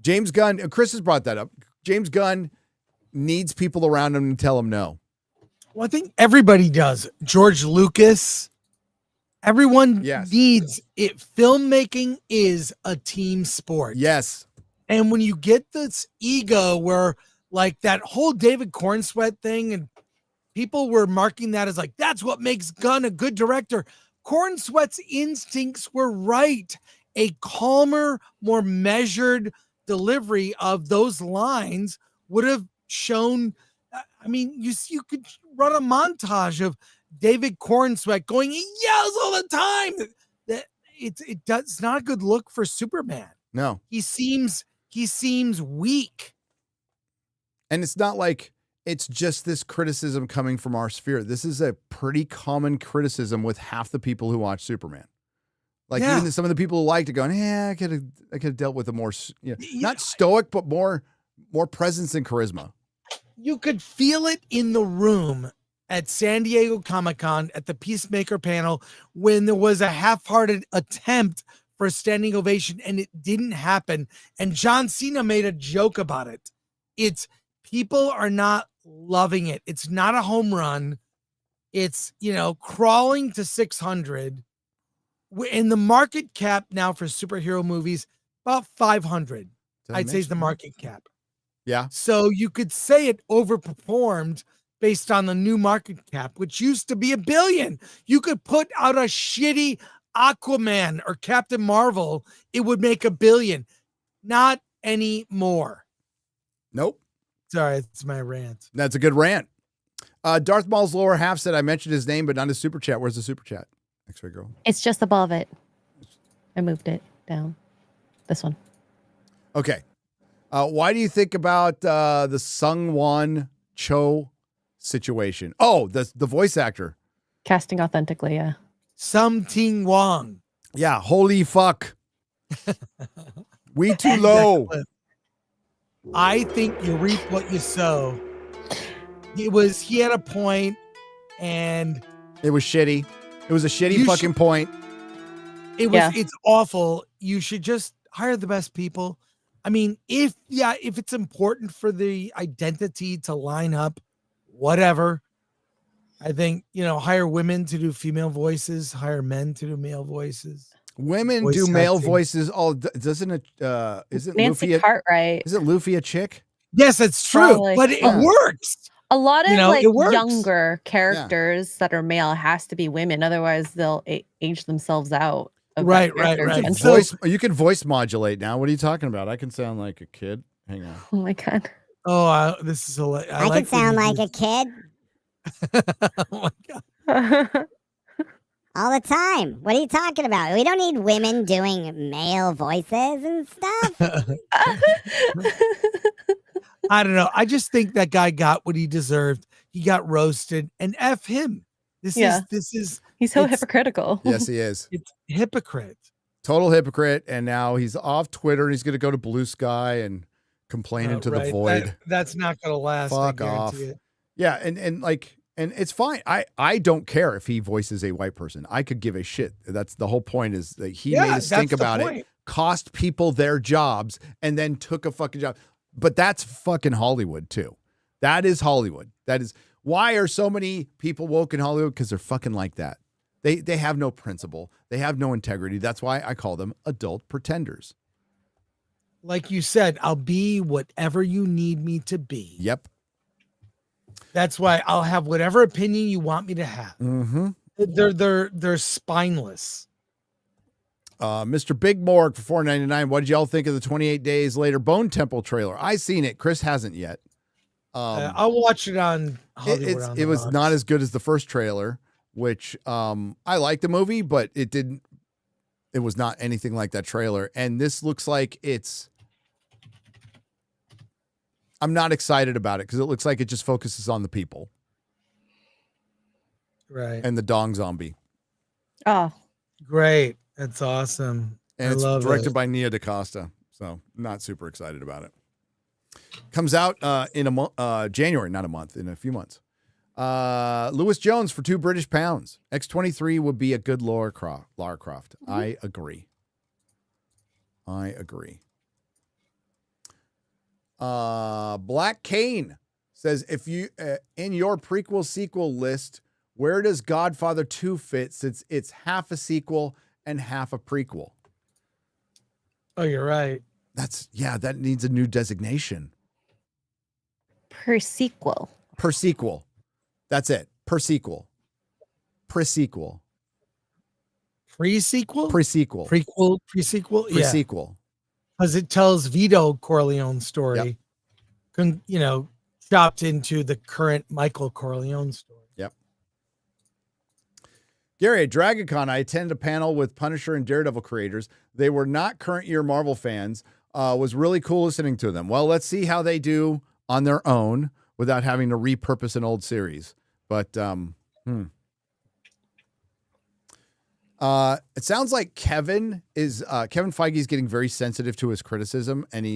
James Gunn, Chris has brought that up. James Gunn needs people around him to tell him no. Well, I think everybody does. George Lucas, everyone needs it. Filmmaking is a team sport. Yes. And when you get this ego where like that whole David Cornsweet thing, and people were marking that as like, that's what makes Gunn a good director. Cornsweet's instincts were right. A calmer, more measured delivery of those lines would have shown. I mean, you could run a montage of David Cornsweet going, he yells all the time. That it's not a good look for Superman. No, he seems weak. And it's not like it's just this criticism coming from our sphere. This is a pretty common criticism with half the people who watch Superman. Like even some of the people who liked it going, I could have dealt with a more, not stoic, but more presence and charisma. You could feel it in the room at San Diego Comic-Con at the Peacemaker panel when there was a half-hearted attempt for a standing ovation and it didn't happen. And John Cena made a joke about it. It's people are not loving it. It's not a home run. It's, crawling to 600. In the market cap now for superhero movies, about 500, I'd say is the market cap. Yeah. So you could say it overperformed based on the new market cap, which used to be $1 billion. You could put out a shitty Aquaman or Captain Marvel. It would make $1 billion. Not anymore. Nope. Sorry, it's my rant. That's a good rant. Darth Maul's lower half said I mentioned his name, but not his super chat. Where's the super chat? X-Ray Girl. It's just above it. I moved it down. This one. Okay. Why do you think about the Sungwon Cho situation? Oh, the voice actor. Casting authentically, yeah. Sum Ting Wong. Yeah, holy fuck. We too low. I think you reap what you sow. He had a point, and it was shitty. It was a shitty fucking point. It's awful. You should just hire the best people. I mean, if it's important for the identity to line up, whatever. I think, hire women to do female voices, hire men to do male voices. Women do male voices. Doesn't it? Isn't Nancy Luffy Cartwright? Isn't Luffy a chick? Yes, that's true, Probably. but it works. A lot of it works. younger characters that are male has to be women, otherwise they'll age themselves out. Right. You can voice modulate now. What are you talking about? I can sound like a kid. Hang on. Oh my god. Oh, this is hilarious. I can sound like a kid. Oh my god. All the time. What are you talking about? We don't need women doing male voices and stuff. I don't know. I just think that guy got what he deserved. He got roasted, and F him. This is he's so hypocritical. Yes, he is. It's hypocrite. Total hypocrite. And now he's off Twitter. He's going to go to Blue Sky and complain into the void. That's not going to last. Fuck off. Yeah, and it's fine. I don't care if he voices a white person. I could give a shit. That's the whole point, is that he made us think about it, cost people their jobs, and then took a fucking job. But that's fucking Hollywood too. That is Hollywood. That is why are so many people woke in Hollywood? Because they're fucking like that. They have no principle. They have no integrity. That's why I call them adult pretenders. Like you said, I'll be whatever you need me to be. Yep. That's why I'll have whatever opinion you want me to have. Mm-hmm. They're spineless. Mr. Big Morg for $4.99. What did y'all think of the 28 Days Later Bone Temple trailer? I seen it. Chris hasn't yet. I'll watch it on Hollywood. It was not as good as the first trailer, which I liked the movie, but it was not anything like that trailer. And this looks like I'm not excited about it because it looks like it just focuses on the people. Right. And the dong zombie. Oh, great. That's awesome. And it's directed by Nia DaCosta. So not super excited about it. Comes out in January, not a month, in a few months. Lewis Jones for £2 X-23 would be a good Lara Croft. Mm-hmm. I agree. Black Kane says, if you in your prequel sequel list, where does Godfather 2 fit, since it's half a sequel and half a prequel? Oh, you're right. That needs a new designation. Per sequel. That's it. Per sequel. Pre-sequel. Pre-sequel? Pre-sequel. Prequel, pre-sequel? Pre-sequel. Because it tells Vito Corleone's story. Yep. Chopped into the current Michael Corleone story. Yep. Gary, at DragonCon, I attended a panel with Punisher and Daredevil creators. They were not current year Marvel fans. Was really cool listening to them. Well, let's see how they do on their own without having to repurpose an old series. But it sounds like Kevin Feige is getting very sensitive to his criticism, and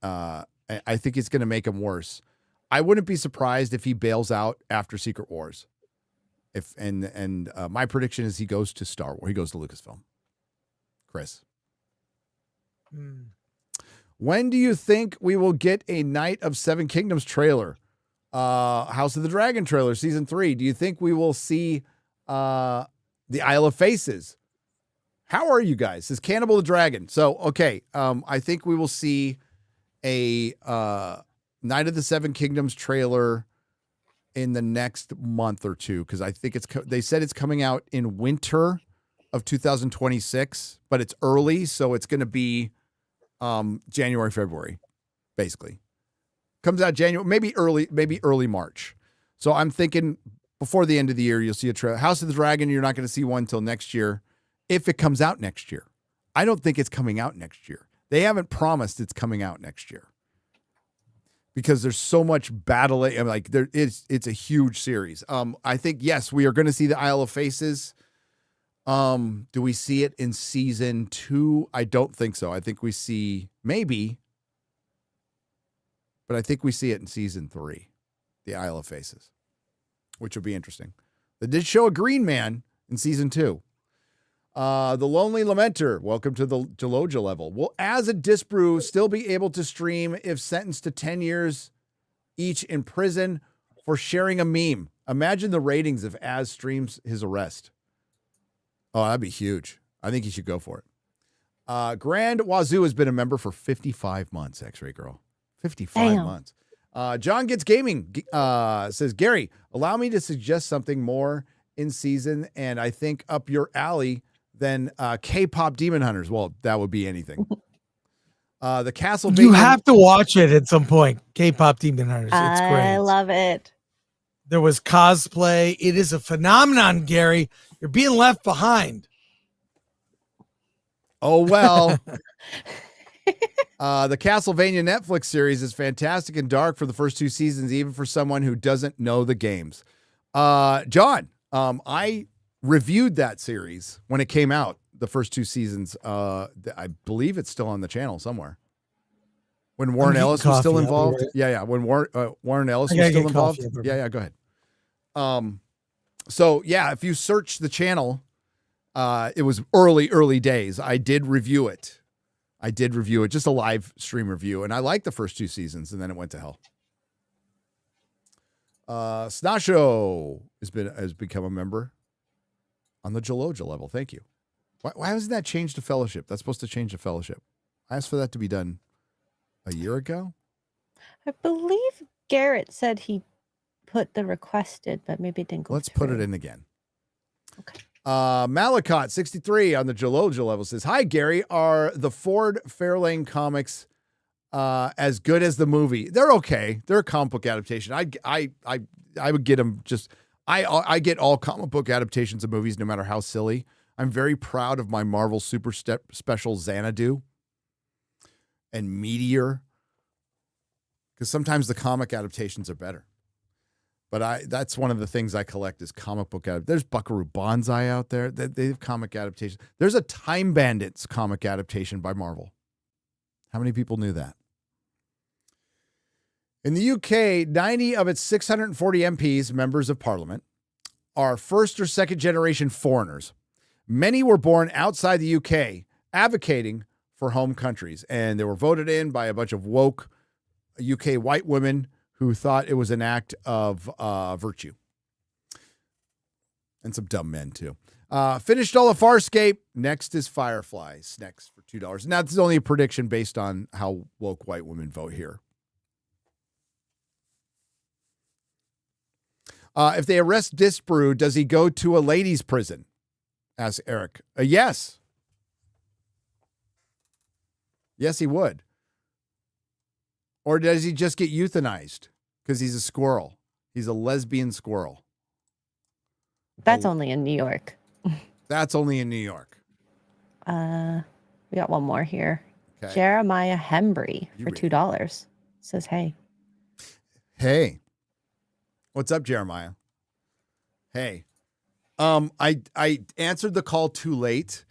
I think it's going to make him worse. I wouldn't be surprised if he bails out after Secret Wars. My prediction is he goes to Star Wars. He goes to Lucasfilm. Chris. When do you think we will get a Knight of Seven Kingdoms trailer? House of the Dragon trailer, season 3. Do you think we will see the Isle of Faces? How are you guys? This is Cannibal the Dragon. So, okay. I think we will see a Knight of the Seven Kingdoms trailer in the next month or two, because I think they said it's coming out in winter of 2026, but it's early, so it's going to be January, February, basically. Comes out January, maybe early March. So I'm thinking before the end of the year, you'll see a trailer. House of the Dragon, you're not going to see one until next year, if it comes out next year. I don't think it's coming out next year. They haven't promised it's coming out next year, because there's so much battle. It's a huge series. I think, yes, we are going to see the Isle of Faces. Do we see it in season 2? I don't think so. I think we see maybe, but I think we see it in season 3, the Isle of Faces, which would be interesting. They did show a green man in season 2. The Lonely Lamenter, welcome to the Jaloja level. Will As a Disbrew still be able to stream if sentenced to 10 years each in prison for sharing a meme? Imagine the ratings if Az streams his arrest. Oh, that'd be huge. I think he should go for it. Grand Wazoo has been a member for 55 months, X-Ray Girl. 55 months. John Gets Gaming says, Gary, allow me to suggest something more in season, and I think up your alley than K-pop Demon Hunters. Well, that would be anything. The Castlevania. You have to watch it at some point. K-pop Demon Hunters. It's great. I love it. There was cosplay. It is a phenomenon, Gary. You're being left behind. Oh, well. The Castlevania Netflix series is fantastic and dark for the first 2 seasons, even for someone who doesn't know the games. John, I reviewed that series when it came out, the first 2 seasons. I believe it's still on the channel somewhere. When Warren Ellis was still involved. Yeah. When Warren Ellis was still involved. Yeah, go ahead. So yeah, if you search the channel, it was early days. I did review it. Just a live stream review. And I liked the first 2 seasons, and then it went to hell. Snasho has become a member on the Jaloja level. Thank you. Why hasn't that changed to fellowship? That's supposed to change to fellowship. I asked for that to be done a year ago. I believe Garrett said he put the requested, but maybe it didn't go Let's through. put it in again. Okay. Malakot 63 on the Jaloja level says, "Hi Gary, are the Ford Fairlane comics as good as the movie?" They're okay. They're a comic book adaptation. I would get them just. I get all comic book adaptations of movies, no matter how silly. I'm very proud of my Marvel Super Special Xanadu and Meteor, because sometimes the comic adaptations are better. But that's one of the things I collect is comic book adaptations. There's Buckaroo Banzai out there. They have comic adaptations. There's a Time Bandits comic adaptation by Marvel. How many people knew that? In the UK, 90 of its 640 MPs, members of parliament, are first or second generation foreigners. Many were born outside the UK, advocating for home countries. And they were voted in by a bunch of woke UK white women who thought it was an act of virtue. And some dumb men, too. Finished all of Farscape. Next is Fireflies. Next for $2. Now, this is only a prediction based on how woke white women vote here. If they arrest Disbrew, does he go to a ladies' prison? Asks Eric. Yes. Yes, he would. Or does he just get euthanized because he's a squirrel? He's a lesbian squirrel. That's only in New York. That's only in New York. We got one more here. Okay. Jeremiah Hembry for $2 says, "Hey, Hey, what's up, Jeremiah? Hey, I answered the call too late,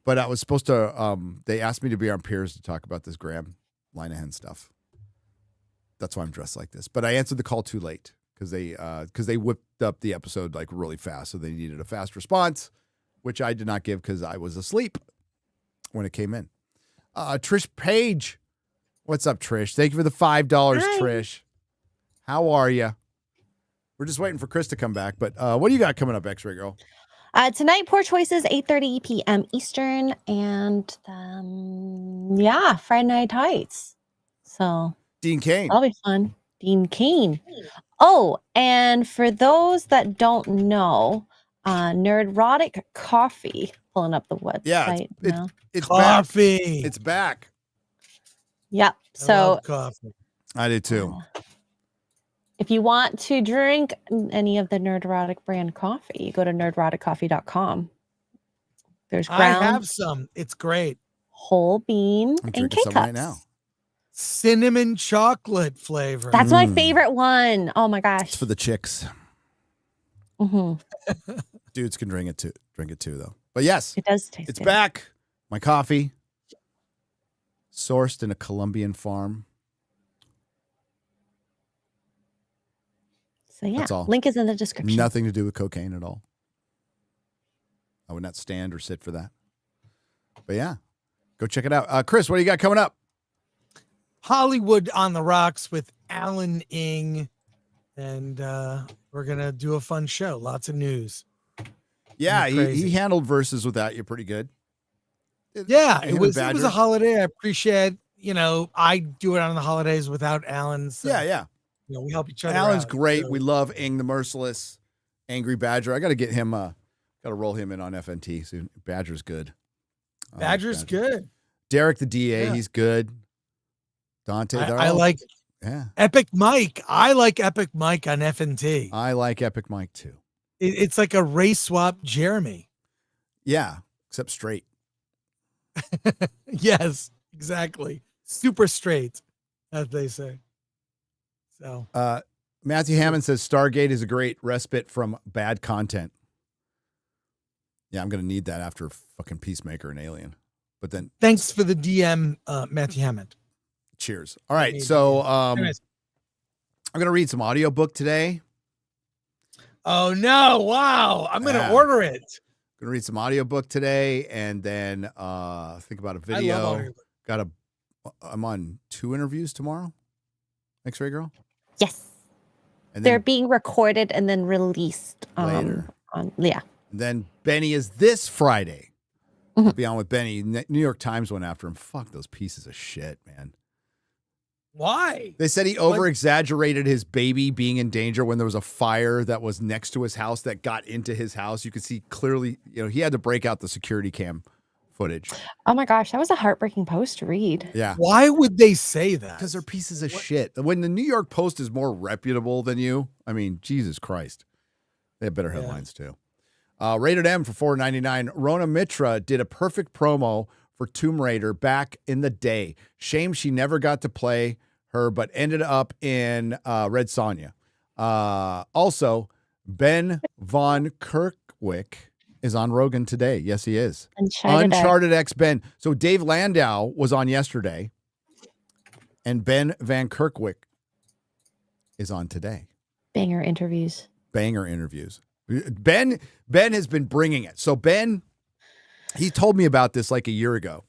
but I was supposed to. They asked me to be on Piers to talk about this Graham Linehan stuff. That's why I'm dressed like this. But I answered the call too late because they whipped up the episode like really fast, so they needed a fast response, which I did not give because I was asleep when it came in. Trish Page, what's up, Trish? Thank you for the $5, Hi. Trish. How are you? We're just waiting for Chris to come back, but what do you got coming up, X-Ray Girl? Tonight, Poor Choices, 8:30 p.m. Eastern, and Friday Night Heights. So Dean Cain. that'll be fun. Dean Cain. Oh, and for those that don't know, Nerdrotic Coffee, pulling up the website now. It's Coffee. back. It's back. Yep. I So love coffee. I did too. if you want to drink any of the Nerdrotic brand coffee, you go to nerdroticcoffee.com. There's I ground, have some. It's great. whole bean, I'm and drinking some K-cups. right now. Cinnamon chocolate flavor. That's my favorite one. Oh my gosh. It's for the chicks. hmm Dudes can drink it too, though. But yes, It does taste it's good. back. My coffee, sourced in a Colombian farm. So yeah, That's all. link is in the description. Nothing to do with cocaine at all. I would not stand or sit for that. But yeah, go check it out. Chris, what do you got coming up? Hollywood on the Rocks with Alan Ing. And we're going to do a fun show. Lots of news. Yeah, Crazy. he handled verses without you pretty good. Yeah, Him it was and a Badger. holiday. I appreciate, I do it on the holidays without Alan. So, Yeah. we help each other Alan's out, great. so- We love Ing the Merciless, Angry Badger. I got to get him, got to roll him in on FNT soon. Badger's good. I like Badger's Badger. good. Derek the DA, Yeah. he's good. Dante, I like Epic Mike. I like Epic Mike on FNT. I like Epic Mike too. It's like a race swap Jeremy. Yeah, except straight. Yes, exactly. Super straight, as they say. So Matthew Hammond says Stargate is a great respite from bad content. Yeah, I'm going to need that after fucking Peacemaker and Alien. But then thanks for the DM, Matthew Hammond. Cheers. All right, so Anyways. I'm going to read some audiobook today. Oh no, wow. I'm going to order it. I'm going to read some audiobook today and then think about a video. I love audiobook. I'm on 2 interviews tomorrow. X-Ray Girl. Yes. And They're then being recorded and then released later. Yeah. Then Benny is this Friday. Mhm. I'll be on with Benny. New York Times went after him. Fuck those pieces of shit, man. Why? They said he over-exaggerated his baby being in danger when there was a fire that was next to his house that got into his house. You could see clearly, he had to break out the security cam footage. Oh my gosh, that was a heartbreaking post to read. Yeah. Why would they say that? Because they're pieces of shit. When the New York Post is more reputable than you, I mean, Jesus Christ. They have better headlines too. Rated M for $4.99. Rona Mitra did a perfect promo for Tomb Raider back in the day. Shame she never got to play her, but ended up in Red Sonja. Also, Ben Von Kerkwick is on Rogan today. Yes, he is. Uncharted X Ben. So Dave Landau was on yesterday, and Ben Van Kerkwick is on today. Banger interviews. Ben has been bringing it. So Ben, he told me about this like a year ago.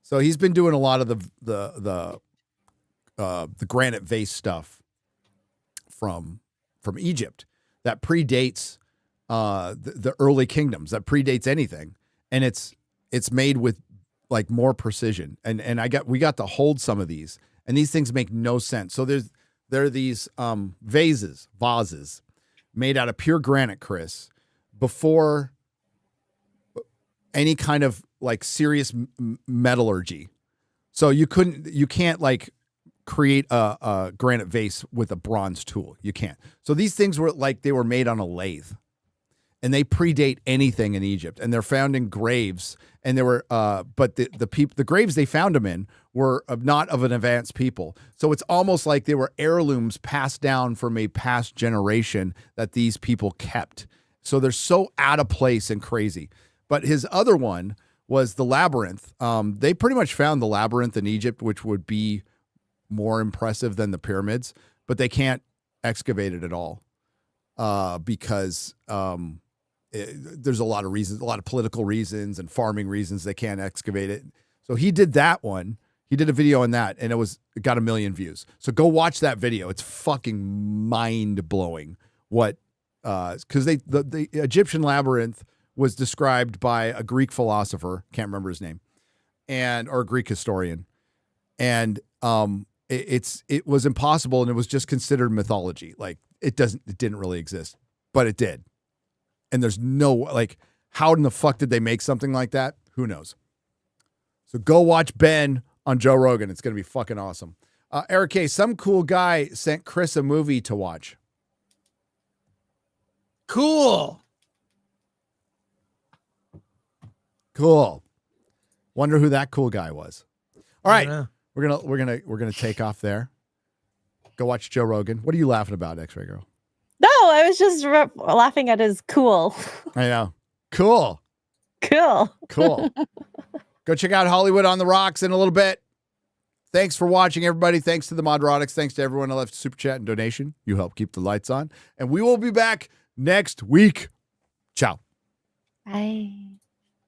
So he's been doing a lot of the granite vase stuff from Egypt that predates the early kingdoms, that predates anything, and it's made with like more precision. And we got to hold some of these, and these things make no sense. So there are these vases made out of pure granite, Chris, before any kind of like serious metallurgy. So you can't like create a granite vase with a bronze tool. You can't. So these things were like they were made on a lathe, and they predate anything in Egypt, and they're found in graves. And there were, but the graves they found them in were not of an advanced people. So it's almost like they were heirlooms passed down from a past generation that these people kept. So they're so out of place and crazy. But his other one was the labyrinth. They pretty much found the labyrinth in Egypt, which would be more impressive than the pyramids, but they can't excavate it at all because there's a lot of reasons, a lot of political reasons and farming reasons they can't excavate it. So he did that one. He did a video on that, and it got 1 million views. So go watch that video. It's fucking mind blowing. What? Because the Egyptian labyrinth was described by a Greek philosopher, can't remember his name, or a Greek historian, and it was impossible, and it was just considered mythology. Like it didn't really exist, but it did. And there's no, like, how in the fuck did they make something like that? Who knows? So go watch Ben on Joe Rogan. It's going to be fucking awesome. Eric K., some cool guy sent Chris a movie to watch. Cool. Wonder who that cool guy was. All right. We're gonna take off there. Go watch Joe Rogan. What are you laughing about, X-Ray Girl? No, I was just laughing at his cool. I know. Cool. Cool. Cool. Go check out Hollywood on the Rocks in a little bit. Thanks for watching, everybody. Thanks to the Nerdrotics. Thanks to everyone who left a super chat and donation. You help keep the lights on. And we will be back next week. Ciao. Bye.